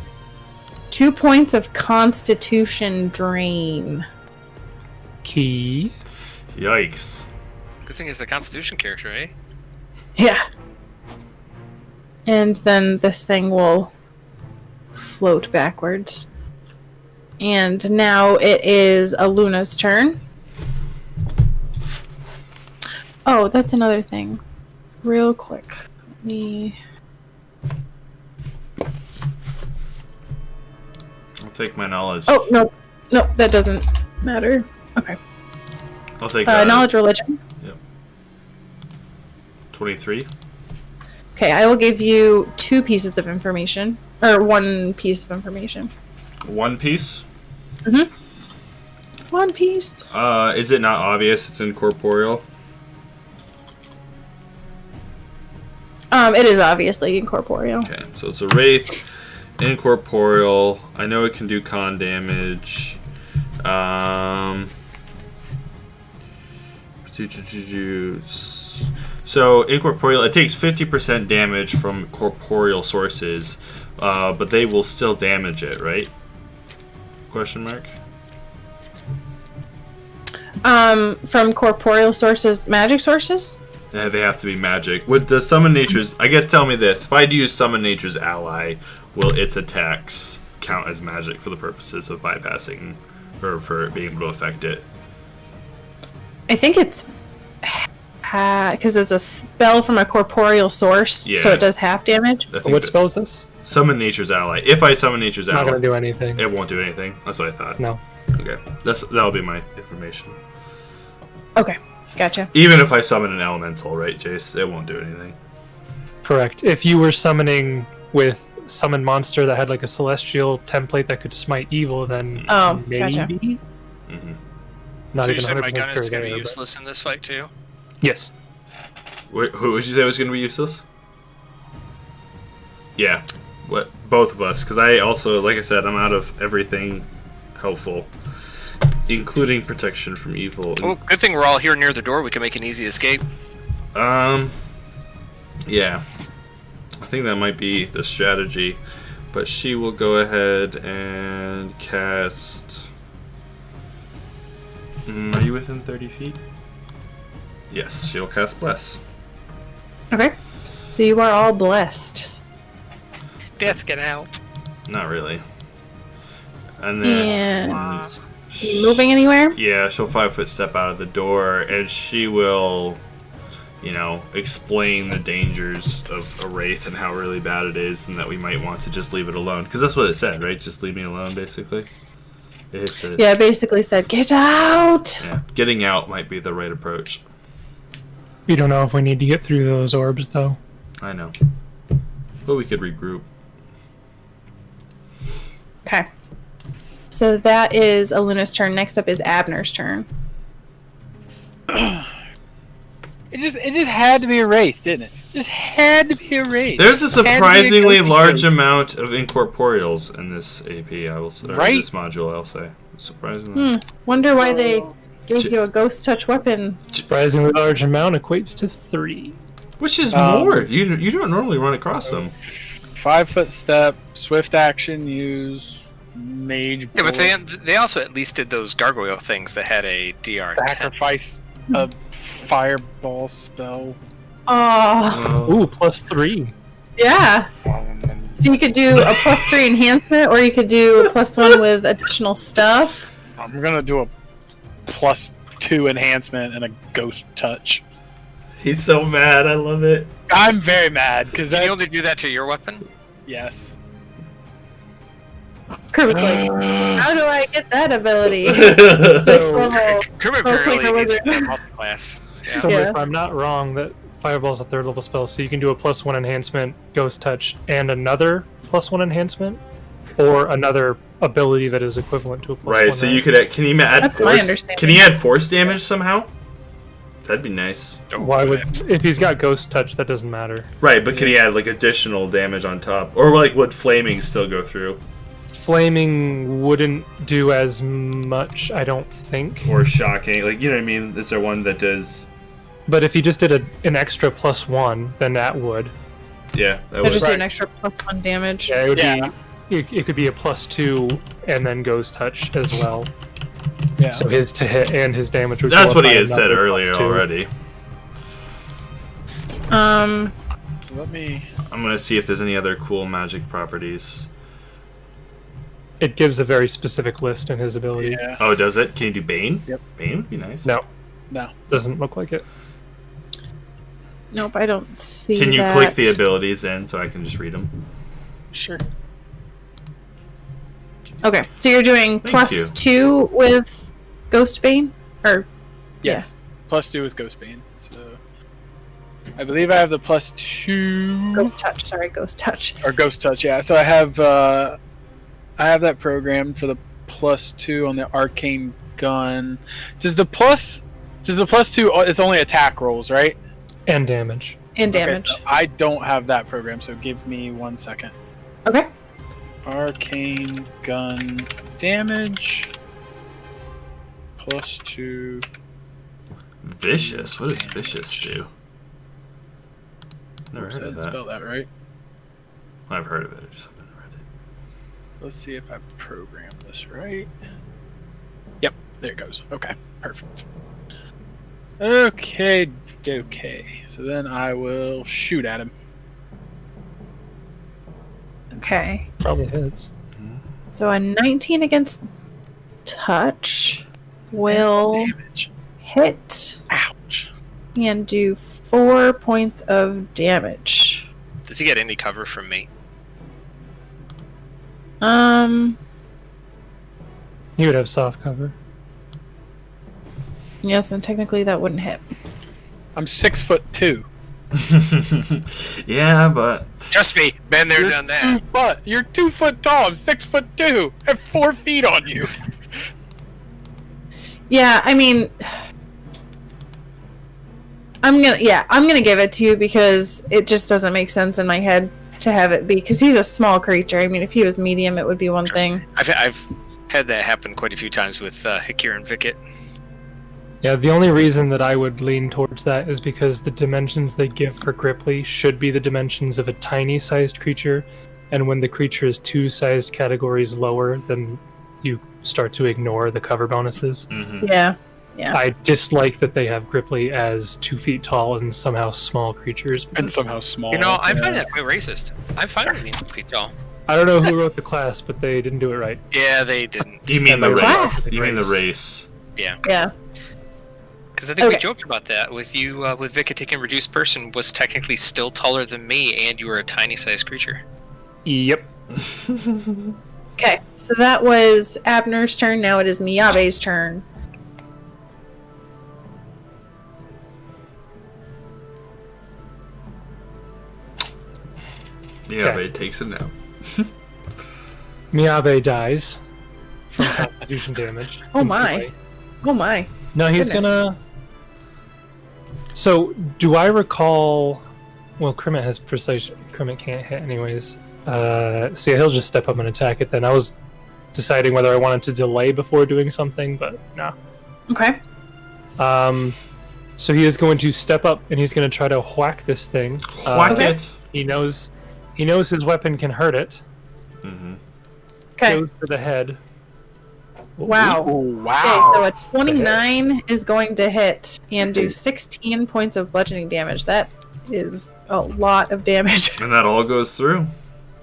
S1: 2 points of constitution drain.
S5: key.
S3: Yikes.
S2: Good thing he's the Constitution character, eh?
S1: Yeah. And then this thing will float backwards. And now it is Aluna's turn. Oh, that's another thing. Real quick. Let me...
S3: I'll take my knowledge.
S1: Oh, no. No, that doesn't matter. Okay.
S3: I'll take
S1: Knowledge religion.
S3: 23.
S1: Okay, I will give you 2 pieces of information. Or 1 piece of information.
S3: One piece.
S1: 1 piece.
S3: Is it not obvious it's incorporeal?
S1: It is obviously incorporeal.
S3: Okay, so it's a wraith, incorporeal. I know it can do con damage. So incorporeal, it takes 50% damage from corporeal sources, but they will still damage it, right? Question mark.
S1: From corporeal sources, magic sources?
S3: Yeah, they have to be magic. With the summon nature's, I guess tell me this: if I do use summon nature's ally, will its attacks count as magic for the purposes of bypassing, or for being able to affect it?
S1: I think it's because it's a spell from a corporeal source, so
S3: Yeah.
S1: it does half damage.
S3: I think
S5: What
S3: that-
S5: spell is this?
S3: Summon nature's ally. If I summon nature's
S5: Not
S3: ally,
S5: gonna do anything.
S3: it won't do anything. That's what I thought.
S5: No.
S3: Okay, that'll be my information.
S1: Okay, gotcha.
S3: Even if I summon an elemental, right, Jace, it won't do anything.
S5: Correct. If you were summoning with summon monster that had like a celestial template that could smite evil, then
S1: Oh,
S5: maybe.
S1: gotcha.
S3: Mm-hmm.
S5: Not
S2: So you
S5: even
S2: said my
S5: 100%
S2: gun
S5: sure
S2: is going to
S5: there,
S2: be
S5: but-
S2: useless in this fight too?
S5: Yes.
S3: Who would you say was going to be useless? Yeah, both of us, because I also, like I said, I'm out of everything helpful, including protection from evil.
S2: Well, good thing we're all here near the door. We can make an easy escape.
S3: Yeah, I think that might be the strategy. But she will go ahead and cast. Are you within 30 feet? Yes, she'll cast Bless.
S1: Okay, so you are all blessed.
S2: Death, get out.
S3: Not really. And then.
S1: And are you moving anywhere?
S3: Yeah, she'll 5-foot step out of the door, and she will, explain the dangers of a wraith and how really bad it is, and that we might want to just leave it alone. Because that's what it said, right? Just leave me alone, basically. It said,
S1: Yeah, it basically said, get out!
S3: yeah, getting out might be the right approach.
S5: We don't know if we need to get through those orbs, though.
S3: I know. But we could regroup.
S1: Okay. So that is Aluna's turn. Next up is Abner's turn.
S4: It just had to be a wraith, didn't it? Just had to be a wraith.
S3: There's a
S4: Had to be a
S3: surprisingly
S4: ghosty
S3: large
S4: ghost.
S3: amount of incorporeals in this AP, I will say. or
S4: Right?
S3: This module, I'll say. Surprisingly.
S1: Wonder why they gave you a ghost touch weapon.
S5: Surprisingly large amount equates to 3.
S3: Which is more. You don't normally run across them.
S4: 5-foot step, swift action, use mage.
S2: Yeah, but
S4: bullet,
S2: they also at least did those gargoyle things that had a DR 10.
S4: sacrifice a fireball spell.
S1: Oh,
S5: Ooh, +3.
S1: yeah. So you could do a +3 enhancement, or you could do a +1 with additional stuff.
S4: I'm gonna do a +2 enhancement and a ghost touch.
S3: He's so mad. I love it.
S4: I'm very mad because
S2: Can you
S4: that.
S2: only do that to your weapon?
S4: Yes.
S1: Kermit's like, how do I get that ability? Next
S5: So-
S1: level.
S2: Kermit
S1: Oh,
S2: apparently
S1: clicker
S2: needs
S1: wizard.
S2: multi-class. Yeah.
S5: So
S1: Yeah.
S5: if I'm not wrong, that Fireball's a 3rd level spell, so you can do a +1 enhancement, Ghost Touch, and another +1 enhancement, or another ability that is equivalent to a +1.
S3: Right. So you could. Can he add
S1: That's my
S3: force?
S1: understanding.
S3: Can he add force damage somehow? That'd be nice.
S5: Why would if he's got ghost touch? That doesn't matter.
S3: Right, but can he add like additional damage on top, or like would flaming still go through?
S5: Flaming wouldn't do as much, I don't think.
S3: Or shocking, like you know what I mean? Is there one that does?
S5: But if he just did an extra +1, then that would.
S3: Yeah, that
S1: I
S3: would.
S1: just do an extra +1 damage.
S5: Yeah, it would
S4: Yeah.
S5: be. It could be a +2 and then ghost touch as well.
S4: Yeah.
S5: So his to hit and his damage would.
S3: That's
S5: go
S3: what
S5: up
S3: he
S5: by
S3: had said
S5: another
S3: earlier
S5: +2.
S3: already.
S4: So let me.
S3: I'm gonna see if there's any other cool magic properties.
S5: It gives a very specific list in his abilities.
S4: Yeah.
S3: Oh, does it? Can you do Bane?
S4: Yep.
S3: Bane would be nice.
S5: No,
S4: No.
S5: doesn't look like it.
S1: Nope, I don't see
S3: Can you
S1: that.
S3: click the abilities in so I can just read them?
S4: Sure.
S1: Okay, so you're doing
S3: Thank you.
S1: +2 with Ghost Bane? Or,
S4: Yes. +2 with Ghost Bane. So I believe I have the +2
S1: Ghost Touch, sorry, Ghost Touch.
S4: or Ghost Touch. Yeah. So I have that programmed for the +2 on the arcane gun. Does the +2? It's only attack rolls, right?
S5: And damage.
S1: And
S4: Okay,
S1: damage.
S4: so I don't have that program, so give me 1 second.
S1: Okay.
S4: Arcane gun damage +2.
S3: Vicious. What does vicious do? Never
S4: Oops,
S3: heard
S4: I
S3: of
S4: didn't
S3: that.
S4: spell that right.
S3: I've heard of it. I just haven't read it.
S4: Let's see if I programmed this right. Yep, there it goes. Okay, perfect. Okay. So then I will shoot at him.
S1: Okay.
S5: Probably hits.
S1: So a 19 against touch will
S4: Damage.
S1: hit
S4: Ouch.
S1: and do 4 points of damage.
S2: Does he get any cover from me?
S5: He would have soft cover.
S1: Yes, and technically that wouldn't hit.
S4: I'm 6'2".
S3: Yeah, but
S2: Trust me, been there, done that.
S4: You're 2 foot tall. I'm 6'2". I have 4 feet on you.
S1: Yeah, I mean, I'm gonna give it to you because it just doesn't make sense in my head to have it be, because he's a small creature. I mean, if he was medium, it would be one thing.
S2: I've had that happen quite a few times with Hakir and Vicket.
S5: Yeah, the only reason that I would lean towards that is because the dimensions they give for Gripply should be the dimensions of a tiny-sized creature, and when the creature is 2 sized categories lower, then you start to ignore the cover bonuses.
S1: Yeah.
S5: I dislike that they have Gripply as 2 feet tall and somehow small creatures.
S4: And somehow small.
S2: You know, I find that quite racist. I'm fine with being 2 feet tall.
S5: I don't know who wrote the class, but they didn't do it right.
S2: Yeah, they didn't.
S3: you mean
S5: And
S3: the
S5: the
S3: race?
S1: class.
S3: You mean the race?
S2: Yeah.
S1: Yeah.
S2: Because I think we
S1: Okay.
S2: joked about that with you, with Vicket taking reduced person was technically still taller than me, and you were a tiny sized creature.
S5: Yep.
S1: Okay, so that was Abner's turn. Now it is Miyabe's turn.
S3: Yeah,
S5: Okay.
S3: but it takes it now.
S5: Miyabe dies from constitution damage.
S1: Oh my.
S5: instantly.
S1: Oh my.
S5: No, he's
S1: Goodness.
S5: gonna. So, do I recall? Well, Krimet has precision. Krimet can't hit anyways. So yeah, he'll just step up and attack it. Then I was deciding whether I wanted to delay before doing something, but no.
S1: Okay.
S5: So he is going to step up and he's going to try to whack this thing.
S3: Whack
S1: Okay.
S3: it.
S5: He knows his weapon can hurt it.
S1: Okay.
S5: Goes for the head.
S1: Wow.
S4: Oh,
S1: Okay,
S4: wow.
S1: so a 29 is going to hit and do 16 points of bludgeoning damage. That is a lot of damage.
S3: And that all goes through.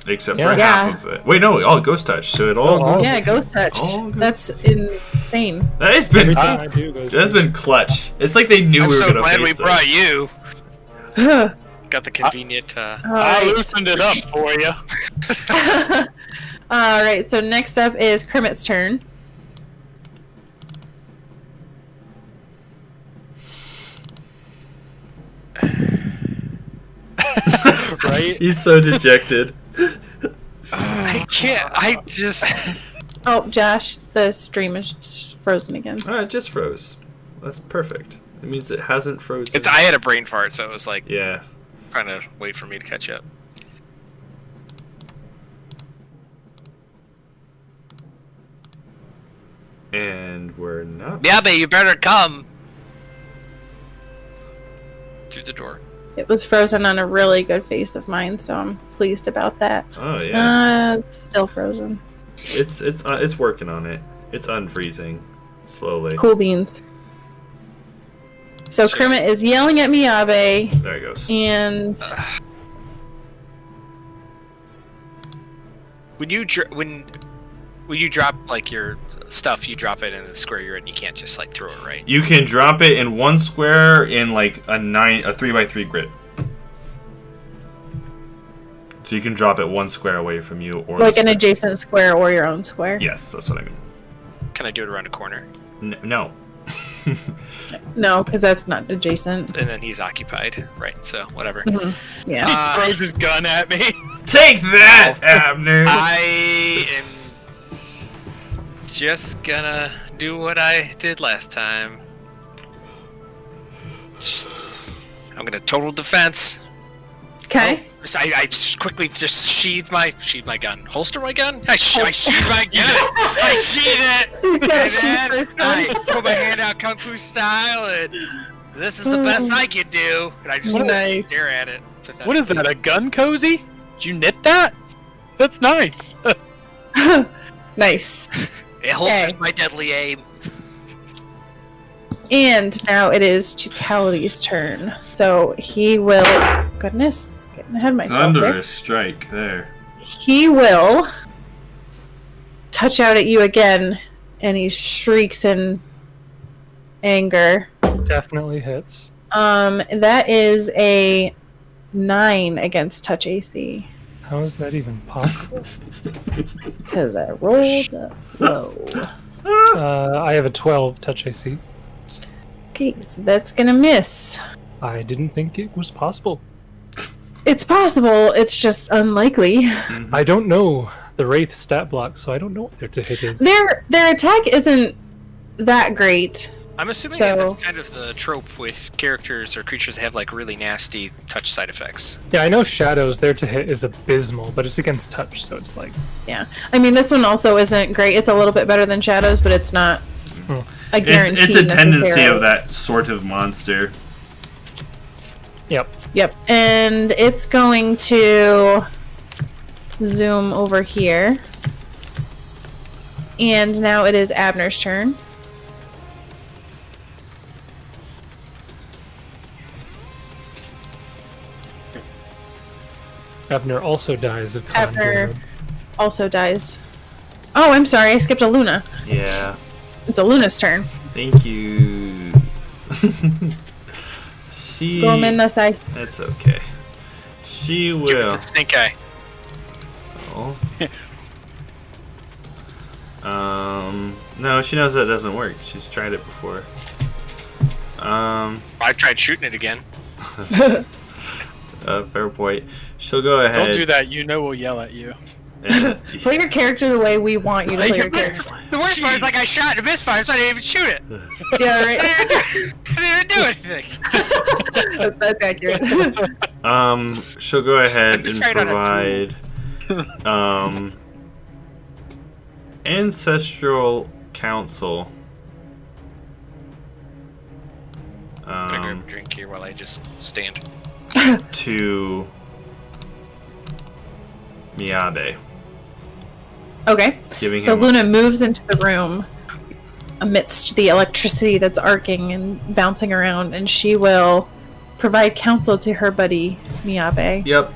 S3: Except for
S5: Yeah.
S3: half of it. Wait, no, all ghost touch. So it all
S5: all
S3: goes.
S1: Yeah, ghost touch.
S3: Oh, ghost
S1: That's
S3: touch.
S1: insane.
S3: That has been.
S5: Everything I do goes.
S3: That's
S5: through.
S3: been clutch. It's like they knew
S2: I'm
S3: we were
S2: so
S3: gonna
S2: glad we
S3: face
S2: brought
S3: this.
S2: you.
S1: All
S2: Got the convenient.
S4: I
S1: right.
S4: loosened it up for you.
S1: All right. So next up is Krimet's turn.
S4: Right?
S3: He's so dejected.
S2: I can't. I just.
S1: Oh, Josh, the stream is frozen again.
S3: It just froze. That's perfect. It means it hasn't frozen.
S2: I had a brain fart, so it was like
S3: Yeah.
S2: trying to wait for me to catch up.
S3: And we're not.
S2: Yeah, but you better come through the door.
S1: It was frozen on a really good face of mine, so I'm pleased about that.
S3: Oh yeah.
S1: It's still frozen.
S3: It's working on it. It's unfreezing slowly.
S1: Cool beans. So
S2: Sure.
S1: Kermit is yelling at Miyabe,
S3: There it goes.
S1: and
S2: When you drop like your stuff, you drop it in the square you're in. You can't just like throw it right.
S3: You can drop it in one square in like a 3x3 grid. So you can drop it one square away from you, or
S1: like
S3: the
S1: an
S3: square.
S1: adjacent square or your own square.
S3: Yes, that's what I mean.
S2: Can I do it around a corner?
S3: No.
S1: No, because that's not adjacent.
S2: And then he's occupied, right? So whatever.
S1: Yeah.
S4: He throws his gun at me.
S3: Take that, Abner.
S2: I am just gonna do what I did last time. I'm gonna total defense.
S1: Okay.
S2: So I just quickly just sheathe my gun. Holster my gun? I sheathe my gun. I sheathe it.
S1: You gotta
S2: And
S1: shoot
S2: then
S1: first.
S2: I put my hand out kung fu style, and this is the best I can do. And I just
S1: Nice.
S2: stare at it. Just
S4: What is that? A gun cozy? Did you knit that? That's nice.
S1: Nice.
S2: It holsters
S1: Okay.
S2: my deadly aim.
S1: And now it is Chitality's turn. So he will. Goodness, getting ahead of myself there.
S3: Thunderous strike there.
S1: He will touch out at you again, and he shrieks in anger.
S5: Definitely hits.
S1: That is a 9 against touch AC.
S5: How is that even possible?
S1: Because I rolled low.
S5: I have a 12 touch AC.
S1: Okay, so that's gonna miss.
S5: I didn't think it was possible.
S1: It's possible, it's just unlikely.
S5: I don't know the Wraith stat block, so I don't know what their to hit is.
S1: Their attack isn't that great.
S2: I'm assuming
S1: So-
S2: that's kind of the trope with characters or creatures that have like really nasty touch side effects.
S5: Yeah, I know Shadows, their to hit is abysmal, but it's against touch, so it's like...
S1: Yeah. I mean, this one also isn't great. It's a little bit better than Shadows, but it's not a guarantee.
S3: It's a tendency
S1: necessarily.
S3: of that sort of monster.
S5: Yep.
S1: Yep. And it's going to zoom over here. And now it is Abner's turn.
S5: Abner also dies of con
S1: Abner
S5: damage.
S1: also dies. Oh, I'm sorry. I skipped a Luna.
S3: Yeah.
S1: It's a Luna's turn.
S3: Thank you. She.
S1: Go Nasai.
S3: That's okay. She
S2: Give it
S3: will.
S2: to Stink Eye.
S3: Oh. No, she knows that doesn't work. She's tried it before.
S2: I've tried shooting it again.
S3: Fair point. She'll go ahead.
S4: Don't do that. You know we'll yell at you.
S3: and-
S1: Play your character the way we want you to play your character.
S2: The worst part is like I shot and misfired, so I didn't even shoot it.
S1: Yeah, right.
S2: I didn't even do anything.
S1: That's accurate.
S3: She'll go ahead
S2: just
S3: and
S2: right on
S3: provide ancestral counsel.
S2: I'm gonna grab a drink here while I just stand.
S3: To Miyabe,
S1: Okay.
S3: giving
S1: So
S3: him
S1: Luna moves into the room amidst the electricity that's arcing and bouncing around, and she will provide counsel to her buddy Miyabe.
S3: Yep.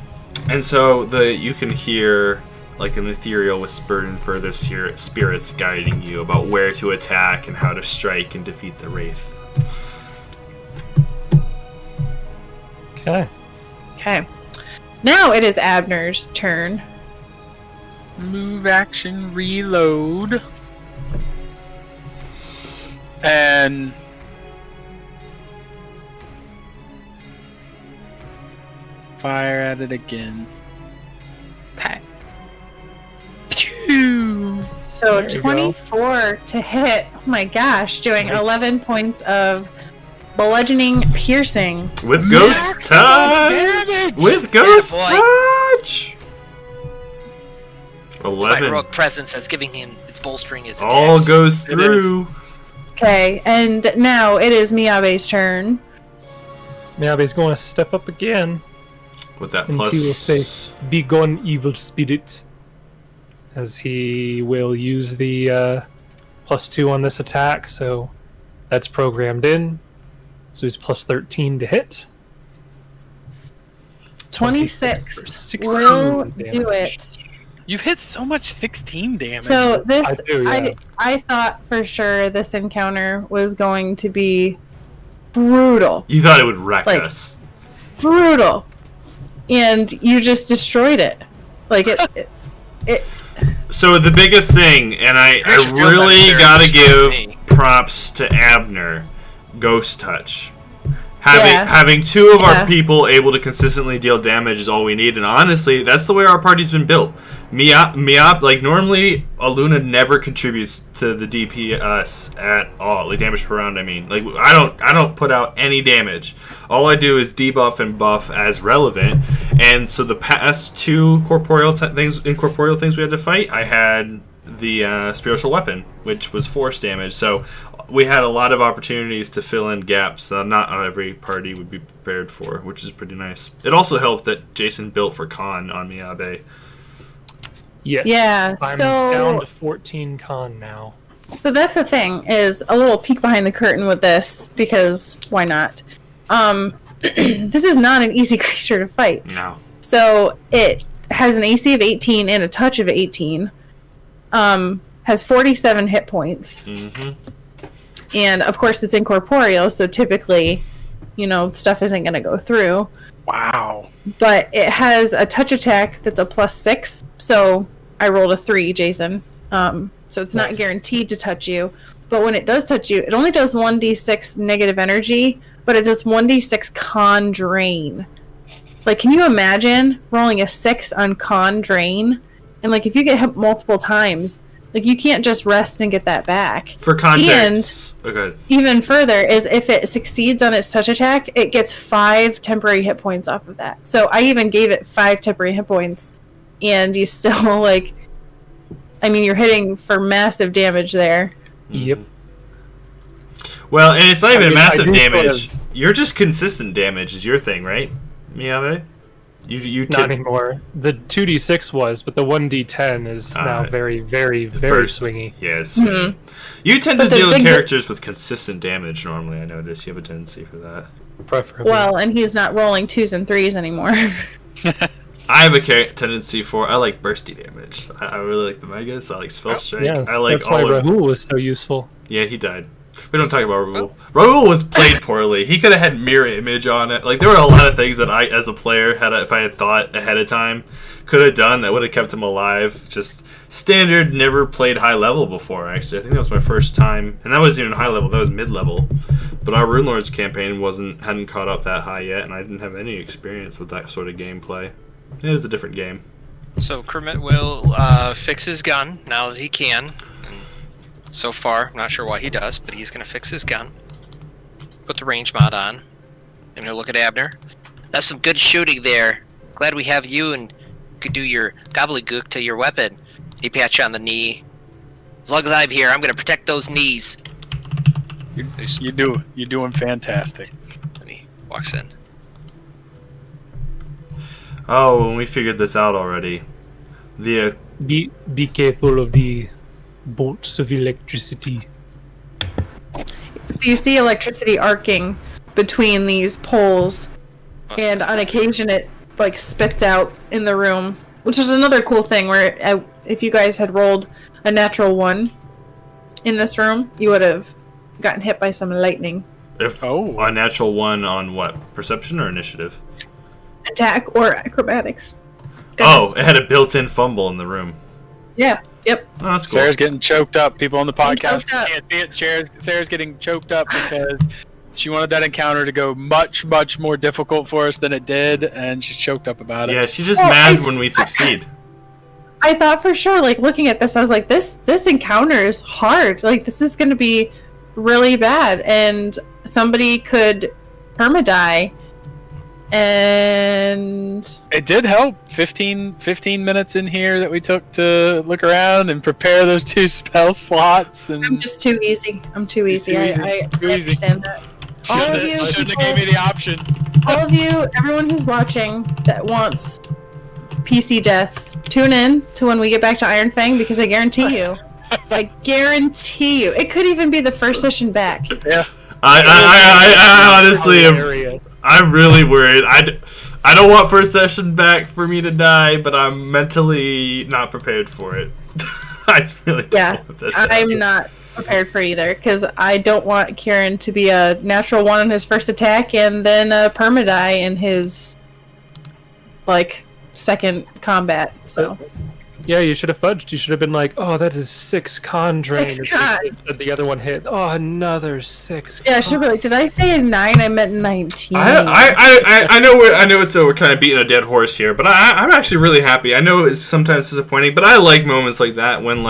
S3: And so you can hear like an ethereal whisper and further spirits guiding you about where to attack and how to strike and defeat the wraith.
S5: Okay.
S1: Okay. So now it is Abner's turn.
S4: Move, action, reload. And fire at it again.
S1: Okay.
S4: Phew.
S1: So
S5: There you
S1: 24 to hit. Oh my gosh, doing 11 points of bludgeoning piercing.
S3: With Ghost Touch!
S4: damage!
S3: With Ghost
S2: boy.
S3: Touch!
S2: My
S3: 11.
S2: heroic presence that's giving him, it's bolstering his attacks.
S3: All goes through.
S1: Okay, and now it is Miyabe's turn.
S5: Miyabe's going to step up again,
S3: With that
S5: and
S3: plus.
S5: he will say, "Be gone, evil spirit," as he will use the +2 on this attack. So that's programmed in. So he's plus 13 to hit.
S1: 26
S5: for 16
S1: will
S5: damage.
S1: do it.
S4: You've hit so much 16 damage.
S1: So this,
S5: I do, yeah.
S1: I thought for sure this encounter was going to be brutal.
S3: You thought it would wreck
S1: Like-
S3: us.
S1: Brutal. And you just destroyed it. Like it
S3: So the biggest thing, and I
S2: Makes you feel
S3: really
S2: better,
S3: gotta
S2: destroy
S3: give
S2: me.
S3: props to Abner, Ghost Touch. Having
S1: Yeah.
S3: having two of
S1: Yeah.
S3: our people able to consistently deal damage is all we need, and honestly, that's the way our party's been built. Miop, like normally, Aluna never contributes to the DPS at all, like damage per round. I mean, like I don't put out any damage. All I do is debuff and buff as relevant. And so the past two incorporeal things we had to fight, I had the spiritual weapon, which was force damage. So we had a lot of opportunities to fill in gaps that not every party would be prepared for, which is pretty nice. It also helped that Jason built for Khan on Miyabe.
S5: Yes.
S1: Yeah,
S5: I'm
S1: so-
S5: down to 14 con now.
S1: So that's the thing, is a little peek behind the curtain with this, because why not? This is not an easy creature to fight.
S3: No.
S1: So it has an AC of 18 and a touch of 18. Has 47 hit points.
S3: Mm-hmm.
S1: And of course it's incorporeal, so typically, stuff isn't going to go through.
S4: wow.
S1: But it has a touch attack that's a +6. So I rolled a 3, Jason. So it's not
S5: Nice.
S1: guaranteed to touch you. But when it does touch you, it only does 1d6 negative energy, but it does 1d6 con drain. Like, can you imagine rolling a 6 on con drain? And, like, if you get hit multiple times, like, you can't just rest and get that back.
S3: For context, okay.
S1: Even further is if it succeeds on its touch attack, it gets 5 temporary hit points off of that. So I even gave it 5 temporary hit points, and you still, like... I mean, you're hitting for massive damage there.
S5: Yep.
S3: Well, and it's not even
S5: I
S3: massive
S5: do sort
S3: damage.
S5: of-
S3: You're just consistent damage is your thing, right, Miyabe? You
S5: Not anymore. The 2d6 was, but the 1d10 is now very, very, very
S3: burst.
S5: swingy.
S3: Yes.
S1: Mhm.
S3: You tend
S1: But
S3: to
S1: the
S3: deal with
S1: big
S3: characters with consistent damage normally. I notice you have a tendency for that.
S5: Preferably.
S1: Well, and he's not rolling 2s and 3s anymore.
S3: I have a tendency for I like bursty damage. I really like the megas. I like spell strike.
S5: yeah,
S3: I like
S5: that's why
S3: all of.
S5: Rahul was so useful.
S3: Yeah, he died. We don't talk about Rahul. Rahul was played poorly. He could have had mirror image on it. Like there were a lot of things that I, as a player, if I had thought ahead of time, could have done that would have kept him alive. Just standard, never played high level before. Actually, I think that was my first time, and that wasn't even high level. That was mid level. But our Rune Lords campaign hadn't caught up that high yet, and I didn't have any experience with that sort of gameplay. It is a different game.
S2: So Kermit will fix his gun now that he can. And so far, I'm not sure why he does, but he's going to fix his gun. Put the range mod on. I'm going to look at Abner. That's some good shooting there. Glad we have you and could do your gobbledygook to your weapon. He pats you on the knee. As long as I'm here, I'm going to protect those knees.
S4: You're doing fantastic.
S2: And he walks in.
S3: Oh, and we figured this out already. The
S5: Be careful of the bolts of electricity.
S1: So you see electricity arcing between these poles, and on occasion it like spits out in the room, which is another cool thing where if you guys had rolled a natural 1 in this room, you would have gotten hit by some lightning.
S3: if
S4: Oh.
S3: a natural 1 on what? Perception or initiative?
S1: Attack or acrobatics.
S3: Oh,
S1: Guys.
S3: it had a built-in fumble in the room.
S1: Yeah, yep.
S3: Oh, that's cool.
S4: Sarah's getting choked up. People on the podcast
S1: choked up.
S4: can't see it. Sarah's getting choked up because she wanted that encounter to go much, much more difficult for us than it did, and she's choked up about it.
S3: Yeah, she's just
S1: Well,
S3: mad when we succeed.
S1: I thought for sure, like looking at this, I was like, this encounter is hard. Like this is going to be really bad, and somebody could permadie. And
S4: it did help. 15 minutes in here that we took to look around and prepare those 2 spell slots. And
S1: I'm just too easy. I'm too easy. I understand that. All of you,
S4: shouldn't have gave me the option.
S1: All of you, everyone who's watching that wants PC deaths, tune in to when we get back to Iron Fang, because I guarantee you, it could even be the first session back.
S4: Yeah.
S3: I honestly am. I'm really worried. I don't want first session back for me to die, but I'm mentally not prepared for it. I really don't.
S1: I'm not prepared for either, because I don't want Kieran to be a natural 1 on his first attack and then a permadie in his second combat. So
S5: yeah, you should have fudged. You should have been like, "Oh, that is 6 con drain."
S1: 6 con.
S5: The other one hit. Oh, another 6.
S1: Yeah, I should be like, did I say a 9? I meant 19.
S3: I know it's we're kind of beating a dead horse here, but I'm actually really happy. I know it's sometimes disappointing, but I like moments like that when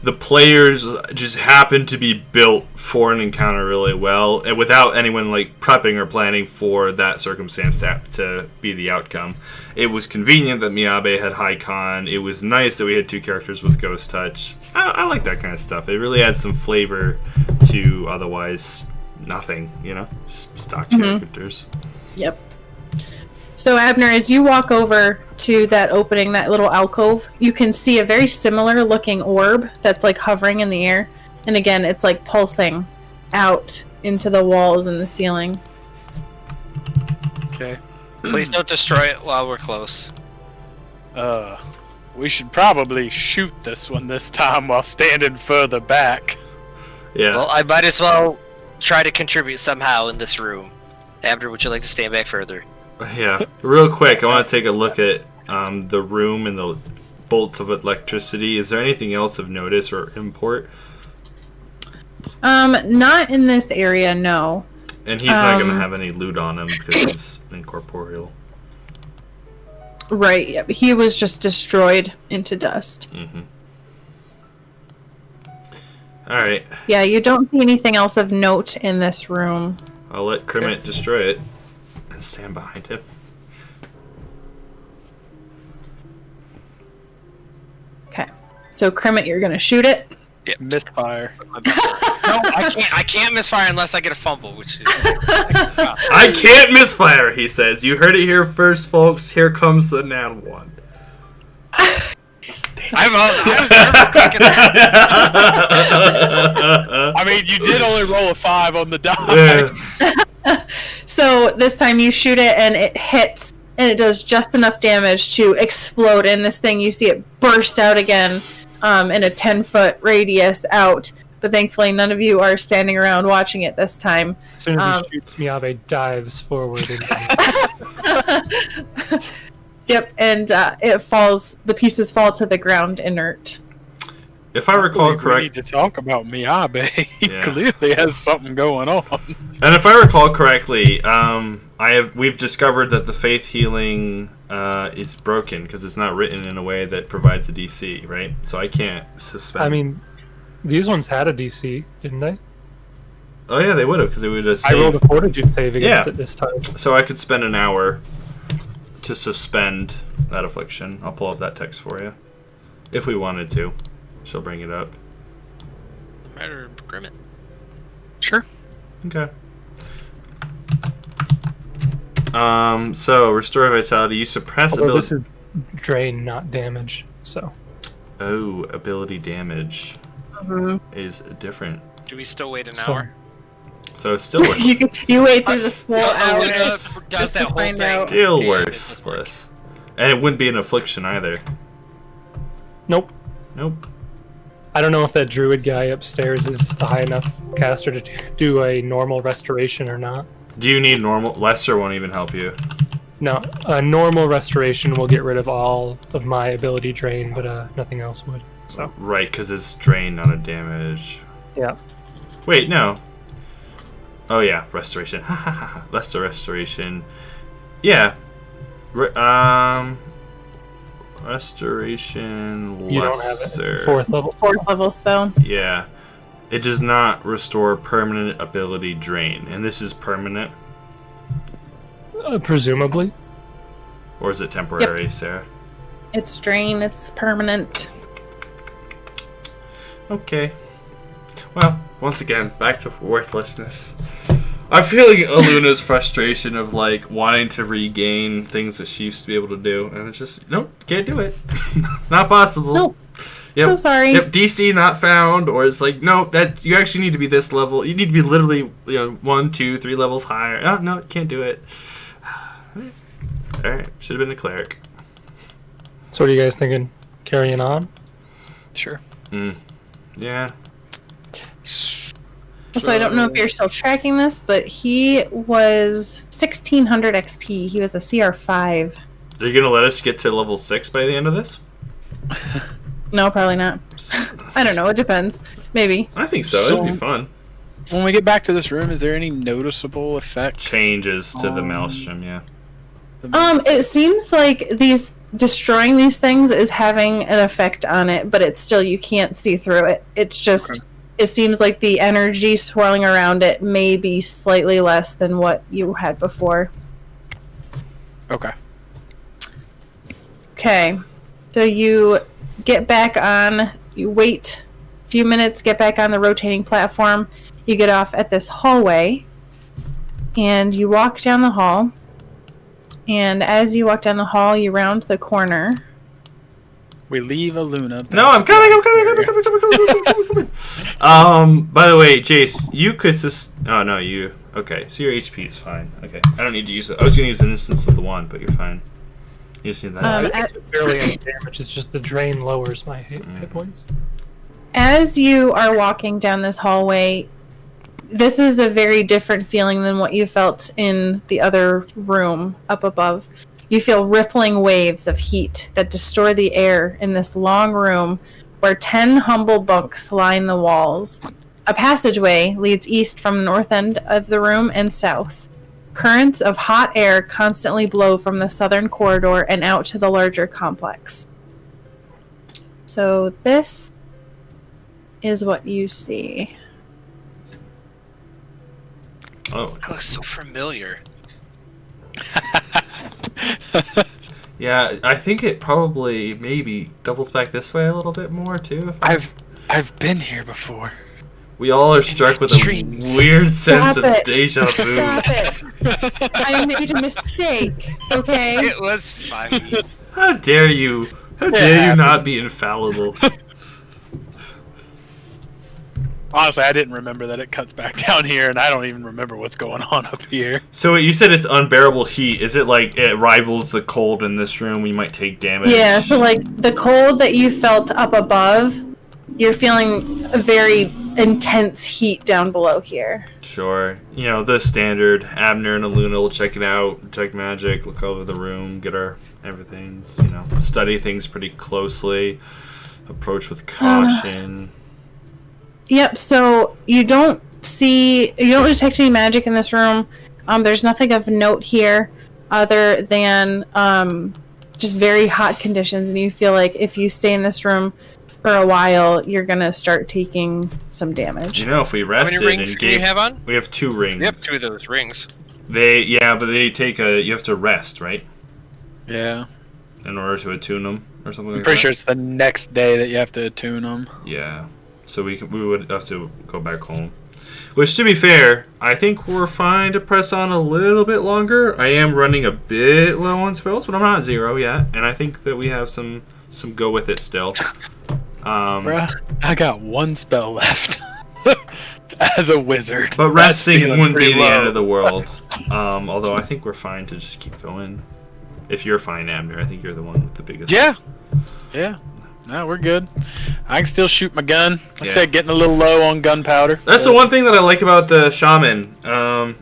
S3: the players just happen to be built for an encounter really well, and without anyone prepping or planning for that circumstance to be the outcome. It was convenient that Miyabe had high con. It was nice that we had 2 characters with ghost touch. I like that kind of stuff. It really adds some flavor to otherwise nothing, just stock characters.
S1: Yep. So Abner, as you walk over to that opening, that little alcove, you can see a very similar looking orb that's hovering in the air. And again, it's pulsing out into the walls and the ceiling.
S4: Okay.
S2: Please don't destroy it while we're close.
S4: We should probably shoot this one this time while standing further back.
S3: Yeah.
S2: Well, I might as well try to contribute somehow in this room. Abner, would you like to stand back further?
S3: Yeah. Real quick, I want to take a look at the room and the bolts of electricity. Is there anything else of notice or import?
S1: Not in this area, no.
S3: And he's not going to have any loot on him because he's incorporeal.
S1: Right, yeah, he was just destroyed into dust.
S3: Mm-hmm. Alright.
S1: Yeah, you don't see anything else of note in this room.
S3: I'll let Krimet destroy it and stand behind him.
S1: Okay. So, Krimet, you're going to shoot it?
S2: Yeah.
S4: Misfire.
S2: No, I can't misfire unless I get a fumble, which is...
S3: I can't misfire, he says. You heard it here first, folks. Here comes the nat 1.
S2: I was nervous clicking that.
S4: I mean, you did only roll a 5 on the die.
S3: Yeah.
S1: So, this time you shoot it and it hits, and it does just enough damage to explode in this thing. You see it burst out again. In a 10-foot radius out, but thankfully none of you are standing around watching it this time.
S5: As soon as he shoots, Miyabe dives forward.
S1: Yep, and it falls. The pieces fall to the ground inert.
S3: If I recall
S4: We
S3: correctly,
S4: need to talk about Miyabe. He clearly has something going on.
S3: and if I recall correctly, we've discovered that the faith healing is broken because it's not written in a way that provides a DC, right? So I can't suspend.
S5: I mean, these ones had a DC, didn't they?
S3: Oh yeah, they would have because they would have.
S5: I rolled a fortitude save against it this time.
S3: So I could spend an hour to suspend that affliction. I'll pull up that text for you if we wanted to. She'll bring it up.
S2: Matter of Grimmett.
S4: Sure.
S3: Okay. So restore vitality. You suppress
S5: Although
S3: ability.
S5: this is drain, not damage. So.
S3: Oh, ability damage is different.
S2: Do we still wait an hour?
S3: So it's still worse.
S1: you wait through the full
S2: Oh,
S1: hour
S2: it does
S1: just
S2: that
S1: to
S2: whole
S1: find
S2: thing.
S1: out.
S3: Still
S2: Yeah, it
S3: worse.
S2: does work.
S3: And it wouldn't be an affliction either.
S5: Nope.
S3: Nope.
S5: I don't know if that druid guy upstairs is a high enough caster to do a normal restoration or not.
S3: Do you need normal? Lester won't even help you.
S5: No, a normal restoration will get rid of all of my ability drain, but nothing else would. So.
S3: Right, because it's drain, not a damage.
S5: Yeah.
S3: Wait, no. Oh yeah, restoration. Lester restoration. Yeah. Restoration
S5: You don't have it. It's
S3: lesser.
S5: a 4th level.
S1: 4th level spell.
S3: Yeah. It does not restore permanent ability drain. And this is permanent?
S5: Presumably.
S3: Or is it temporary, Sarah?
S1: It's drain. It's permanent.
S3: Okay. Well, once again, back to worthlessness. I'm feeling Aluna's frustration of like wanting to regain things that she used to be able to do, and it's just nope, can't do it. Not possible.
S1: Nope. So sorry.
S3: Yep, DC not found, or it's like no, that you actually need to be this level. You need to be literally 1, 2, 3 levels higher. Oh no, can't do it. All right, should have been a cleric.
S5: So what are you guys thinking? Carrying on?
S4: Sure.
S3: Yeah.
S1: So I don't know if you're still tracking this, but he was 1600 XP. He was a CR5.
S3: Are you gonna let us get to level 6 by the end of this?
S1: No, probably not. I don't know. It depends. Maybe.
S3: I think so. It'd be fun.
S4: When we get back to this room, is there any noticeable effect?
S3: Changes to the maelstrom, yeah.
S1: It seems like destroying these things is having an effect on it, but it's still, you can't see through it. It's just,
S4: Okay.
S1: It seems like the energy swirling around it may be slightly less than what you had before.
S4: Okay.
S1: Okay. So you get back on, you wait a few minutes, get back on the rotating platform. You get off at this hallway, and you walk down the hall. And as you walk down the hall, you round the corner.
S4: We leave Aluna.
S3: No, I'm coming. By the way, Jace, you could oh, no, you. Okay, so your HP is fine. Okay, I don't need to use it. I was going to use an instance of the one, but you're fine. You just need that.
S5: I think it's barely any damage. It's just the drain lowers my hit points.
S1: As you are walking down this hallway, this is a very different feeling than what you felt in the other room up above. You feel rippling waves of heat that destroy the air in this long room where 10 humble bunks line the walls. A passageway leads east from the north end of the room and south. Currents of hot air constantly blow from the southern corridor and out to the larger complex. So this is what you see.
S3: Oh,
S2: That looks so familiar.
S3: yeah. I think it probably maybe doubles back this way a little bit more too.
S4: I've been here before.
S3: We all are struck with a
S2: Dreams.
S3: weird sense
S1: Stop
S3: of
S1: it.
S3: deja vu.
S1: Stop it! I made a mistake, okay?
S2: It was funny.
S3: How dare you? How dare you not be infallible?
S4: Honestly, I didn't remember that it cuts back down here, and I don't even remember what's going on up here.
S3: So you said it's unbearable heat. Is it like it rivals the cold in this room? We might take damage.
S1: Yeah, so like the cold that you felt up above, you're feeling a very intense heat down below here.
S3: Sure. You know, the standard. Abner and Aluna will check it out, check magic, look over the room, get our everything's, study things pretty closely, approach with caution.
S1: Yep, so you don't detect any magic in this room. There's nothing of note here other than just very hot conditions, and you feel like if you stay in this room for a while, you're gonna start taking some damage.
S3: If we
S2: How
S3: rested
S2: many rings
S3: and
S2: do you have on?
S3: we have 2 rings.
S2: We have 2 of those rings.
S3: But they take you have to rest, right?
S4: Yeah.
S3: In order to attune them or something
S4: I'm
S3: like
S4: pretty
S3: that.
S4: sure it's the next day that you have to attune them.
S3: Yeah. So we would have to go back home. Which, to be fair, I think we're fine to press on a little bit longer. I am running a bit low on spells, but I'm not 0 yet, and I think that we have some go with it still.
S4: Bruh, I got 1 spell left as a wizard.
S3: But
S4: That's
S3: resting
S4: feeling
S3: wouldn't be
S4: pretty
S3: the end
S4: low.
S3: of the world. Although I think we're fine to just keep going. If you're fine, Abner, I think you're the one with the biggest.
S4: Yeah. No, we're good. I can still shoot my gun. Like I
S3: Yeah.
S4: said, getting a little low on gunpowder.
S3: That's the one thing that I like about the shaman.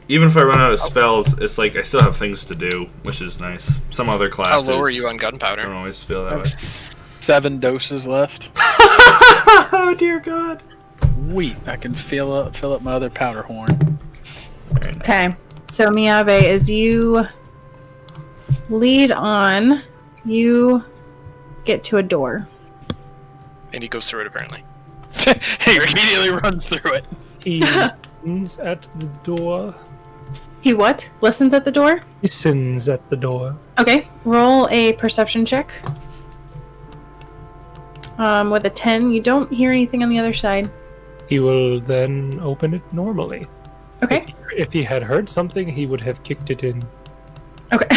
S3: Even if I run out of spells, it's like I still have things to do, which is nice. Some other
S2: How
S3: classes.
S2: low are you on
S3: I
S2: gunpowder?
S3: don't always feel
S4: I
S3: that
S4: have
S3: way.
S4: 7 doses left.
S3: Oh dear God!
S4: Sweet. I can fill up my other powder horn.
S3: Very nice.
S1: Okay, so Miyabe, as you lead on, you get to a door.
S2: And he goes through it, apparently.
S4: He immediately runs through it.
S5: He listens at the door.
S1: He what? Listens at the door?
S5: Listens at the door.
S1: Okay, roll a perception check. With a 10, you don't hear anything on the other side.
S5: He will then open it normally.
S1: Okay.
S5: If he had heard something, he would have kicked it in.
S1: Okay.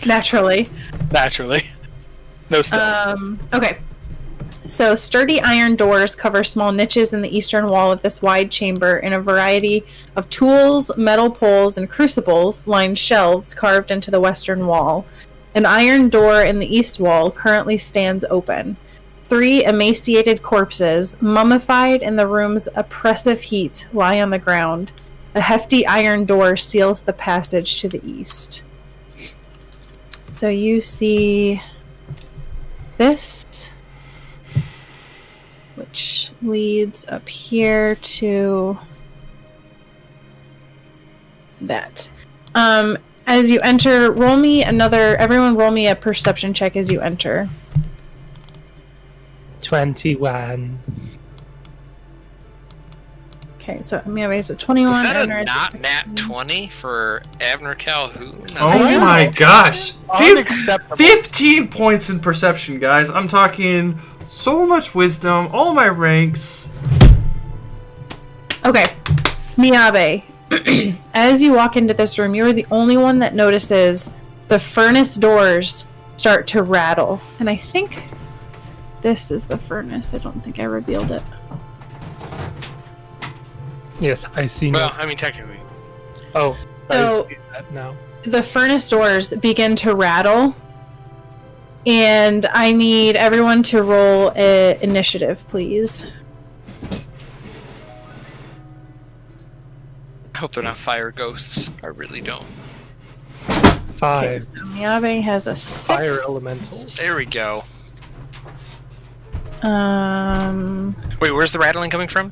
S1: Naturally.
S4: No stealth.
S1: Okay. So sturdy iron doors cover small niches in the eastern wall of this wide chamber, and a variety of tools, metal poles, and crucibles line shelves carved into the western wall. An iron door in the east wall currently stands open. 3 emaciated corpses, mummified in the room's oppressive heat, lie on the ground. A hefty iron door seals the passage to the east. So you see this, which leads up here to that. As you enter, everyone roll me a perception check as you enter.
S5: 21.
S1: Okay, so Miyabe is a 21.
S2: Was that
S1: Abner
S2: a
S1: is
S2: not nat 20 for Abner Calhoun?
S3: Oh
S1: know.
S3: my gosh!
S4: Unacceptable.
S3: 15 points in perception, guys. I'm talking so much wisdom, all my ranks.
S1: Okay, Miyabe, as you walk into this room, you're the only one that notices the furnace doors start to rattle. And I think this is the furnace. I don't think I revealed it.
S5: Yes, I see.
S2: Well, I mean, technically.
S5: Oh,
S1: So-
S5: I see that now.
S1: The furnace doors begin to rattle, and I need everyone to roll initiative, please.
S2: I hope they're not fire ghosts. I really don't.
S5: 5.
S1: Okay, so Miyabe has a 6.
S5: Fire elemental.
S2: There we go.
S1: The
S2: Wait, where's the rattling coming from?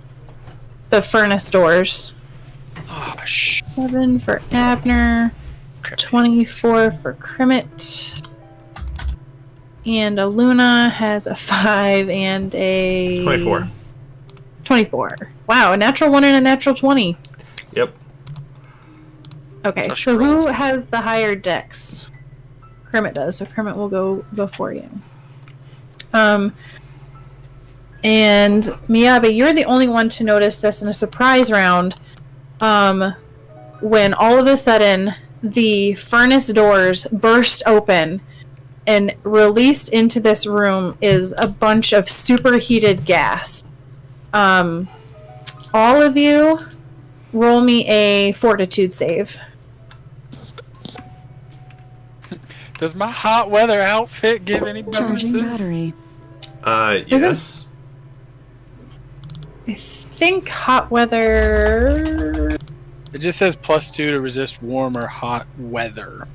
S1: furnace doors.
S2: Oh,
S1: 7 for Abner, 24 for Krimmit, and Aluna has a 5 and a
S3: 24.
S1: 24. Wow, a natural 1 and a natural 20.
S3: Yep.
S1: Okay,
S2: That's
S1: so
S2: rolls.
S1: who has the higher dex? Krimmit does, so Krimmit will go before you. And Miyabe, you're the only one to notice this in a surprise round. When all of a sudden the furnace doors burst open, and released into this room is a bunch of superheated gas. All of you, roll me a fortitude save.
S4: Does my hot weather outfit give any bonuses?
S6: Charging battery.
S3: Yes.
S1: I think hot weather.
S4: It just says +2 to resist warm or hot weather.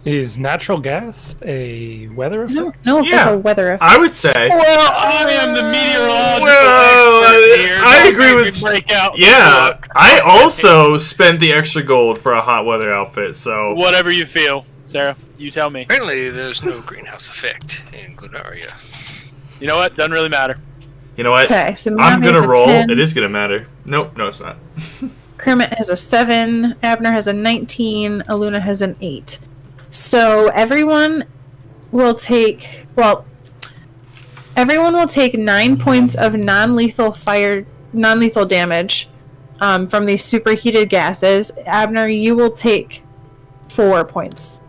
S5: Is natural gas a weather
S1: I
S5: effect?
S1: don't know if
S3: Yeah,
S1: that's a weather effect.
S3: I would say.
S4: Well, I am the meteorological
S3: Well,
S4: expert here.
S3: I
S4: Don't
S3: agree
S4: make
S3: with-
S4: me break out the
S3: Yeah,
S4: book.
S3: I also spent the extra gold for a hot weather outfit, so
S4: Whatever you feel, Sarah. You tell me.
S2: Apparently, there's no greenhouse effect in Glenaria.
S4: You know what? Doesn't really matter.
S3: you know what?
S1: Okay, so
S3: I'm
S1: Miyabe
S3: gonna
S1: has a
S3: roll.
S1: 10.
S3: It is gonna matter. Nope, no, it's not.
S1: Kermit has a 7, Abner has a 19, Aluna has an 8. So everyone will take 9 points of non-lethal damage from these superheated gases. Abner, you will take 4 points.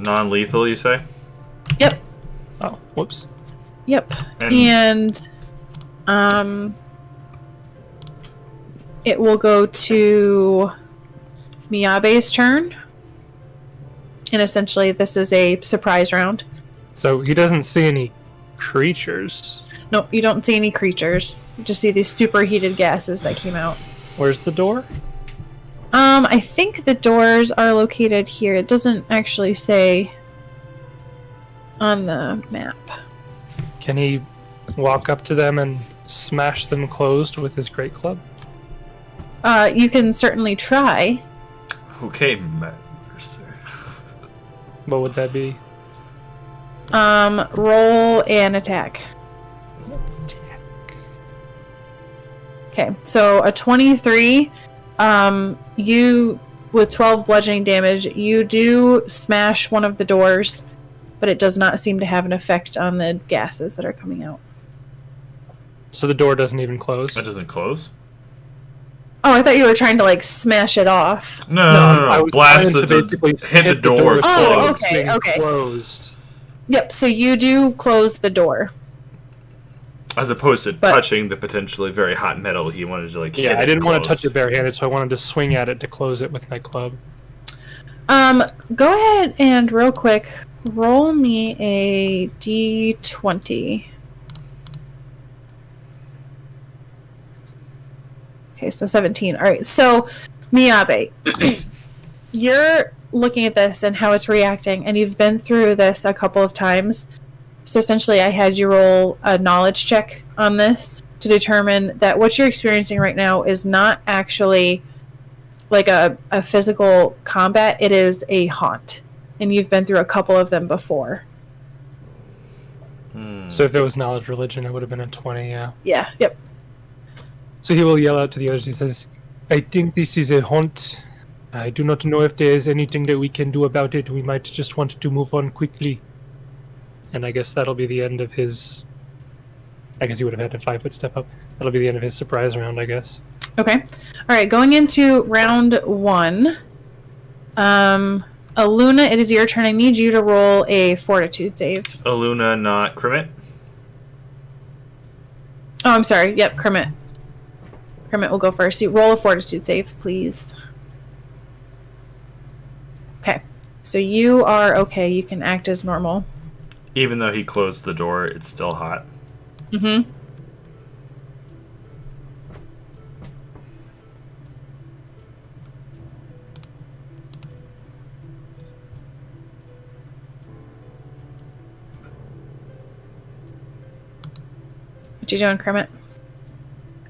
S3: Non-lethal, you say?
S1: Yep.
S5: Oh, whoops.
S1: Yep.
S3: And-
S1: And it will go to Miyabe's turn. And essentially this is a surprise round.
S5: So he doesn't see any creatures.
S1: Nope, you don't see any creatures. You just see these superheated gases that came out.
S5: Where's the door?
S1: I think the doors are located here. It doesn't actually say on the map.
S5: Can he walk up to them and smash them closed with his great club?
S1: You can certainly try.
S3: Okay, Mercer.
S5: What would that be?
S1: Roll an attack. Okay, so a 23. You with 12 bludgeoning damage, you do smash one of the doors, but it does not seem to have an effect on the gases that are coming out.
S5: So the door doesn't even close?
S3: That doesn't close?
S1: Oh, I thought you were trying to, like, smash it off.
S3: No.
S5: I was
S3: Blast
S5: trying to basically
S3: hit the door.
S5: with
S1: Oh,
S3: Close.
S1: okay.
S5: Closed.
S1: Yep, so you do close the door.
S3: As opposed to touching the potentially very hot metal, he wanted to like.
S5: Yeah,
S3: hit
S5: I didn't want to
S3: close.
S5: touch it barehanded, so I wanted to swing at it to close it with my club.
S1: Go ahead and real quick roll me a d20. Okay, so 17. All right, so Miyabe, you're looking at this and how it's reacting, and you've been through this a couple of times. So essentially, I had you roll a knowledge check on this to determine that what you're experiencing right now is not actually like a physical combat. It is a haunt, and you've been through a couple of them before.
S5: So if it was knowledge religion, it would have been a 20, yeah.
S1: Yeah, yep.
S5: So he will yell out to the others. He says, I think this is a haunt. I do not know if there is anything that we can do about it. We might just want to move on quickly. And I guess that'll be the end of his... I guess he would have had to 5-foot step up. That'll be the end of his surprise round, I guess.
S1: Okay. All right, going into round 1. Aluna, it is your turn. I need you to roll a fortitude save.
S3: Aluna, not Crimit.
S1: Oh, I'm sorry. Yep, Kermit. Kermit will go first. You roll a fortitude save, please. Okay. So you are okay. You can act as normal.
S3: Even though he closed the door, it's still hot.
S1: Mm-hmm. What you doing, Kermit?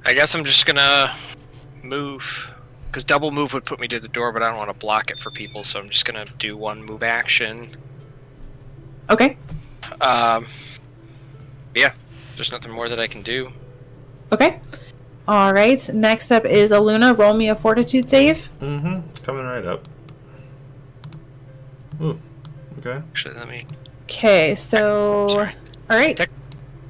S2: I guess I'm just gonna move, because double move would put me to the door, but I don't want to block it for people, so I'm just gonna do one move action.
S1: Okay.
S2: Yeah, there's nothing more that I can do.
S1: Okay. All right. Next up is Aluna. Roll me a fortitude save.
S3: Mm-hmm. Coming right up. Ooh. Okay.
S2: Actually, let me...
S1: Okay, so...
S2: Sorry.
S1: All right.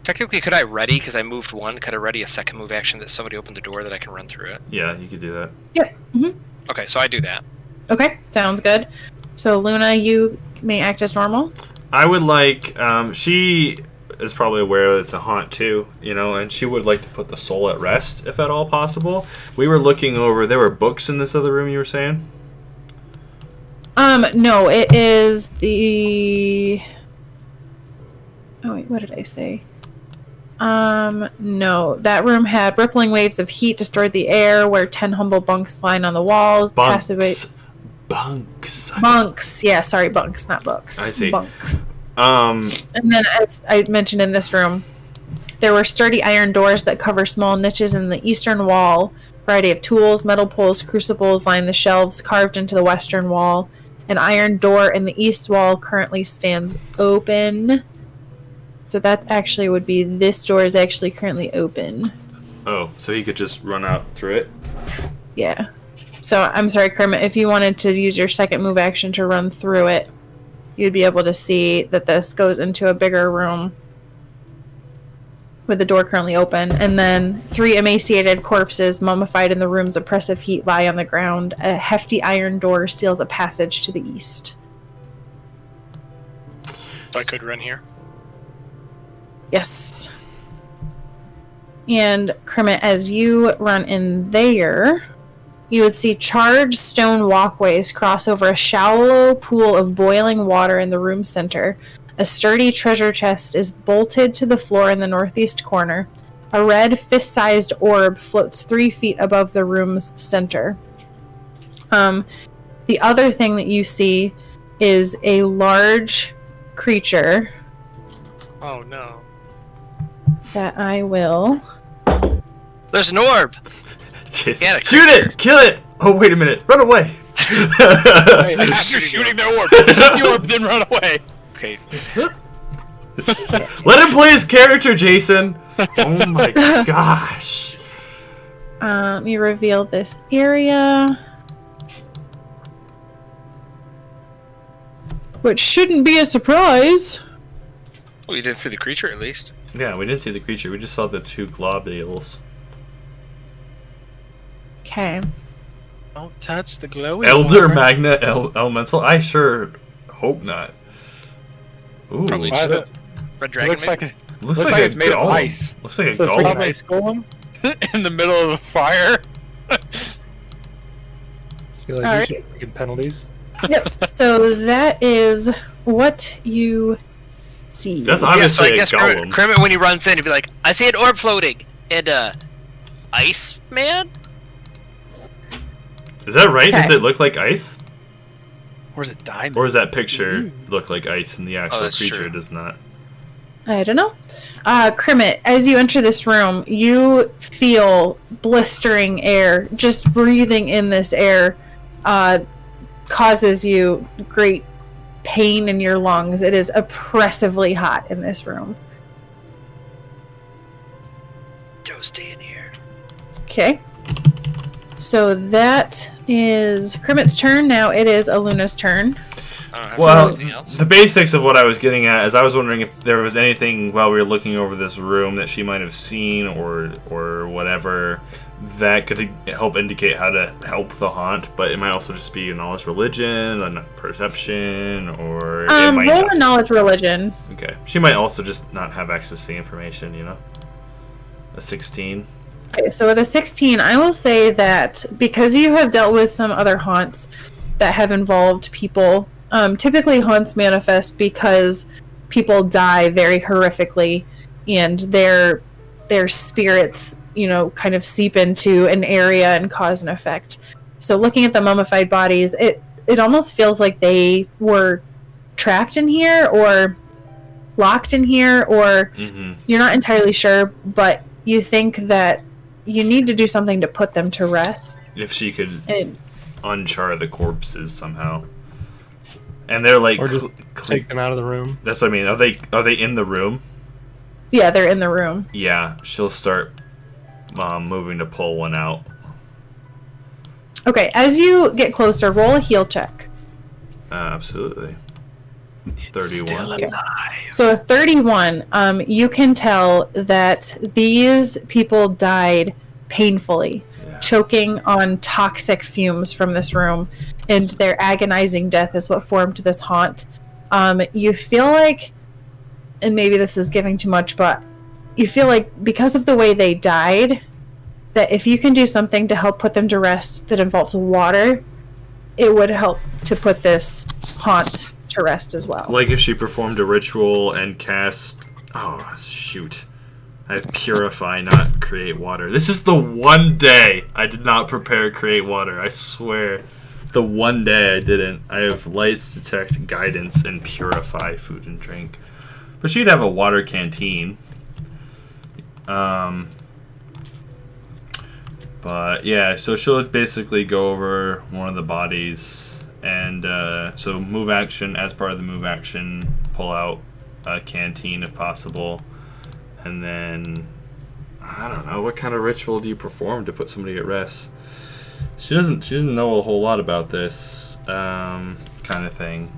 S2: Technically, could I ready, because I moved one, could I ready a second move action that somebody opened the door that I can run through it?
S3: Yeah, you could do that.
S1: Yep. Mm-hmm.
S2: Okay, so I do that.
S1: Okay, sounds good. So, Luna, you may act as normal.
S3: I would like, she is probably aware that it's a haunt too, you know, and she would like to put the soul at rest, if at all possible. We were looking over, there were books in this other room, you were saying?
S1: No, it is the... Oh, wait, what did I say? No. That room had rippling waves of heat destroyed the air, where 10 humble bunks line on the walls.
S3: Bunks.
S1: Bunks. Yeah, sorry, bunks, not books.
S3: I see.
S1: Bunks. And then, as I mentioned in this room, there were sturdy iron doors that cover small niches in the eastern wall. A variety of tools, metal poles, crucibles line the shelves carved into the western wall. An iron door in the east wall currently stands open. So that actually would be, this door is actually currently open.
S3: Oh, so he could just run out through it?
S1: Yeah. So, I'm sorry, Kermit, if you wanted to use your second move action to run through it, you'd be able to see that this goes into a bigger room with the door currently open. And then 3 emaciated corpses mummified in the room's oppressive heat lie on the ground. A hefty iron door seals a passage to the east.
S2: So I could run here?
S1: Yes. And Kermit, as you run in there, you would see charred stone walkways cross over a shallow pool of boiling water in the room center. A sturdy treasure chest is bolted to the floor in the northeast corner. A red fist-sized orb floats 3 feet above the room's center. The other thing that you see is a large creature.
S2: Oh no.
S1: That I will...
S2: There's an orb!
S3: Jason,
S2: Yeah,
S3: shoot it! Kill it! Oh, wait a minute. Run away!
S4: Hey, after shooting their orb, shoot the orb, then run away.
S2: Okay.
S3: Let him play his character, Jason. Oh my gosh.
S1: Let me reveal this area. Which shouldn't be a surprise.
S2: Well, you didn't see the creature, at least.
S3: Yeah, we didn't see the creature. We just saw the two globules.
S1: Okay.
S4: Don't touch the glowing
S3: Elder
S4: orb.
S3: Magna Elemental? I sure hope not. Ooh.
S2: Probably
S4: Why
S2: just
S4: the-
S2: a red dragon.
S4: Looks like,
S2: maybe?
S3: Looks
S4: looks
S3: like,
S4: like
S3: a
S4: it's made of
S3: golem.
S4: ice.
S3: Looks like a
S5: So freaking
S3: golem.
S5: ice golem.
S4: In the middle of the fire.
S5: I feel like
S1: All
S5: you
S1: right.
S5: should freaking penalties.
S1: Yep. So that is what you see.
S3: That's
S2: Yeah,
S3: obviously
S2: so I
S3: a
S2: guess
S3: golem.
S2: Kermit, when he runs in, he'd be like, I see an orb floating. And, Ice Man?
S3: Is that right? Does
S1: Okay.
S3: it look like ice?
S4: Or is it diamond?
S3: Or does that picture look like ice and the actual
S2: that's
S3: creature
S2: true.
S3: does not?
S1: I don't know. Kermit, as you enter this room, you feel blistering air. Just breathing in this air causes you great pain in your lungs. It is oppressively hot in this room.
S2: Toasty in here.
S1: Okay. So that is Kermit's turn. Now it is Aluna's turn.
S2: I don't have
S3: Well,
S2: anything else.
S3: the basics of what I was getting at is I was wondering if there was anything while we were looking over this room that she might have seen or whatever that could help indicate how to help the haunt, but it might also just be a knowledge religion, a perception, or it might
S1: Roll
S3: not.
S1: a knowledge religion.
S3: Okay. She might also just not have access to the information, you know? A 16.
S1: Okay, so with a 16, I will say that because you have dealt with some other haunts that have involved people, typically haunts manifest because people die very horrifically and their spirits, kind of seep into an area and cause an effect. So looking at the mummified bodies, it almost feels like they were trapped in here or locked in here, or you're not entirely sure, but you think that you need to do something to put them to rest.
S3: If she could
S1: And
S3: unchar the corpses somehow. And they're like
S5: Or just take them out of the room.
S3: that's what I mean. Are they in the room?
S1: yeah, they're in the room.
S3: Yeah, she'll start moving to pull one out.
S1: Okay, as you get closer, roll a heal check.
S3: Absolutely. 31.
S1: Okay. So a 31, you can tell that these people died painfully, choking on toxic fumes from this room, and their agonizing death is what formed this haunt. You feel like, and maybe this is giving too much, but you feel like because of the way they died, that if you can do something to help put them to rest that involves water, it would help to put this haunt to rest as well.
S3: Like if she performed a ritual and cast... Oh, shoot. I have Purify, not Create Water. This is the one day I did not prepare Create Water, I swear. The one day I didn't. I have Lights, Detect, Guidance, and Purify Food and Drink. But she'd have a water canteen. But yeah, so she'll basically go over one of the bodies, and so move action, as part of the move action, pull out a canteen if possible, and then I don't know, what kind of ritual do you perform to put somebody at rest? She doesn't know a whole lot about this kind of thing,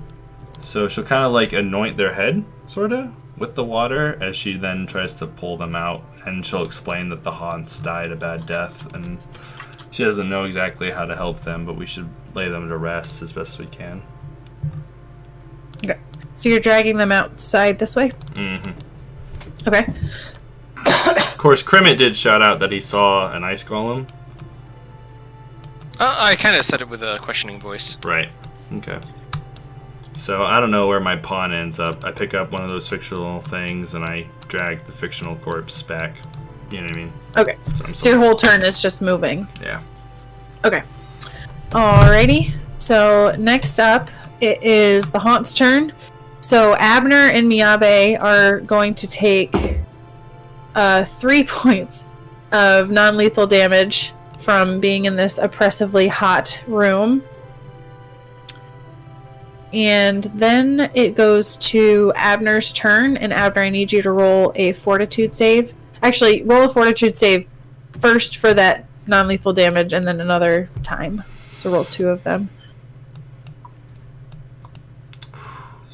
S3: so she'll kind of like anoint their head, sort of, with the water as she then tries to pull them out. And she'll explain that the haunts died a bad death, and she doesn't know exactly how to help them, but we should lay them to rest as best we can.
S1: Okay. So you're dragging them outside this way?
S3: Mm-hmm.
S1: Okay.
S3: Of course, Kermit did shout out that he saw an ice golem.
S2: I kind of said it with a questioning voice.
S3: Right. Okay. So I don't know where my pawn ends up. I pick up one of those fictional things, and I drag the fictional corpse back. You know what I mean?
S1: Okay. So your whole turn is just moving.
S3: Yeah.
S1: Okay. Alrighty. So next up, it is the Haunt's turn. So Abner and Miyabe are going to take 3 points of non-lethal damage from being in this oppressively hot room. And then it goes to Abner's turn. And Abner, I need you to roll a fortitude save. Actually, roll a fortitude save first for that non-lethal damage and then another time. So roll 2 of them.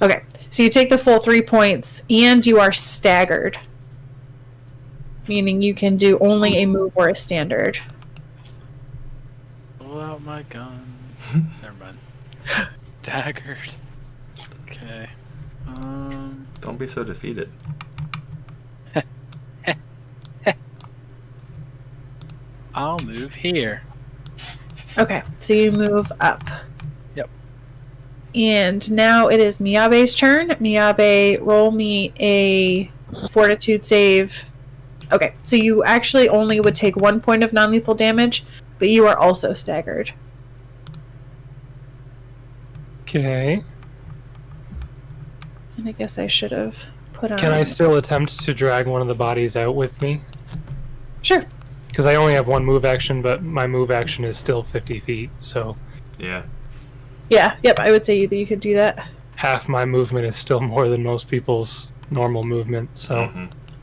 S1: Okay, so you take the full 3 points and you are staggered. Meaning you can do only a move or a standard.
S4: Pull out my gun. Never mind. Staggered. Okay.
S3: Don't be so defeated.
S4: I'll move here.
S1: Okay, so you move up.
S4: Yep.
S1: And now it is Miyabe's turn. Miyabe, roll me a fortitude save. Okay, so you actually only would take 1 point of non-lethal damage, but you are also staggered.
S5: Okay.
S1: And I guess I should have put on...
S5: Can I still attempt to drag one of the bodies out with me?
S1: Sure.
S5: Because I only have 1 move action, but my move action is still 50 feet, so
S3: Yeah.
S1: Yeah, yep, I would say that you could do that.
S5: half my movement is still more than most people's normal movement, so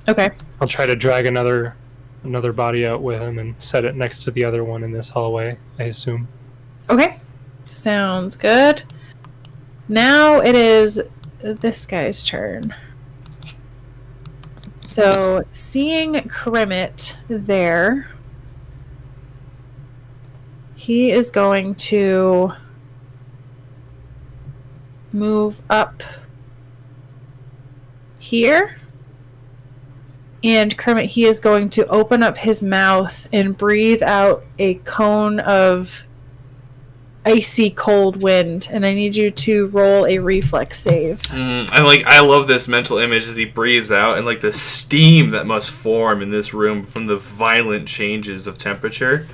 S1: Okay.
S5: I'll try to drag another body out with him and set it next to the other one in this hallway, I assume.
S1: Okay. Sounds good. Now it is this guy's turn. So, seeing Krimmit there, he is going to move up here. And Kermit, he is going to open up his mouth and breathe out a cone of icy cold wind. And I need you to roll a reflex save.
S3: I love this mental image as he breathes out, and like the steam that must form in this room from the violent changes of temperature.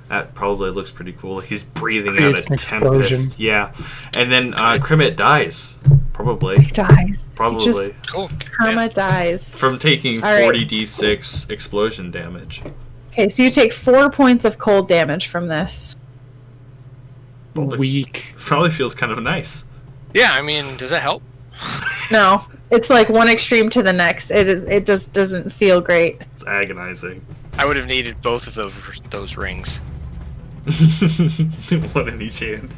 S3: That probably looks pretty cool. Like he's breathing out a tempest. Yeah. And then Krimmit dies. Probably.
S1: He dies.
S3: Probably.
S1: Just,
S2: Cool.
S1: Kermit dies.
S3: From taking
S1: All right.
S3: 40d6 explosion damage.
S1: Okay, so you take 4 points of cold damage from this.
S5: Weak.
S3: Probably feels kind of nice.
S2: Yeah, I mean, does that help?
S1: No, it's like one extreme to the next. It just doesn't feel great.
S3: It's agonizing.
S2: I would have needed both of those rings.
S3: One in each hand.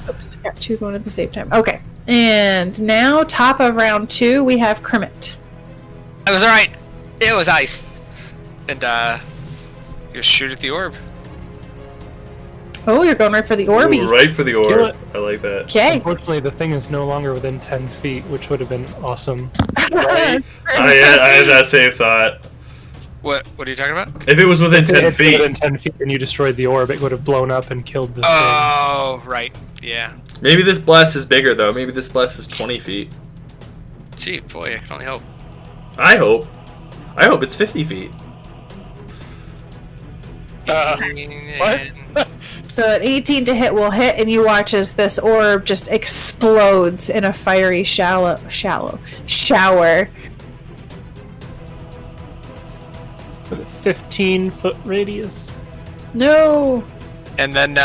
S1: Oops, got 2 going at the same time. Okay, and now top of round 2, we have Krimmit.
S2: That was alright. It was ice. And, just shoot at the orb.
S1: Oh, you're going right for the Orby.
S3: Ooh, right for the
S5: Kill
S3: orb.
S5: it.
S3: I like that.
S1: Okay.
S5: Unfortunately, the thing is no longer within 10 feet, which would have been awesome.
S3: Right? I had that same thought.
S2: What are you talking about?
S3: If it was within
S5: If
S3: 10
S5: it had been
S3: feet.
S5: within 10 feet and you destroyed the orb, it would have blown up and killed the thing.
S2: Oh, right. Yeah.
S3: Maybe this blast is bigger, though. Maybe this blast is 20 feet.
S2: Gee, boy, I can only hope.
S3: I hope it's 50 feet.
S5: What?
S1: So an 18 to hit will hit, and you watch as this orb just explodes in a fiery shower.
S5: 15-foot radius.
S1: No.
S2: And then,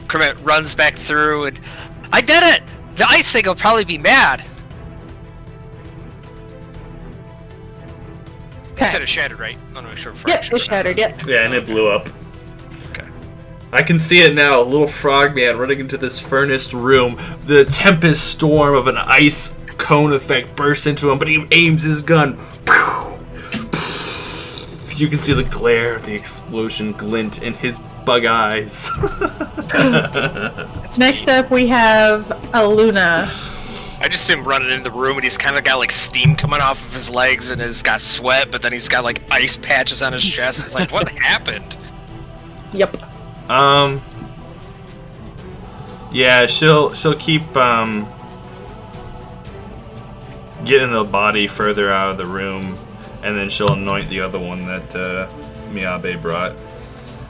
S2: Kermit runs back through and... I did it! The ice thing will probably be mad. You said
S1: Okay.
S2: it shattered, right? I want to make sure before I
S1: Yep,
S2: shoot
S1: it shattered. Yep.
S3: Yeah, and it blew up.
S2: Okay.
S3: I can see it now. A little frogman running into this furnace room. The tempest storm of an ice cone effect bursts into him, but he aims his gun. You can see the glare of the explosion glint in his bug eyes.
S1: Next up, we have Aluna.
S2: I just see him running into the room and he's kind of got like steam coming off of his legs and he's got sweat, but then he's got like ice patches on his chest. It's like, what happened?
S1: Yep.
S3: Yeah, she'll keep getting the body further out of the room, and then she'll anoint the other one that Miyabe brought.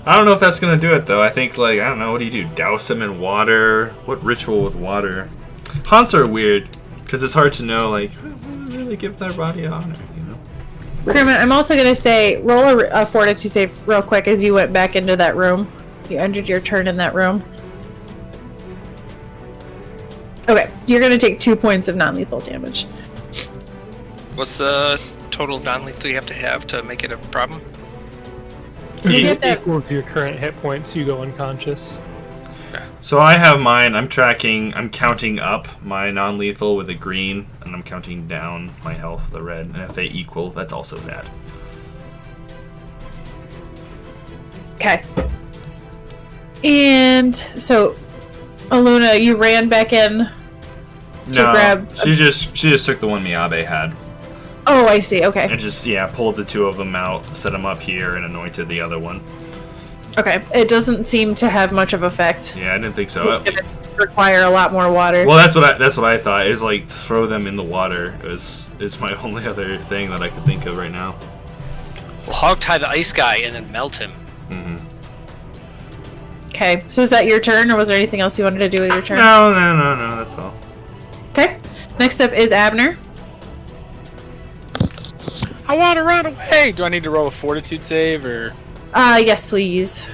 S3: I don't know if that's gonna do it though. I think I don't know, what do you do? Douse him in water? What ritual with water? Haunts are weird because it's hard to know. Really give their body honor, you know.
S1: Kermit, I'm also going to say, roll a fortitude save real quick as you went back into that room. You ended your turn in that room. Okay, so you're going to take 2 points of non-lethal damage.
S2: What's the total non-lethal you have to make it a problem?
S1: You have
S5: It
S1: to-
S5: equals your current hit points, you go unconscious.
S3: So I have mine. I'm counting up my non-lethal with a green, and I'm counting down my health, the red. And if they equal, that's also bad.
S1: Okay. And so, Aluna, you ran back in to grab.
S3: She just took the one Miyabe had
S1: Oh, I see. Okay.
S3: and just pulled the two of them out, set them up here, and anointed the other one.
S1: Okay. It doesn't seem to have much of effect.
S3: Yeah, I didn't think so.
S1: It's gonna require a lot more water.
S3: Well, that's what I thought. Is like throw them in the water. Is my only other thing that I could think of right now.
S2: We'll hog tie the ice guy and then melt him.
S3: Mm-hmm.
S1: Okay. So is that your turn, or was there anything else you wanted to do with your turn?
S3: No. That's all.
S1: Okay. Next up is Abner.
S4: I want to run away. Do I need to roll a fortitude save or?
S1: Yes, please.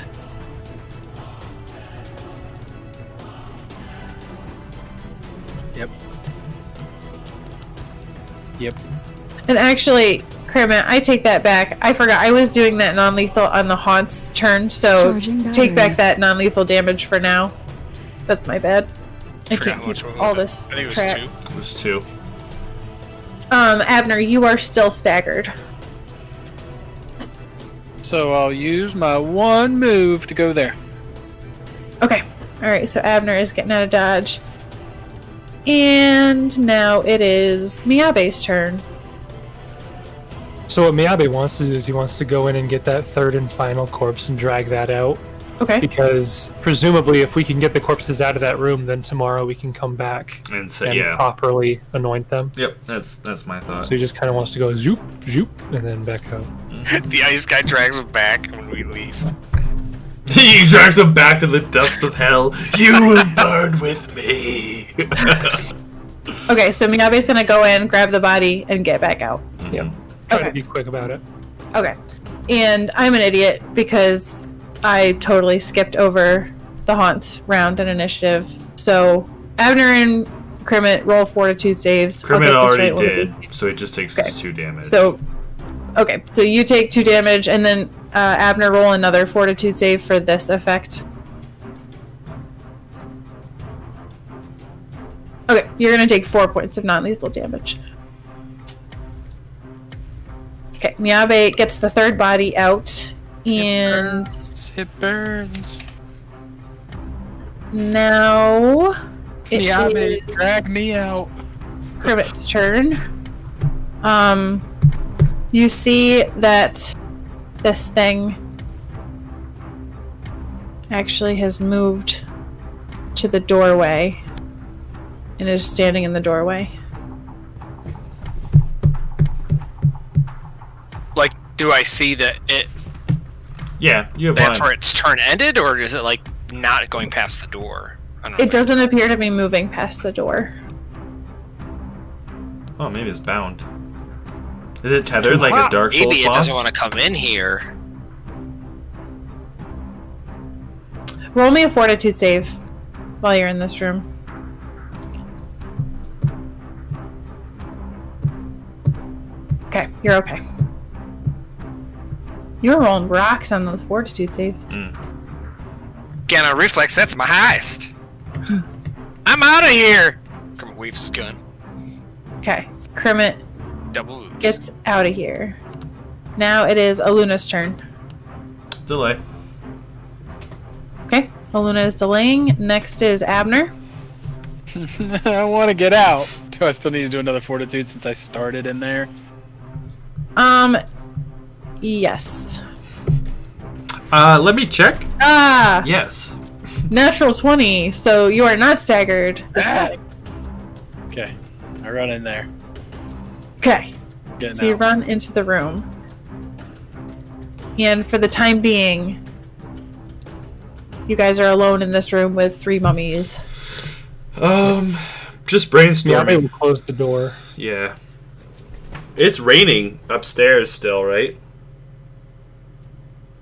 S4: Yep.
S1: And actually, Kermit, I take that back. I forgot. I was doing that non-lethal on the Haunt's turn, so
S6: Charging
S1: take back
S6: battery.
S1: that non-lethal damage for now. That's my bad. I
S2: Forgot
S1: can't
S2: which
S1: keep
S2: one
S1: all
S2: was it.
S1: this
S2: I think it was
S1: track.
S2: 2.
S3: It was 2.
S1: Abner, you are still staggered.
S4: So I'll use my one move to go there.
S1: Okay. Alright, so Abner is getting out of dodge. And now it is Miyabe's turn.
S5: So what Miyabe wants to do is he wants to go in and get that third and final corpse and drag that out.
S1: Okay.
S5: Because presumably if we can get the corpses out of that room, then tomorrow we can come back
S3: And so
S5: and properly anoint them.
S3: Yep. That's my thought.
S5: So he just kind of wants to go zoop, zoop, and then back out.
S2: The ice guy drags him back when we leave.
S3: He drags him back to the depths of hell. You will burn with me.
S1: Okay, so Miyabe's gonna go in, grab the body, and get back out.
S5: Yep. Try
S1: Okay.
S5: to be quick about it.
S1: Okay. And I'm an idiot because I totally skipped over the Haunt's round and initiative. So Abner and Kermit roll fortitude saves. I'll
S3: Kermit
S1: get this
S3: already
S1: right, one of
S3: did,
S1: these.
S3: so it just takes
S1: Okay.
S3: his 2 damage.
S1: So, okay, so you take 2 damage, and then Abner roll another fortitude save for this effect. Okay, you're gonna take 4 points of non-lethal damage. Okay, Miyabe gets the third body out, and
S4: It burns.
S1: now it
S4: Miyabe,
S1: is
S4: drag me out.
S1: Kermit's turn. You see that this thing actually has moved to the doorway and is standing in the doorway.
S2: Like, do I see that it?
S3: yeah, you have
S2: That's
S3: one.
S2: where its turn ended, or is it like not going past the door? I don't know.
S1: It doesn't appear to be moving past the door.
S3: Oh, maybe it's bound. Is it tethered like a Dark Souls
S2: Maybe it
S3: boss?
S2: doesn't want to come in here.
S1: Roll me a fortitude save while you're in this room. Okay, you're okay. You were rolling rocks on those fortitude saves.
S2: Again, on reflex, that's my highest. I'm out of here. Kermit waves his gun.
S1: Okay, so Kermit
S2: Double moves.
S1: gets out of here. Now it is Aluna's turn.
S3: Delay.
S1: Okay, Aluna is delaying. Next is Abner.
S4: I want to get out. Do I still need to do another fortitude since I started in there?
S1: Yes.
S3: Let me check.
S1: Ah!
S3: Yes.
S1: Natural 20, so you are not staggered this time.
S4: Okay, I run in there.
S1: Okay,
S4: Getting
S1: so you
S4: out.
S1: run into the room. And for the time being, you guys are alone in this room with 3 mummies.
S3: Just
S5: Miyabe
S3: brainstorming.
S5: will close the door.
S3: Yeah. It's raining upstairs still, right?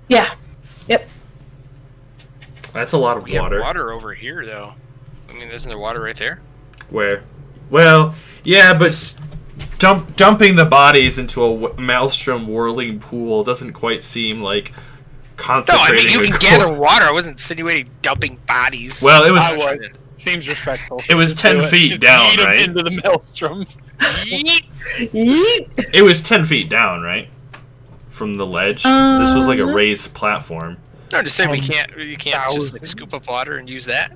S1: Yeah. Yep.
S3: That's a lot of
S2: We have
S3: water.
S2: water over here, though. I mean, isn't there water right there?
S3: Where? Well, yeah, but dumping the bodies into a maelstrom whirling pool doesn't quite seem like
S2: No, I
S3: concentrating.
S2: mean, you can gather water. I wasn't insinuating dumping bodies.
S3: Well, it was.
S4: I was. Seems respectful.
S3: It was
S4: Just
S3: 10
S4: do it.
S3: feet
S4: Just
S3: down,
S4: eat 'em
S3: right?
S4: into the maelstrom.
S2: Yeet.
S1: Yeet.
S3: It was 10 feet down, right? From the ledge. This was like a raised platform.
S2: No, just saying we can't. You can't just like,
S5: 1,000.
S2: scoop up water and use that.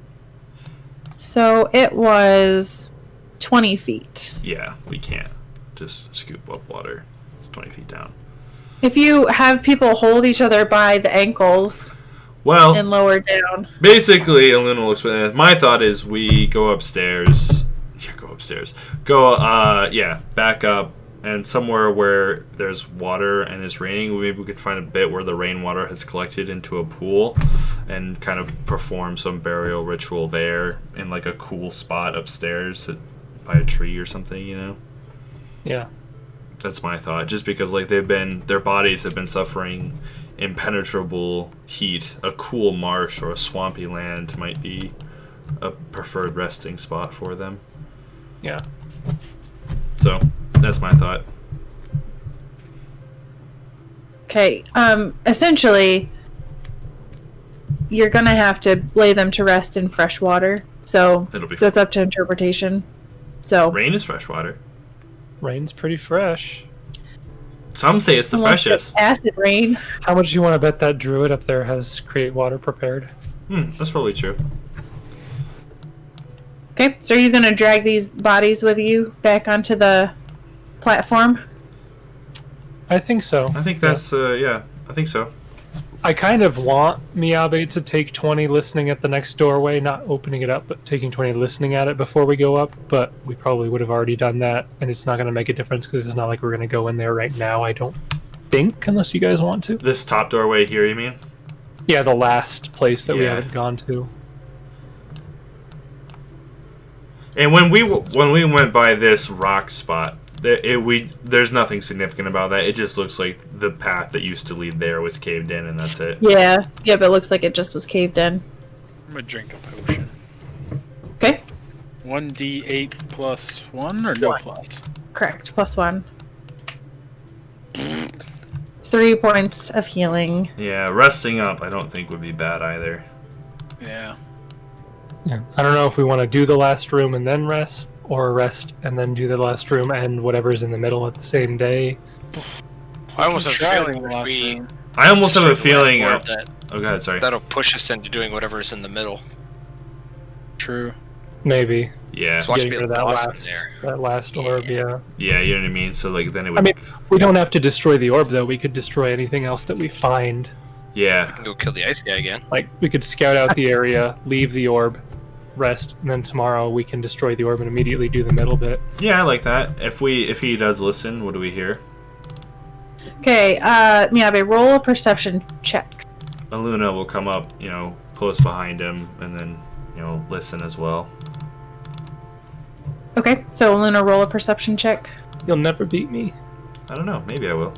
S1: So it was 20 feet.
S3: Yeah, we can't just scoop up water. It's 20 feet down.
S1: If you have people hold each other by the ankles
S3: Well,
S1: and lower down.
S3: basically, Aluna will explain it. My thought is we go upstairs. Yeah, go upstairs. Go, back up. And somewhere where there's water and it's raining, maybe we could find a bit where the rainwater has collected into a pool and kind of perform some burial ritual there in like a cool spot upstairs by a tree or something, you know?
S5: Yeah.
S3: That's my thought. Just because like their bodies have been suffering impenetrable heat, a cool marsh or a swampy land might be a preferred resting spot for them.
S5: Yeah.
S3: So that's my thought.
S1: Okay. Essentially, you're gonna have to lay them to rest in fresh water. So
S3: It'll be
S1: that's up to interpretation. So
S3: rain is fresh water.
S5: Rain's pretty fresh.
S3: Some say it's the
S1: unless
S3: freshest.
S1: it's acid rain.
S5: How much do you want to bet that druid up there has create water prepared?
S3: That's probably true.
S1: Okay. So are you gonna drag these bodies with you back onto the platform?
S5: I think so.
S3: I think that's I think so.
S5: I kind of want Miyabe to take 20 listening at the next doorway, not opening it up, but taking 20 listening at it before we go up. But we probably would have already done that, and it's not going to make a difference because it's not like we're going to go in there right now, I don't think, unless you guys want to.
S3: This top doorway here, you mean?
S5: Yeah, the last place that we
S3: Yeah.
S5: haven't gone to.
S3: And when we went by this rock spot, there's nothing significant about that. It just looks like the path that used to lead there was caved in, and that's it.
S1: Yeah. Yep. It looks like it just was caved in.
S4: I'm gonna drink a potion.
S1: Okay.
S4: 1d8 plus 1 or no
S1: One.
S4: plus?
S1: Correct. +1. 3 points of healing.
S3: Yeah, resting up I don't think would be bad either.
S4: Yeah.
S5: Yeah. I don't know if we want to do the last room and then rest, or rest and then do the last room and whatever's in the middle at the same day.
S2: I almost have a
S4: Try
S2: feeling
S4: the
S2: if
S4: last
S2: we
S4: room.
S3: I almost have a
S2: destroy the last
S3: feeling.
S2: orb that
S3: Oh, go ahead. Sorry.
S2: that'll push us into doing whatever's in the middle.
S4: True.
S5: Maybe.
S3: Yeah,
S2: So watch
S5: Getting
S2: me
S5: rid of that
S2: boss in
S5: last,
S2: there.
S5: that last orb, yeah.
S3: yeah, you know what I mean. So like then it would.
S5: I mean, we don't have to destroy the orb, though. We could destroy anything else that we find.
S3: yeah,
S2: Go kill the ice guy again.
S5: Like, we could scout out the area, leave the orb, rest, and then tomorrow we can destroy the orb and immediately do the middle bit.
S3: yeah, I like that. If he does listen, what do we hear?
S1: Okay. Miyabe, roll a perception check.
S3: Aluna will come up, close behind him, and then listen as well.
S1: Okay. So Luna, roll a perception check.
S5: You'll never beat me.
S3: I don't know. Maybe I will.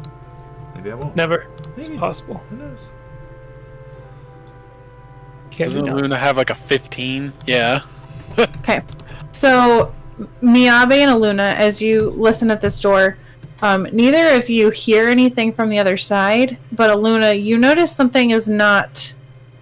S3: Maybe I won't.
S5: Never. It's
S3: Maybe.
S5: possible.
S3: Who knows?
S5: Can't be
S4: Doesn't
S5: done.
S4: Luna have like a 15? Yeah.
S1: Okay. So Miyabe and Aluna, as you listen at this door, neither of you hear anything from the other side, but Aluna, you notice something is not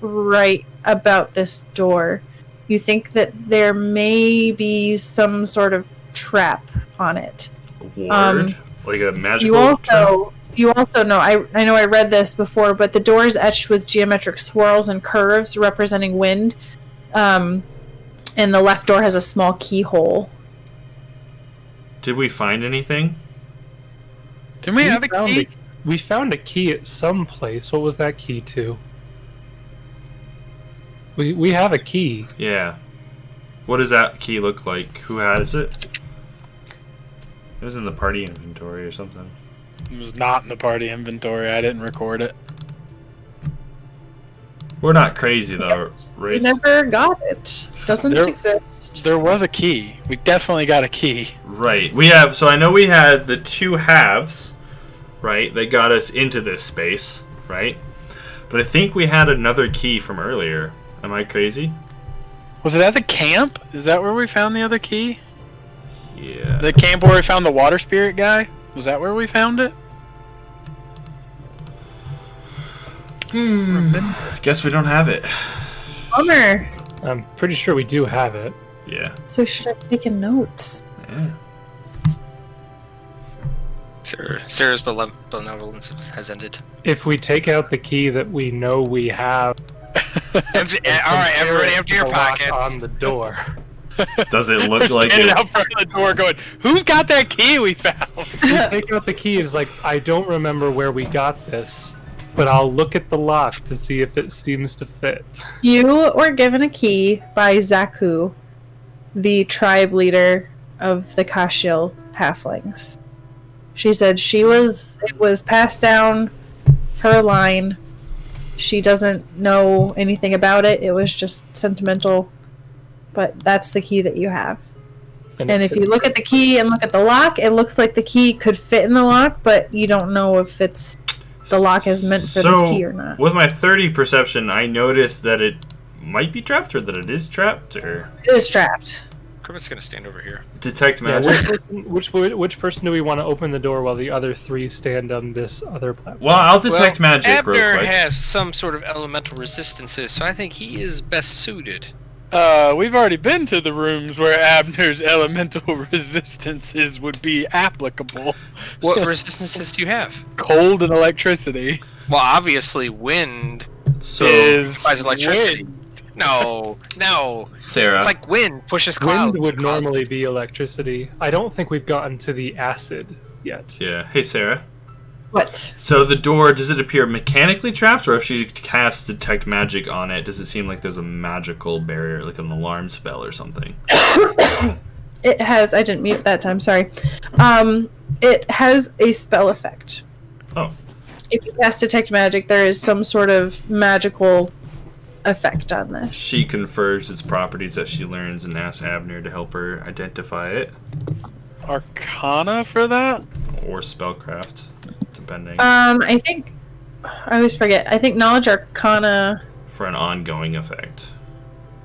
S1: right about this door. You think that there may be some sort of trap on it.
S3: A ward? Like a magical
S1: You also know, I know I read this before, but the door is etched with geometric swirls and curves representing wind. And the left door has a small keyhole.
S3: Did we find anything?
S4: Didn't we have a key?
S5: We found a key at some place. What was that key to? We have a key.
S3: Yeah. What does that key look like? Who has it? It was in the party inventory or something.
S4: It was not in the party inventory. I didn't record it.
S3: We're not crazy though,
S1: Yes, we
S3: Race.
S1: never got it. Doesn't
S4: There-
S1: exist.
S4: There was a key. We definitely got a key.
S3: Right. We have. So I know we had the two halves, right? That got us into this space, right? But I think we had another key from earlier. Am I crazy?
S4: Was it at the camp? Is that where we found the other key?
S3: Yeah.
S4: The camp where we found the water spirit guy? Was that where we found it?
S3: Guess we don't have it.
S1: Bummer.
S5: I'm pretty sure we do have it.
S3: Yeah.
S1: So we should have taken notes.
S3: Yeah.
S2: Sarah's benevolence has ended.
S5: If we take out the key that we know we have,
S2: All right, everybody, empty your
S5: the lock
S2: pockets.
S5: on the door.
S3: Does it look
S4: We're
S3: like
S4: standing
S3: it?
S4: out front of the door going, who's got that key we found?
S5: Take out the key is like, I don't remember where we got this, but I'll look at the lock to see if it seems to fit.
S1: You were given a key by Zaku, the tribe leader of the Kashil halflings. She said it was passed down her line. She doesn't know anything about it. It was just sentimental. But that's the key that you have. And if you look at the key and look at the lock, it looks like the key could fit in the lock, but you don't know if the lock is meant for this key or not.
S3: With my 30 perception, I noticed that it might be trapped, or that it is trapped, or
S1: It is trapped.
S2: Kermit's gonna stand over here.
S3: detect
S5: Yeah,
S3: magic.
S5: which person do we want to open the door while the other three stand on this other platform?
S3: Well, I'll detect magic real
S2: Abner
S3: quick.
S2: has some sort of elemental resistances, so I think he is best suited.
S4: We've already been to the rooms where Abner's elemental resistances would be applicable.
S2: What resistances do you have?
S4: Cold and electricity
S2: Well, obviously, wind
S3: So,
S4: is
S2: applies electricity.
S4: wind.
S2: No.
S3: Sarah,
S2: It's like wind pushes clouds.
S5: Wind would
S2: causes-
S5: normally be electricity. I don't think we've gotten to the acid yet.
S3: yeah. Hey, Sarah.
S1: What?
S3: So the door, does it appear mechanically trapped, or if she casts detect magic on it, does it seem like there's a magical barrier, like an alarm spell or something?
S1: It has. I didn't mute that time. Sorry. It has a spell effect.
S3: Oh.
S1: If you cast detect magic, there is some sort of magical effect on this.
S3: She confers its properties that she learns and asks Abner to help her identify it,
S4: Arcana for that?
S3: or spellcraft, depending,
S1: I think I always forget. I think Knowledge Arcana.
S3: for an ongoing effect.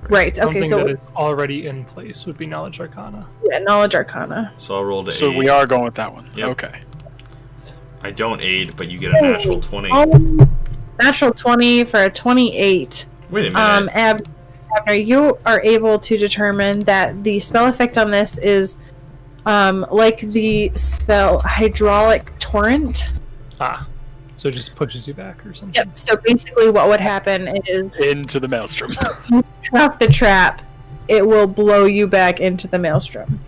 S1: Right. Okay.
S5: Something
S1: So
S5: that is already in place would be Knowledge Arcana.
S1: yeah, Knowledge Arcana.
S3: So I'll roll to
S4: So
S3: aid.
S4: we are going with that one.
S3: Yep.
S4: Okay.
S3: I don't aid, but you get a natural 20.
S1: Oh, natural 20 for a 28.
S3: Wait a minute.
S1: Abner, you are able to determine that the spell effect on this is like the spell Hydraulic Torrent.
S5: So it just pushes you back or something.
S1: Yep. So basically, what would happen is
S4: Into the maelstrom.
S1: you trap the trap, it will blow you back into the maelstrom.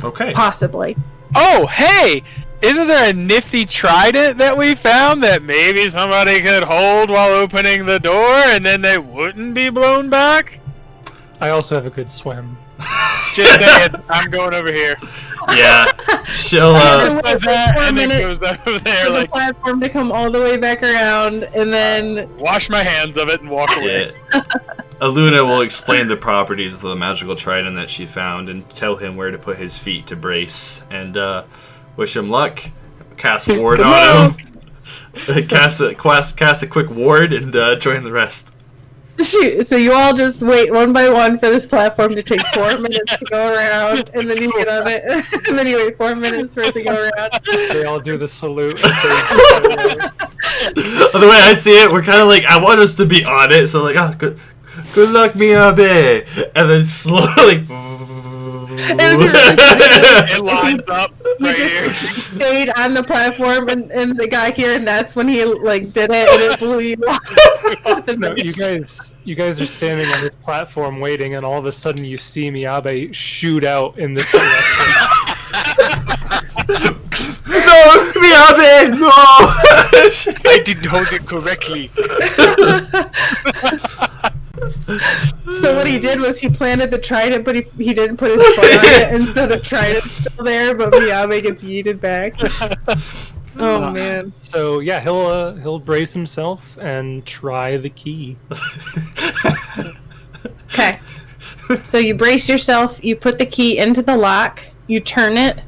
S3: Okay.
S1: Possibly.
S4: Oh, hey! Isn't there a nifty trident that we found that maybe somebody could hold while opening the door and then they wouldn't be blown back?
S5: I also have a good swim.
S4: Just saying, I'm going over here.
S3: Yeah. She'll,
S4: Just does that and then
S1: minutes
S4: goes over
S1: For
S4: there
S1: the
S4: like,
S1: platform to come all the way back around, and then
S4: wash my hands of it and walk away.
S3: yeah. Aluna will explain the properties of the magical trident that she found and tell him where to put his feet to brace, and wish him luck. Cast ward on him. Cast a quick ward and join the rest.
S1: shoot. So you all just wait one by one for this platform to take 4 minutes to go around, and then you get on it, and then you wait 4 minutes for it to go around.
S5: They all do the salute.
S3: The way I see it, we're kind of like, I want us to be on it, so like, oh, good luck, Miyabe, and then slowly.
S4: It lines up
S1: You
S4: right
S1: just
S4: here.
S1: stayed on the platform, and the guy here, and that's when he like did it, and it blew you off.
S5: No, you guys are standing on this platform waiting, and all of a sudden you see Miyabe shoot out in this direction.
S3: No, Miyabe, no!
S2: I didn't hold it correctly.
S1: So what he did was he planted the trident, but he didn't put his foot on it, and so the trident's still there, but Miyabe gets yeeted back. Oh man.
S5: So yeah, he'll brace himself and try the key.
S1: Okay. So you brace yourself, you put the key into the lock, you turn it,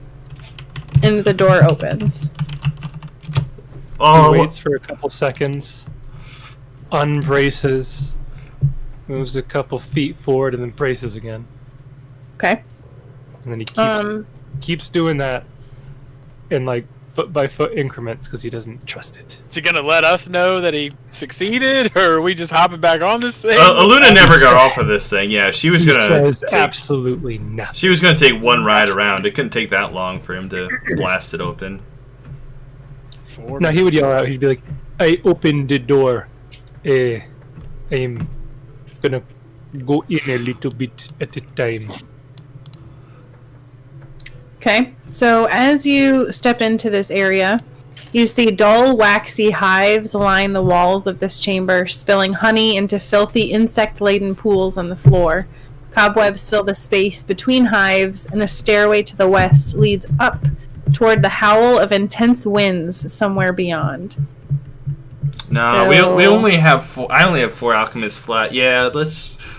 S1: and the door opens.
S5: He waits for a couple seconds, unbraces, moves a couple feet forward, and then braces again.
S1: Okay.
S5: And then he keeps doing that in like foot by foot increments because he doesn't trust it.
S4: Is he gonna let us know that he succeeded, or are we just hopping back on this thing?
S3: Aluna never got off of this thing. Yeah, she was gonna
S5: says absolutely nothing.
S3: She was gonna take one ride around. It couldn't take that long for him to blast it open.
S5: No, he would yell out. He'd be like, "I opened the door. I'm gonna go in a little bit at a time."
S1: Okay. So as you step into this area, you see dull, waxy hives line the walls of this chamber, spilling honey into filthy, insect-laden pools on the floor. Cobwebs fill the space between hives, and a stairway to the west leads up toward the howl of intense winds somewhere beyond.
S3: No, we only have four. I only have 4 alchemists flat. Yeah,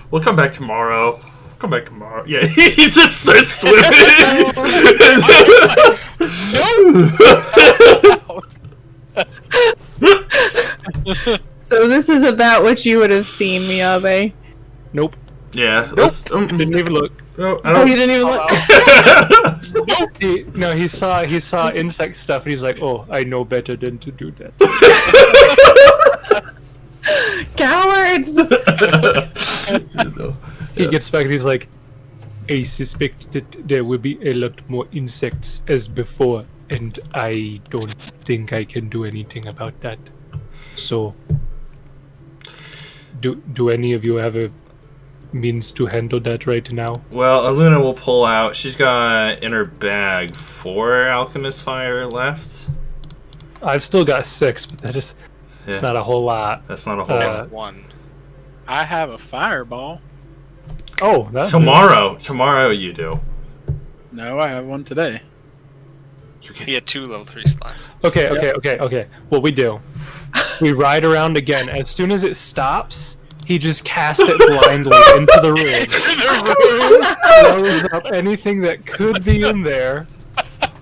S3: we'll come back tomorrow. Come back tomorrow. Yeah, he just starts swimming.
S1: So this is about what you would have seen, Miyabe.
S5: Nope.
S3: Yeah.
S5: Didn't even look.
S3: No, I
S1: Oh,
S3: don't.
S1: you didn't even look.
S5: He saw insect stuff, and he's like, "Oh, I know better than to do that."
S1: Cowards!
S5: He gets back and he's like, "I suspect that there will be a lot more insects as before, and I don't think I can do anything about that. So, do any of you have a means to handle that right now?"
S3: Well, Aluna will pull out. She's got in her bag 4 alchemist fire left.
S5: I've still got 6, but that is it's not a whole lot.
S3: That's not a whole lot.
S2: 1.
S4: I have a fireball.
S5: Oh, that's
S3: Tomorrow you do.
S4: No, I have one today.
S2: He had 2 level 3 slots.
S5: Okay. What we do, we ride around again. As soon as it stops, he just casts it blindly into the room. Throws up anything that could be in there,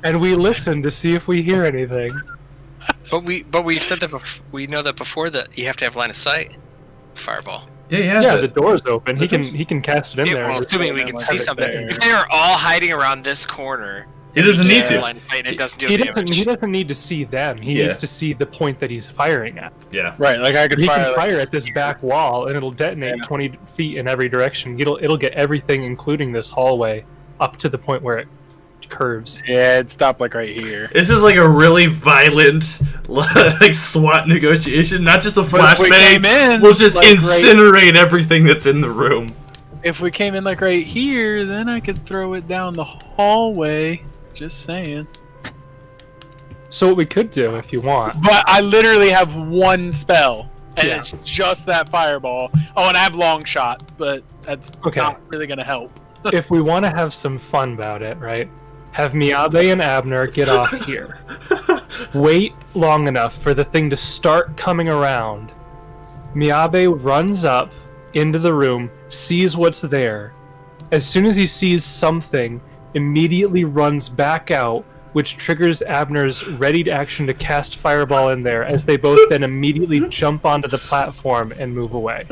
S5: and we listen to see if we hear anything.
S2: But we said that we know that before that you have to have line of sight. Fireball.
S3: Yeah,
S5: the door's open. He can cast it in there.
S2: Well, assuming we can see something.
S4: there.
S2: If they are all hiding around this corner,
S3: he doesn't need
S2: have
S3: to.
S2: line of sight and it doesn't do
S5: He
S2: damage.
S5: doesn't need to see them. He needs to see the point that he's firing at.
S3: Yeah.
S4: Right, like I could
S5: He
S4: fire.
S5: can fire at this back wall, and it'll detonate 20 feet in every direction. It'll get everything, including this hallway, up to the point where it curves.
S4: Yeah, it stopped like right here.
S3: This is like a really violent, like SWAT negotiation. Not just a
S4: But if we came
S3: flashbang.
S4: in,
S3: We'll just
S4: like,
S3: incinerate everything that's in the room.
S4: If we came in like right here, then I could throw it down the hallway. Just saying.
S5: So what we could do, if you want,
S4: But I literally have one spell, and
S5: Yeah.
S4: it's just that fireball. Oh, and I have long shot, but that's
S5: Okay.
S4: not really gonna help.
S5: if we want to have some fun about it, right? Have Miyabe and Abner get off here. Wait long enough for the thing to start coming around. Miyabe runs up into the room, sees what's there. As soon as he sees something, immediately runs back out, which triggers Abner's ready action to cast Fireball in there, as they both then immediately jump onto the platform and move away.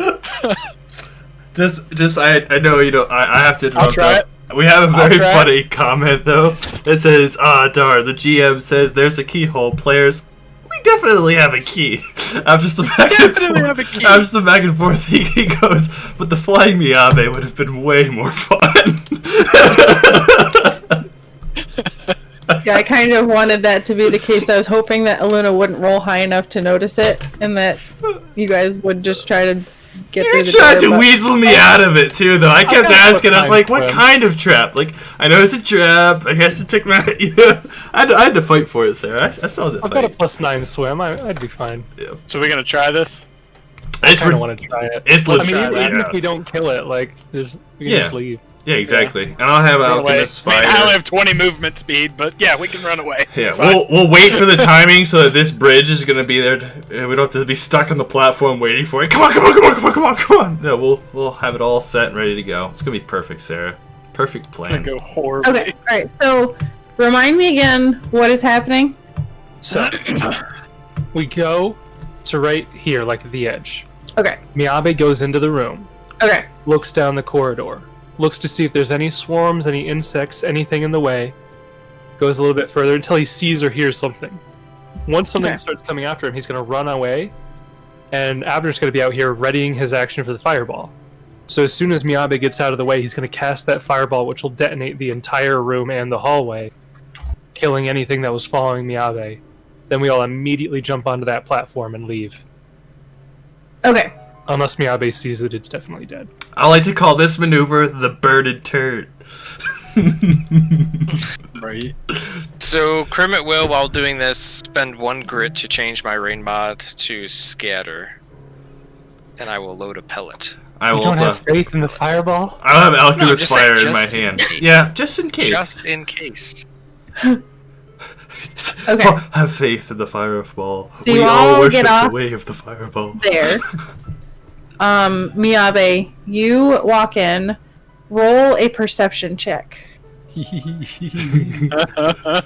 S3: I know you don't. I have to interrupt.
S4: I'll try
S3: though.
S4: it.
S3: We have a very
S4: try it.
S3: funny comment though. It says, darn, the GM says there's a keyhole. Players, we definitely have a key. After some back
S4: Definitely have a key.
S3: After some back and forth, he goes, but the flying Miyabe would have been way more fun.
S1: Yeah, I kind of wanted that to be the case. I was hoping that Aluna wouldn't roll high enough to notice it, and that you guys would just try to get
S3: You
S1: through the
S3: tried
S1: door.
S3: to
S1: but-
S3: weasel me out of it too, though. I kept
S5: got a
S3: asking. I was
S5: +9
S3: like, "What
S5: swim.
S3: kind of trap?" Like, I know it's a trap. I guess to take my. I had to fight for it, Sarah. I saw the
S5: I've got a
S3: fight.
S5: +9 swim. I'd be fine.
S4: So we're gonna try this.
S3: It's
S5: I kind of want to try it.
S3: It's
S5: I
S3: legit.
S5: mean, even
S3: yeah.
S5: if we don't kill it, like, we can
S3: Yeah.
S5: just leave.
S3: Yeah, exactly. And I'll have
S4: Run away.
S3: Alchemist
S4: I mean,
S3: Fire.
S4: I only have 20 movement speed, but yeah, we can run away.
S3: Yeah,
S4: It's fine.
S3: we'll wait for the timing so that this bridge is gonna be there. We don't have to be stuck on the platform waiting for it. Come on! No, we'll have it all set and ready to go. It's gonna be perfect, Sarah. Perfect plan.
S4: Gonna go horribly.
S1: Okay, alright, so remind me again what is happening.
S5: So we go to right here, like the edge.
S1: Okay,
S5: Miyabe goes into the room,
S1: okay,
S5: looks down the corridor, looks to see if there's any swarms, any insects, anything in the way. Goes a little bit further until he sees or hears something. Once something starts coming after him, he's going to run away, and Abner's going to be out here readying his action for the fireball. So as soon as Miyabe gets out of the way, he's going to cast that fireball, which will detonate the entire room and the hallway, killing anything that was following Miyabe. Then we all immediately jump onto that platform and leave.
S1: okay.
S5: Unless Miyabe sees that it's definitely dead.
S3: I like to call this maneuver the birded turd.
S4: Right.
S2: So, Kermit will, while doing this, spend 1 grit to change my rain mod to scatter. And I will load a pellet.
S3: I
S5: You
S3: will
S5: don't
S3: also.
S5: have faith in the fireball?
S3: I'll have Alchemist
S2: just saying,
S3: Fire in my
S2: just in
S3: hand.
S2: case.
S3: Yeah, just in case.
S2: Just in case.
S1: Okay.
S3: Have faith in the fireball.
S1: So
S3: We
S1: you
S3: all
S1: all
S3: worship
S1: get off
S3: the way of the fireball.
S1: There. Miyabe, you walk in, roll a perception check.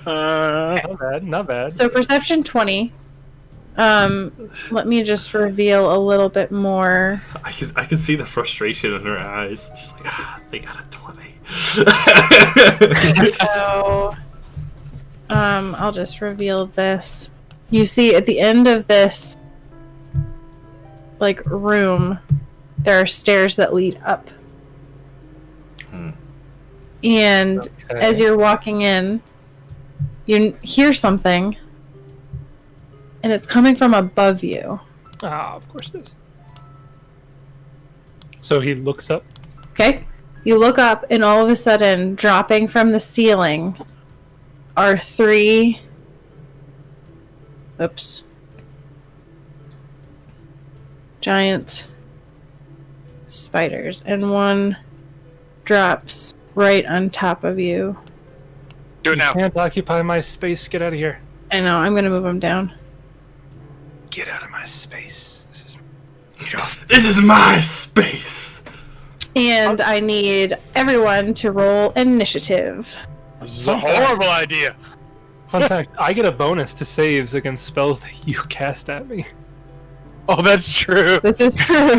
S5: Not bad, not bad.
S1: So perception 20. Let me just reveal a little bit more.
S3: I can see the frustration in her eyes. She's like, they got a 20.
S1: So, I'll just reveal this. You see, at the end of this, like, room, there are stairs that lead up. And
S5: Okay.
S1: as you're walking in, you hear something, and it's coming from above you.
S5: Ah, of course it is. So he looks up.
S1: Okay? You look up, and all of a sudden, dropping from the ceiling are 3... Oops. Giant spiders, and one drops right on top of you.
S2: Do it now.
S5: Can't occupy my space. Get out of here.
S1: I know, I'm gonna move him down.
S2: Get out of my space. This is...
S3: This is my space.
S1: And I need everyone to roll initiative.
S4: This is a horrible idea.
S5: Fun fact, I get a bonus to saves against spells that you cast at me.
S4: Oh, that's true.
S1: This is true.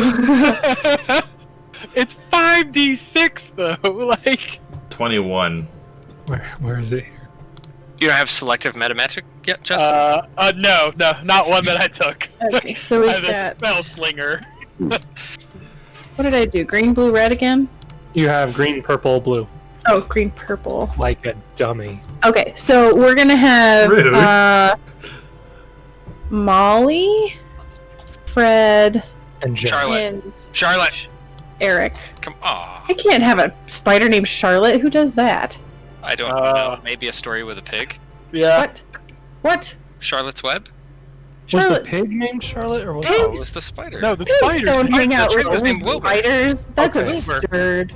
S4: It's 5d6 though. Like
S3: 21.
S5: Where is it?
S2: You don't have selective metametric yet, Justin?
S4: no, not one that I took.
S1: Okay, so
S4: I
S1: we've
S4: have a
S1: got...
S4: spell slinger.
S1: What did I do? Green, blue, red again?
S5: You have green, purple, blue.
S1: Oh, green, purple.
S5: Like a dummy.
S1: Okay, so we're gonna have
S3: Rude.
S1: Molly, Fred,
S5: And Jen.
S2: Charlotte.
S1: and
S2: Charlotte!
S1: Eric.
S2: Come on.
S1: I can't have a spider named Charlotte. Who does that?
S2: I don't know. Maybe a story with a pig?
S4: Yeah.
S1: What? What?
S2: Charlotte's Web?
S5: Was
S1: Charlotte.
S5: the pig named Charlotte, or was
S2: Oh,
S1: Pigs?
S2: it was the spider.
S4: No, the
S1: Pigs
S4: spider.
S1: don't hang out with
S2: trick was named Wilbur.
S1: spiders. That's
S4: Okay.
S1: absurd.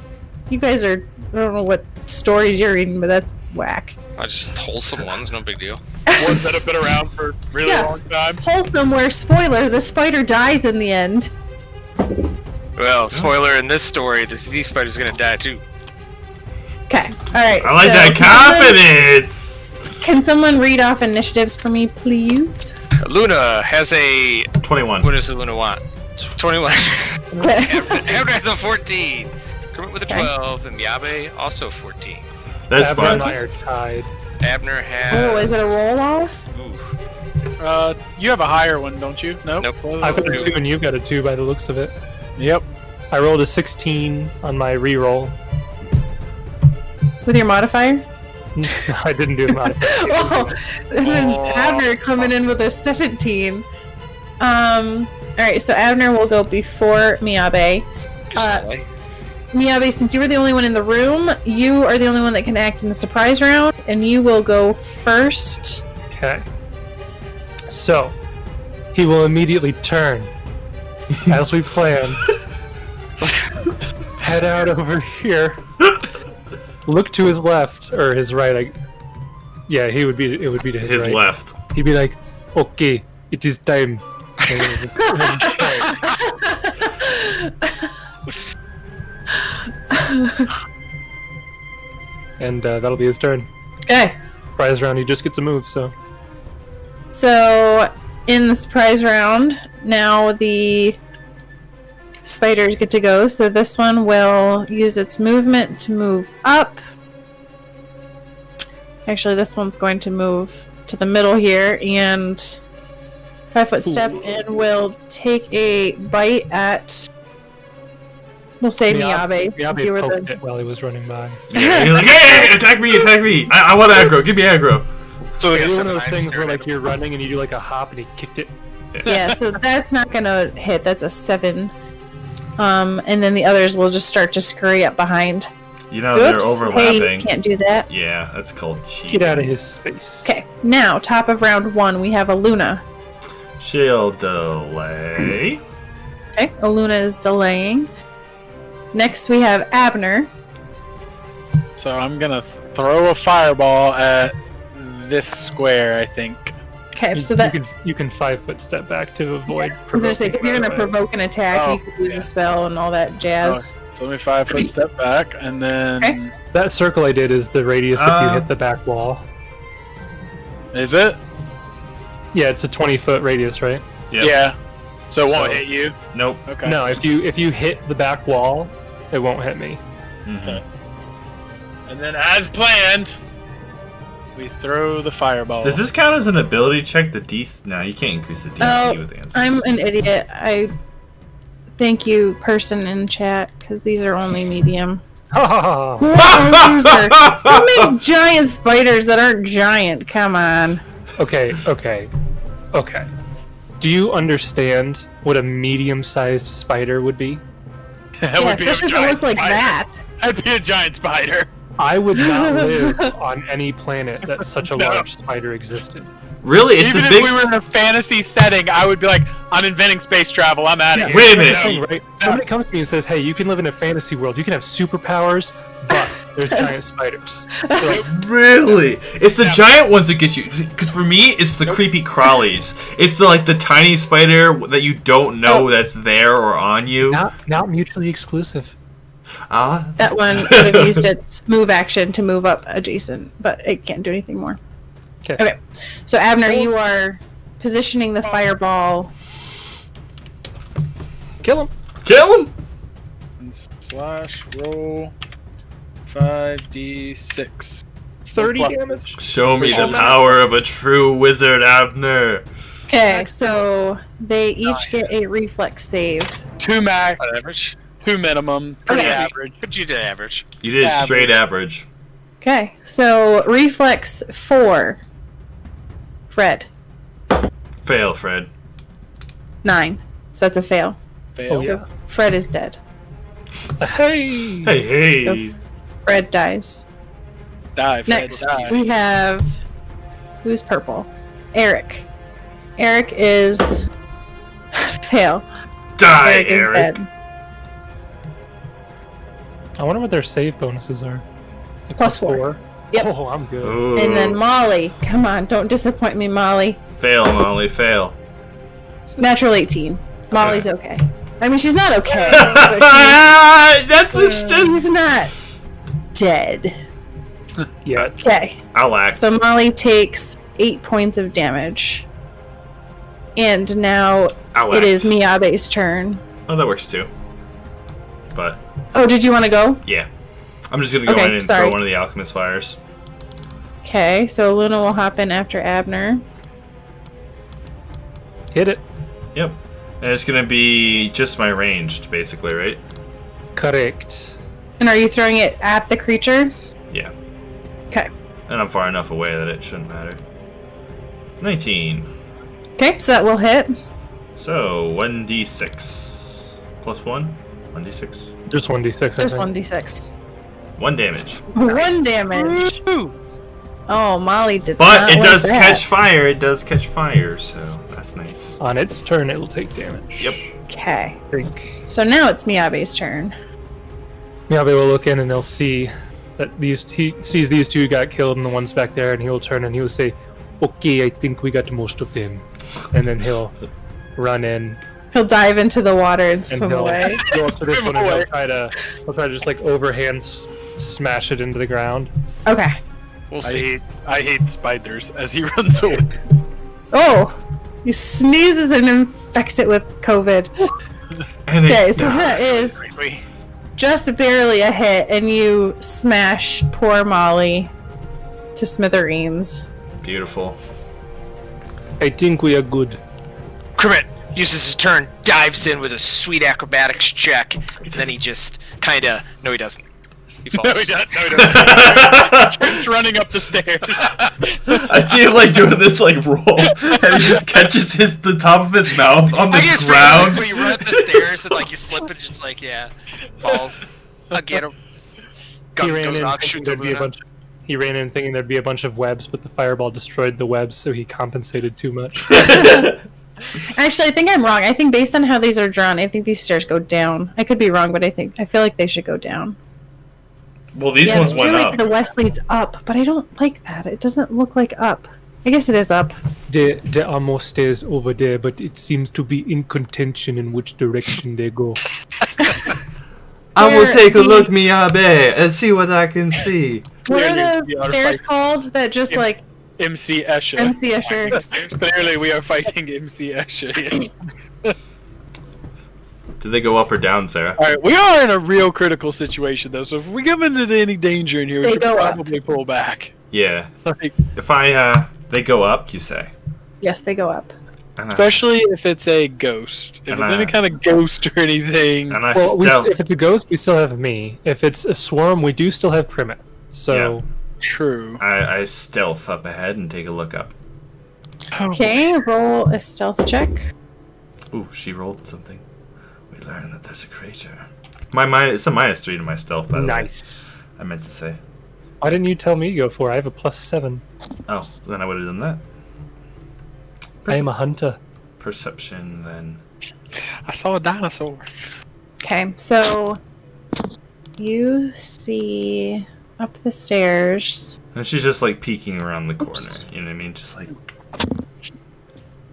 S1: You guys are... I don't know what stories you're reading, but that's whack.
S2: Just wholesome ones, no big deal.
S4: Ones that have been around for a really
S1: Yeah.
S4: long time.
S1: Wholesome, where, spoiler, the spider dies in the end.
S2: Well, spoiler in this story, these spiders are gonna die too.
S1: Okay, alright.
S3: I like that confidence.
S1: Can someone read off initiatives for me, please?
S2: Luna has a...
S3: 21.
S2: What does Luna want? 21.
S1: Okay.
S2: Abner has a 14. Kermit with a
S1: Okay.
S2: 12, and Miyabe also 14.
S3: That's
S5: Abner and
S3: fun.
S5: I are tied.
S2: Abner has...
S1: Oh, is it a roll-off?
S2: Oof.
S4: You have a higher one, don't you? Nope.
S2: Nope.
S5: I've got a 2 and you've got a 2 by the looks of it.
S4: Yep.
S5: I rolled a 16 on my reroll.
S1: With your modifier?
S5: I didn't do mine.
S1: Oh, and then
S2: Oh.
S1: Abner coming in with a 17. Alright, so Abner will go before Miyabe.
S2: Just delay.
S1: Miyabe, since you were the only one in the room, you are the only one that can act in the surprise round, and you will go first.
S5: Okay. So, he will immediately turn, as we planned, head out over here, look to his left or his right. Yeah, it would be to his right.
S3: left.
S5: He'd be like, "Okay, it is time." And that'll be his turn.
S1: Okay.
S5: Surprise round, he just gets a move. So
S1: in the surprise round, now the spiders get to go. So this one will use its movement to move up. Actually, this one's going to move to the middle here and 5-foot step and will take a bite at. We'll say Miyabe.
S5: Miyabe poked it while he was running by.
S3: Yeah, you're like, hey, attack me! I want aggro. Give me aggro.
S2: So
S5: It's one of those things where like you're running and you do like a hop and he kicked it.
S1: Yeah, so that's not gonna hit. That's a 7. And then the others will just start to scurry up behind.
S3: You know, they're overlapping.
S1: Hey, you can't do that.
S3: Yeah, that's called cheating.
S5: Get out of his space.
S1: Okay, now, top of round 1, we have a Luna.
S3: She'll delay.
S1: Okay, a Luna is delaying. Next, we have Abner.
S4: So I'm gonna throw a fireball at this square, I think.
S1: Okay, so that...
S5: You can 5-foot step back to avoid...
S1: I was going to say, because you're going to provoke an attack, you can use a spell and all that jazz.
S4: So let me 5-foot step back, and then...
S1: Okay.
S5: That circle I did is the radius if you hit the back wall.
S4: Is it?
S5: Yeah, it's a 20-foot radius, right?
S3: Yep.
S4: Yeah. So it won't hit you?
S3: Nope.
S4: Okay.
S5: No, if you hit the back wall, it won't hit me.
S4: Okay. And then, as planned, we throw the fireball.
S3: Does this count as an ability check? The DC? No, you can't increase the DC with answers.
S1: I'm an idiot. I thank you, person in chat, because these are only medium. What a loser! Who makes giant spiders that aren't giant? Come on.
S5: Okay. Do you understand what a medium-sized spider would be?
S4: That would be a
S1: especially if it
S4: giant
S1: looked like
S4: spider.
S1: that.
S4: That'd be a giant spider.
S5: I would not live on any planet that such a large spider existed.
S3: Really? It's
S4: Even
S3: the
S4: if
S3: big...
S4: we were in a fantasy setting, I would be like, I'm inventing space travel. I'm out of here.
S3: Wait a minute.
S5: Thing, right? Somebody comes to me and says, "Hey, you can live in a fantasy world. You can have superpowers, but there's giant spiders." Like,
S3: Really? It's the giant ones that get you. Because for me, it's the creepy crawlies. It's the tiny spider that you don't know that's there or on you.
S5: not mutually exclusive.
S1: That one would have used its move action to move up adjacent, but it can't do anything more. Okay. So Abner, you are positioning the fireball.
S5: Kill him.
S3: Kill him!
S4: Slash roll 5d6.
S5: 30
S4: Plus-
S5: damage.
S3: Show me the power of a true wizard, Abner.
S1: Okay, so they each get a reflex save.
S4: 2 max,
S2: Average.
S4: 2 minimum, pretty
S1: Okay.
S4: average.
S2: But you did average.
S3: You did straight average.
S1: Okay, so reflex 4. Fred.
S3: Fail, Fred.
S1: 9. So that's a fail.
S4: Fail.
S5: Oh, yeah.
S1: So Fred is dead.
S5: Hey.
S3: Hey.
S1: So Fred dies.
S4: Die, Fred,
S1: Next,
S4: die.
S1: we have... Who's purple? Eric. Eric is... fail.
S3: Die,
S1: Eric is
S3: Eric.
S1: dead.
S5: I wonder what their save bonuses are. Like
S1: Plus 4. Yep.
S5: Oh, I'm good.
S3: Ooh.
S1: And then Molly. Come on, don't disappoint me, Molly.
S3: Fail, Molly, fail.
S1: Natural 18. Molly's okay. I mean, she's not okay. but
S3: That's
S1: she's not dead.
S5: Yeah.
S1: Okay.
S3: I'll act.
S1: So Molly takes 8 points of damage. And now
S3: I'll
S1: it is
S3: act.
S1: Miyabe's turn.
S3: Oh, that works too. But,
S1: Oh, did you want to go?
S3: yeah. I'm just gonna go
S1: Okay,
S3: in and
S1: sorry.
S3: throw one of the alchemist fires.
S1: Okay, so Luna will hop in after Abner.
S5: Hit it.
S3: Yep. And it's gonna be just my ranged, basically, right?
S5: Correct.
S1: And are you throwing it at the creature?
S3: Yeah.
S1: Okay.
S3: And I'm far enough away that it shouldn't matter. 19.
S1: Okay, so that will hit.
S3: So, 1d6. Plus 1? 1d6.
S5: Just 1d6.
S1: Just
S5: I think.
S1: 1d6.
S3: 1 damage.
S1: 1 damage. Oh, Molly did
S3: But
S1: not
S3: it
S1: like
S3: does
S1: that.
S3: catch fire. It does catch fire, so that's nice.
S5: On its turn, it will take damage.
S3: Yep.
S1: Okay.
S5: I think.
S1: So now it's Miyabe's turn.
S5: Miyabe will look in and they'll see that he sees these two got killed and the ones back there, and he'll turn and he'll say, "Okay, I think we got most of them," and then he'll run in.
S1: He'll dive into the water and
S5: And
S1: swim
S5: he'll
S1: away.
S5: go up to this one and he'll try to just like overhand smash it into the ground.
S1: Okay.
S2: We'll see.
S4: I hate spiders as he runs away.
S1: Oh, he sneezes and infects it with COVID.
S3: And
S1: Okay, so that is just barely a hit, and you smash poor Molly to smithereens.
S3: beautiful.
S5: I think we are good.
S2: Kermit uses his turn, dives in with a sweet acrobatics check, then he just kind of... No, he doesn't. He falls.
S4: No, he doesn't. Keeps running up the stairs.
S3: I see him like doing this like roll, and he just catches the top of his mouth on the
S2: I guess
S3: ground.
S2: when you run up the stairs and like you slip and just like, yeah, falls. Again, gun goes off, shoots over the
S5: He ran in thinking there'd be a bunch of webs, but the fireball destroyed the webs, so he compensated too much.
S1: Actually, I think I'm wrong. I think based on how these are drawn, I think these stairs go down. I could be wrong, but I feel like they should go down.
S3: Well, these
S1: Yeah,
S3: ones
S1: the
S3: went
S1: stairway
S3: up.
S1: to the west leads up, but I don't like that. It doesn't look like up. I guess it is up.
S5: There are more stairs over there, but it seems to be in contention in which direction they go.
S3: I will
S1: Where
S3: take a
S1: the-
S3: look, Miyabe, and see what I can see.
S1: What are
S4: Clearly,
S1: the
S4: we are
S1: stairs
S4: fighting-
S1: called that just like
S4: MC Escher.
S1: MC Escher?
S4: Clearly, we are fighting MC Escher.
S3: Did they go up or down, Sarah?
S4: All right, we are in a real critical situation, though. So if we come into any danger in here, we
S1: They
S4: should
S1: go up.
S4: probably pull back.
S3: Yeah.
S4: Like,
S3: If they go up, you say.
S1: Yes, they go up.
S3: And I,
S4: especially if it's a ghost. If
S3: And
S4: it's
S3: I-
S4: any kind of ghost or anything.
S3: and I
S5: Well,
S3: stealth.
S5: if it's a ghost, we still have me. If it's a swarm, we do still have Primit. So,
S4: True.
S3: I stealth up ahead and take a look up.
S1: Okay, roll a stealth check.
S3: Ooh, she rolled something. We learn that there's a creature. It's a -3 to my stealth, by the way.
S5: nice.
S3: I meant to say.
S5: Why didn't you tell me to go for? I have a +7.
S3: Oh, then I would have done that.
S5: I am a hunter.
S3: Perception, then.
S4: I saw a dinosaur.
S1: Okay, so you see up the stairs.
S3: And she's just like peeking around the corner. You know what I mean? Just like.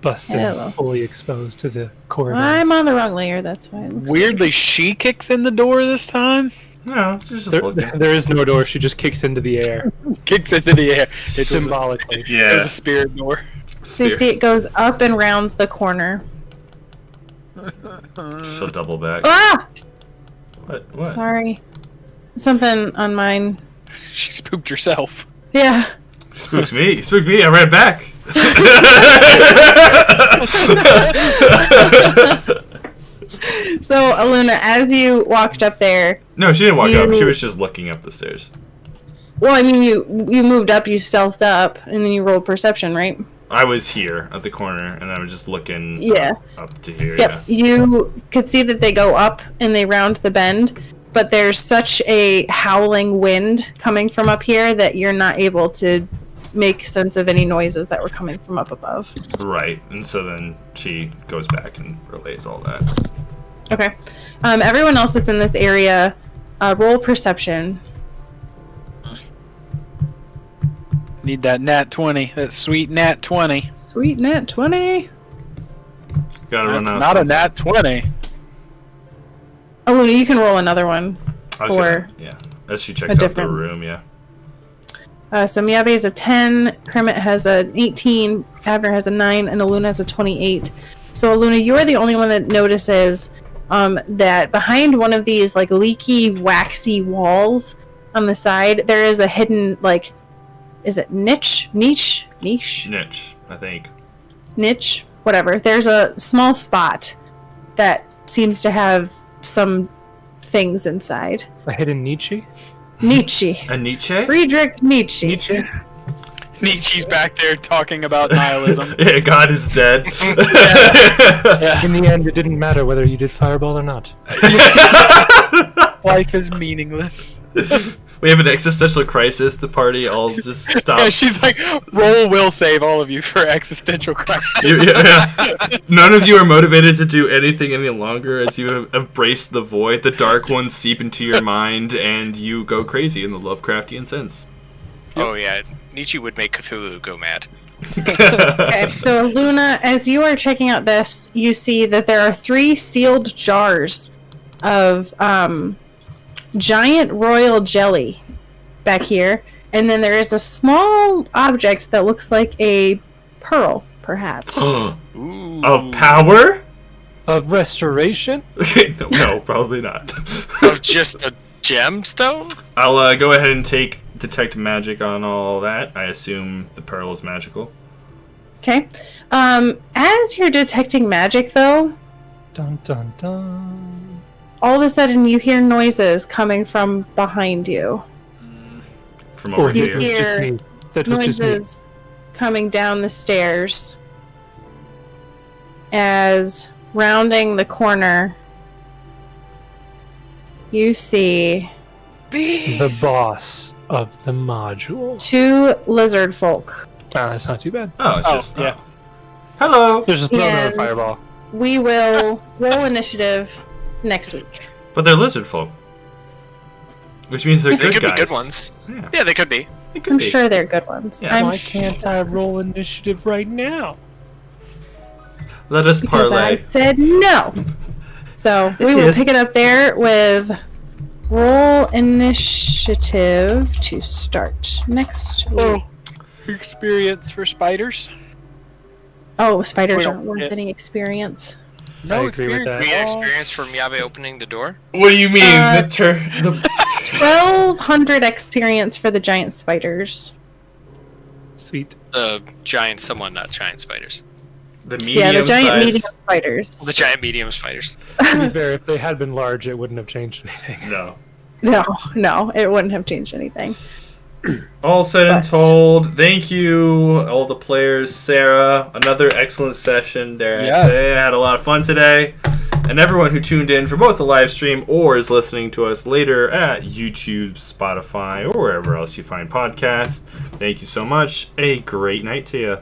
S5: Busted,
S1: Hello.
S5: fully exposed to the corridor.
S1: I'm on the wrong layer, that's why it looks
S4: Weirdly, she kicks in the door this time.
S3: No, she's just
S5: There,
S3: looking.
S5: there is no door. She just kicks into the air,
S4: Kicks into the air. It's
S5: symbolically.
S3: Yeah.
S4: There's a spirit door.
S1: So you see it goes up and rounds the corner.
S3: She'll double back.
S1: Ah!
S3: What?
S1: Sorry. Something on mine.
S4: She spooked herself.
S1: Yeah.
S3: Spooks me. Spooked me. I ran back.
S1: So, Aluna, as you walked up there,
S3: No, she didn't walk up.
S1: You-
S3: She was just looking up the stairs.
S1: well, I mean, you moved up, you stealthed up, and then you rolled perception, right?
S3: I was here at the corner, and I was just looking
S1: Yeah.
S3: up to here.
S1: Yep. You could see that they go up and they round the bend, but there's such a howling wind coming from up here that you're not able to make sense of any noises that were coming from up above.
S3: Yeah. Right. And so then she goes back and relays all that.
S1: Okay. Everyone else that's in this area, roll perception.
S4: Need that nat 20. That sweet nat 20.
S1: Sweet nat 20.
S3: Gotta run
S4: That's
S3: out.
S4: not a nat 20.
S1: Aluna, you can roll another one.
S3: Or
S1: or
S3: yeah. As she checks out the
S1: different-
S3: room, yeah.
S1: So Miyabe is a 10, Kermit has an 18, Abner has a 9, and Aluna has a 28. So Aluna, you are the only one that notices that behind one of these like leaky, waxy walls on the side, there is a hidden like, is it niche,
S3: Niche, I think.
S1: niche, whatever. There's a small spot that seems to have some things inside.
S5: A hidden Nietzsche.
S1: Nietzsche.
S3: A Nietzsche?
S1: Friedrich Nietzsche.
S4: Nietzsche's back there talking about nihilism.
S3: Yeah, God is dead.
S4: Yeah.
S5: In the end, it didn't matter whether you did fireball or not.
S4: Life is meaningless.
S3: We have an existential crisis. The party all just stops.
S4: Yeah, she's like, roll will save all of you for existential crisis.
S3: Yeah. None of you are motivated to do anything any longer as you have embraced the void. The dark ones seep into your mind, and you go crazy in the Lovecraftian sense.
S2: Oh yeah, Nietzsche would make Cthulhu go mad.
S1: Okay, so Luna, as you are checking out this, you see that there are 3 sealed jars of giant royal jelly back here, and then there is a small object that looks like a pearl, perhaps.
S2: Ooh.
S3: Of power?
S5: Of restoration?
S3: No, probably not.
S2: Of just a gemstone?
S3: I'll go ahead and take detect magic on all that. I assume the pearl is magical.
S1: Okay. As you're detecting magic, though,
S5: Dun dun dun.
S1: all of a sudden you hear noises coming from behind you.
S3: From over
S1: You
S3: here.
S1: hear
S5: That was just me.
S1: noises coming down the stairs as rounding the corner you see
S5: The boss of the module.
S1: 2 lizard folk.
S5: Ah, that's not too bad.
S3: Oh, it's
S4: Oh,
S3: just...
S4: yeah.
S3: Hello!
S5: There's just another
S1: And-
S5: fireball.
S1: We will roll initiative next week.
S3: But they're lizard folk. Which means they're
S2: They
S3: good
S2: could
S3: guys.
S2: be good ones.
S3: Yeah.
S2: Yeah, they could be.
S3: They could
S1: I'm
S3: be.
S1: sure they're good ones.
S3: Yeah.
S1: I'm
S5: Why can't I roll initiative right now?
S3: Let us
S1: because I
S3: parlay.
S1: said no. So
S3: Yes,
S1: we will
S3: yes.
S1: pick it up there with roll initiative to start next week.
S4: Experience for spiders.
S1: Oh, spiders
S4: Well,
S1: aren't worth
S4: yeah.
S1: any experience.
S4: No
S5: I agree with
S4: experience.
S5: that.
S2: We
S4: at
S2: get
S4: all.
S2: experience from Yabe opening the door.
S3: What do you mean?
S1: Uh,
S3: the
S1: 1,200 experience for the giant spiders.
S5: Sweet.
S2: The giant, someone, not giant spiders.
S3: the medium
S1: Yeah, the giant
S3: size.
S1: medium spiders.
S2: The giant medium spiders.
S5: To be fair, if they had been large, it wouldn't have changed anything.
S3: No.
S1: No, it wouldn't have changed anything.
S3: All said and
S1: But-
S3: told, thank you, all the players. Sarah, another excellent session. Dare I
S4: Yes.
S3: say, I had a lot of fun today. And everyone who tuned in for both the live stream or is listening to us later at YouTube, Spotify, or wherever else you find podcasts, thank you so much. A great night to you.